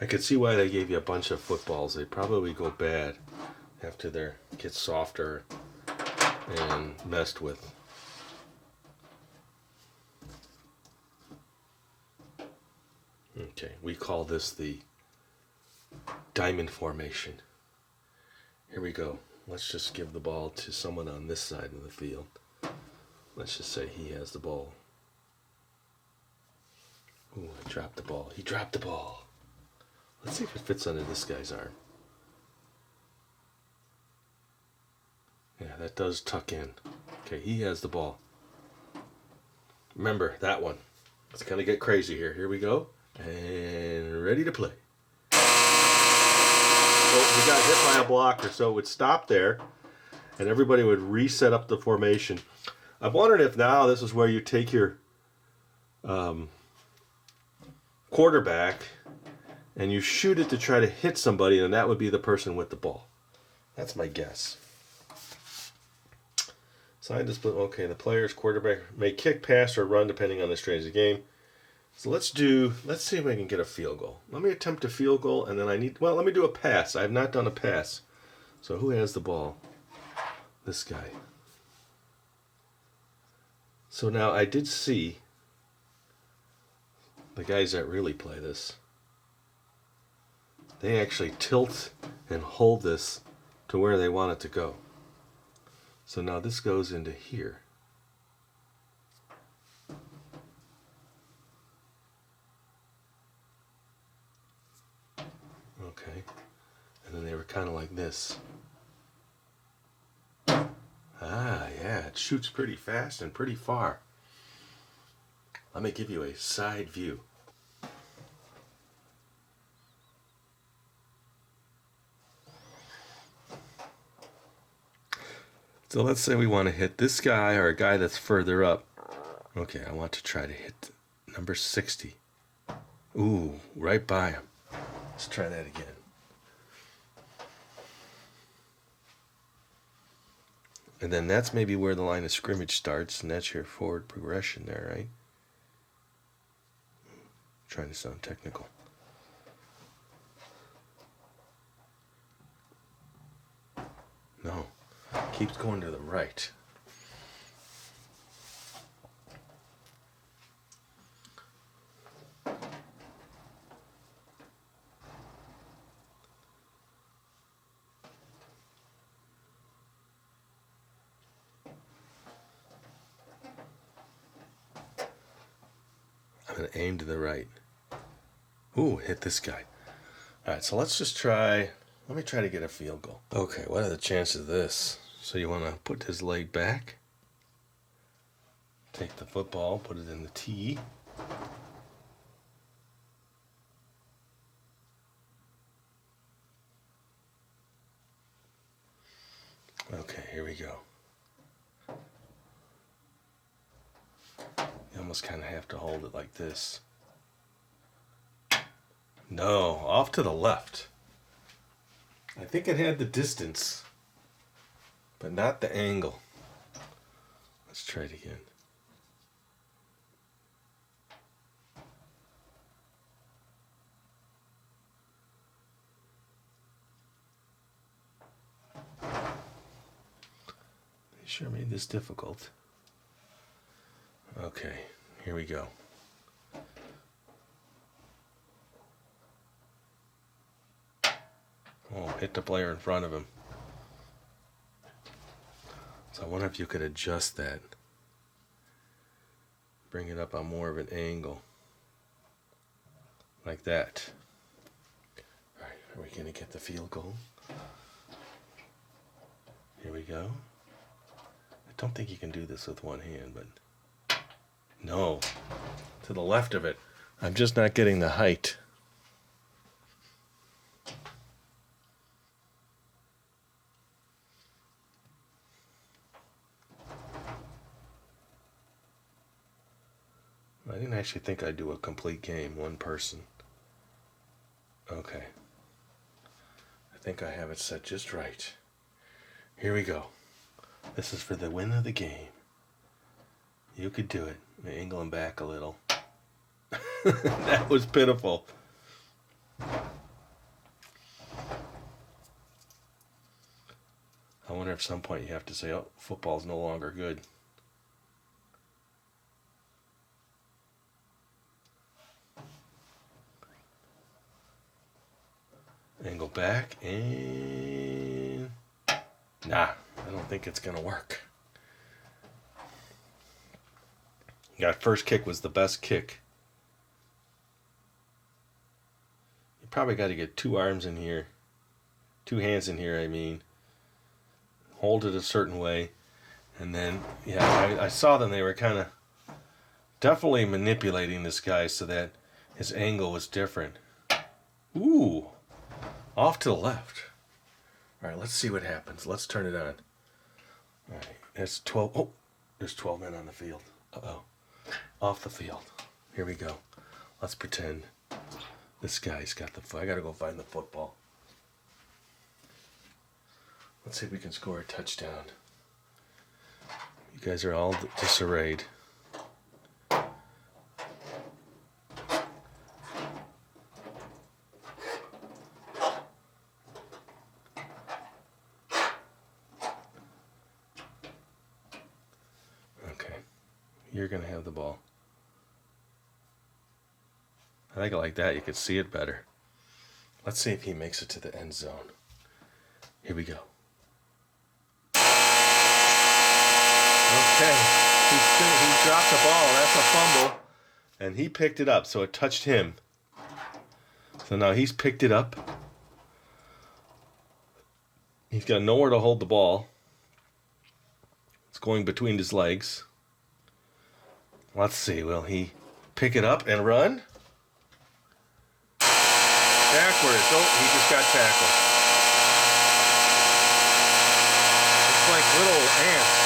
I could see why they gave you a bunch of footballs. They probably go bad after they get softer and messed with. Okay, we call this the diamond formation. Here we go. Let's just give the ball to someone on this side of the field. Let's just say he has the ball. Ooh, I dropped the ball. He dropped the ball. Let's see if it fits under this guy's arm. Yeah, that does tuck in. Okay, he has the ball. Remember, that one. Let's kind of get crazy here. Here we go. And ready to play. he got hit by a blocker, so it would stop there, and everybody would reset up the formation. I'm wondering if now this is where you take your quarterback and you shoot it to try to hit somebody, and that would be the person with the ball. That's my guess. Sign display. Okay, the player's quarterback may kick, pass, or run depending on the strategy of the game. So let's see if I can get a field goal. Let me attempt a field goal, and then let me do a pass. I have not done a pass. So who has the ball? This guy. So now I did see the guys that really play this. They actually tilt and hold this to where they want it to go. So now this goes into here. Okay. And then they were kind of like this. Ah, yeah, it shoots pretty fast and pretty far. Let me give you a side view. So let's say we want to hit this guy or a guy that's further up. Okay, I want to try to hit number 60. Ooh, right by him. Let's try that again. And then that's maybe where the line of scrimmage starts, and that's your forward progression there, right? Trying to sound technical. No, keeps going to the right. I'm going to aim to the right. Ooh, hit this guy. All right, so let's just try. Let me try to get a field goal. Okay, what are the chances of this? So you want to put his leg back. Take the football, put it in the tee. Okay, here we go. You almost kind of have to hold it like this. No, off to the left. I think it had the distance, but not the angle. Let's try it again. They sure made this difficult. Okay, here we go. Oh, hit the player in front of him. So I wonder if you could adjust that. Bring it up on more of an angle. Like that. Alright, are we going to get the field goal? Here we go. I don't think you can do this with one hand, but... No. To the left of it. I'm just not getting the height. I didn't actually think I'd do a complete game, one person. Okay. I think I have it set just right. Here we go. This is for the win of the game. You could do it. Angle him back a little. That was pitiful. I wonder if at some point you have to say, oh, football's no longer good. Angle back, and nah, I don't think it's gonna work. Yeah, first kick was the best kick. You probably got to get two arms in here, two hands in here, I mean. Hold it a certain way, and then, yeah, I saw them, they were kind of definitely manipulating this guy so that his angle was different. Ooh. Off to the left. All right, let's see what happens. Let's turn it on. All right, it's 12. Oh, there's 12 men on the field. Uh-oh. Off the field. Here we go. Let's pretend this guy's got the foot. I got to go find the football. Let's see if we can score a touchdown. You guys are all disarrayed. Okay, you're going to have the ball. I think like that you could see it better. Let's see if he makes it to the end zone. Here we go. Okay, he dropped the ball. That's a fumble. And he picked it up, so it touched him. So now he's picked it up. He's got nowhere to hold the ball. It's going between his legs. Let's see, will he pick it up and run? Backwards. Oh, he just got tackled. It's like little ants.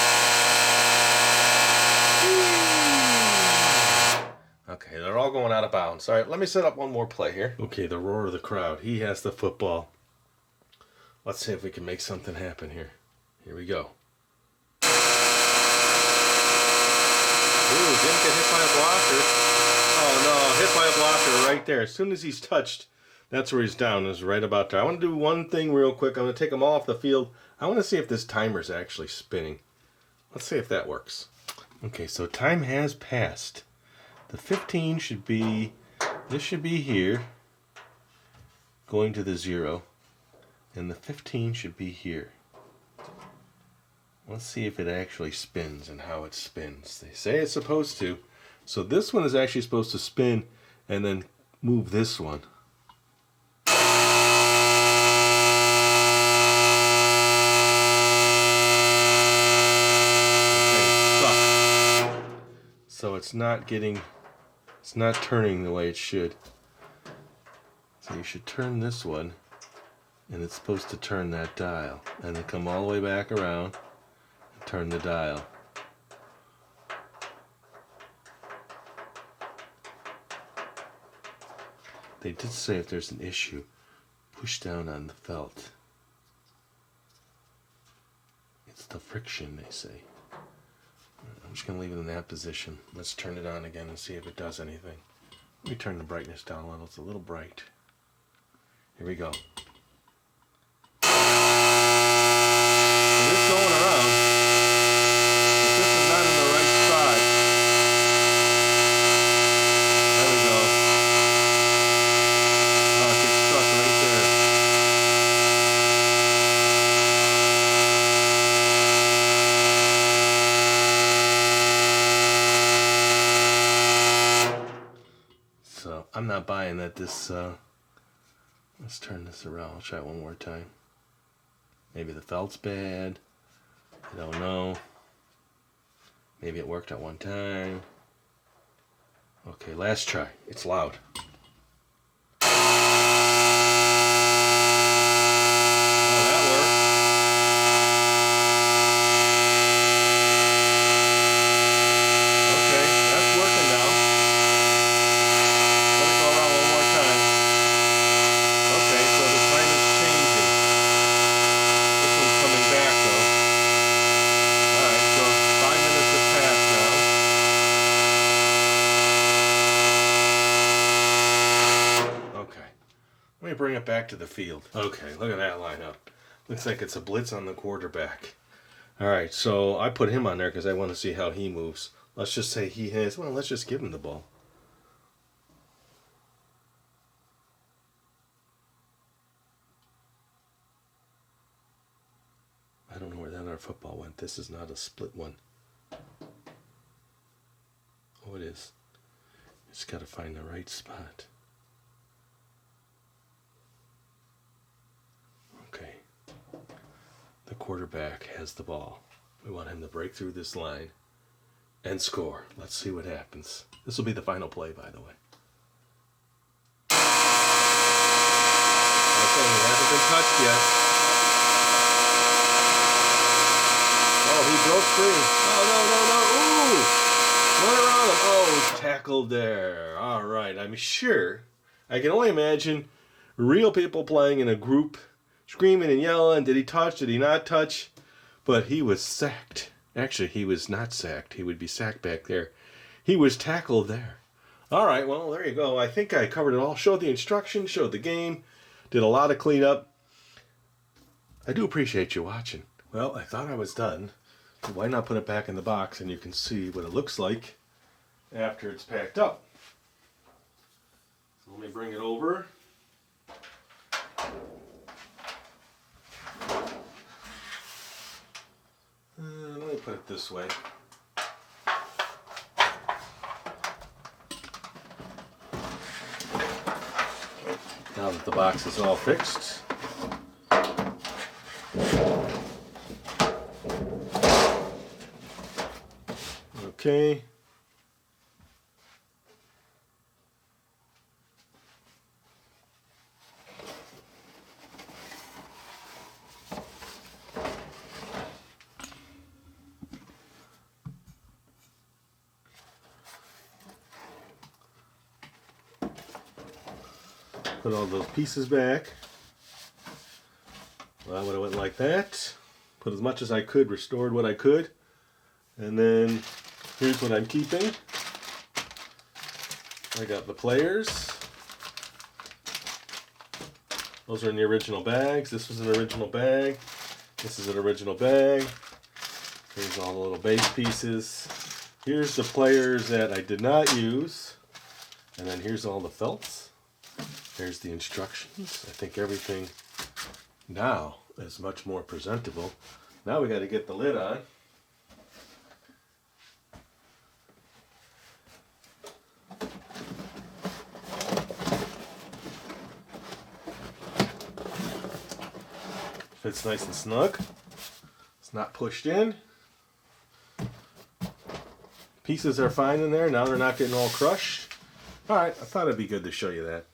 Okay, they're all going out of bounds. All right, let me set up one more play here. Okay, the roar of the crowd. He has the football. Let's see if we can make something happen here. Here we go. Ooh, didn't get hit by a blocker. Oh no, hit by a blocker right there. As soon as he's touched, that's where he's down, is right about there. I want to do one thing real quick. I'm going to take them all off the field. I want to see if this timer's actually spinning. Let's see if that works. Okay, so time has passed. The 15 should be, this should be here, going to the 0. And the 15 should be here. Let's see if it actually spins and how it spins. They say it's supposed to. So this one is actually supposed to spin and then move this one. So it's not turning the way it should. So you should turn this one, and it's supposed to turn that dial, and then come all the way back around and turn the dial. They did say if there's an issue, push down on the felt. It's the friction, they say. I'm just going to leave it in that position. Let's turn it on again and see if it does anything. Let me turn the brightness down a little. It's a little bright. Here we go. It is going around. But this is not in the right spot. There we go. Oh, it gets stuck right there. So I'm not buying that this, let's turn this around. I'll try it one more time. Maybe the felt's bad. I don't know. Maybe it worked at one time. Okay, last try. It's loud. Let me bring it back to the field. Okay, look at that lineup. Looks like it's a blitz on the quarterback. All right, so I put him on there because I want to see how he moves. Let's just say he has, well, let's just give him the ball. I don't know where that other football went. This is not a split one. Oh, it is. Just got to find the right spot. Okay. The quarterback has the ball. We want him to break through this line and score. Let's see what happens. This will be the final play, by the way. Okay, been touched yet. Oh, he broke free. Oh, no. Ooh! Run around him. Oh, tackled there. All right. I'm sure. I can only imagine real people playing in a group, screaming and yelling. Did he touch? Did he not touch? But he was sacked. Actually, he was not sacked. He would be sacked back there. He was tackled there. All right, well, there you go. I think I covered it all. Showed the instructions, showed the game, did a lot of cleanup. I do appreciate you watching. Well, I thought I was done. So why not put it back in the box and you can see what it looks like after it's packed up. So let me bring it over. Let me put it this way. Now that the box is all fixed, okay. Put all those pieces back. Well, I would have went like that. Put as much as I could, restored what I could. And then here's what I'm keeping. I got the players. Those are in the original bags. This was an original bag. This is an original bag. Here's all the little base pieces. Here's the players that I did not use. And then here's all the felts. There's the instructions. I think everything now is much more presentable. Now we got to get the lid on. Fits nice and snug. It's not pushed in. Pieces are fine in there. Now they're not getting all crushed. Alright, I thought it'd be good to show you that.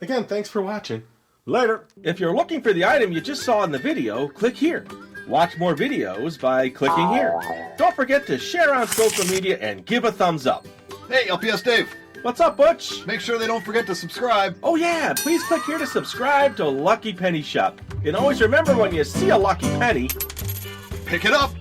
Again, thanks for watching. Later! If you're looking for the item you just saw in the video, click here. Watch more videos by clicking here. Don't forget to share on social media and give a thumbs up. Hey, LPS-Dave! What's up, Butch? Make sure they don't forget to subscribe. Oh yeah, please click here to subscribe to Lucky Penny Shop. And always remember, when you see a lucky penny, Pick it up!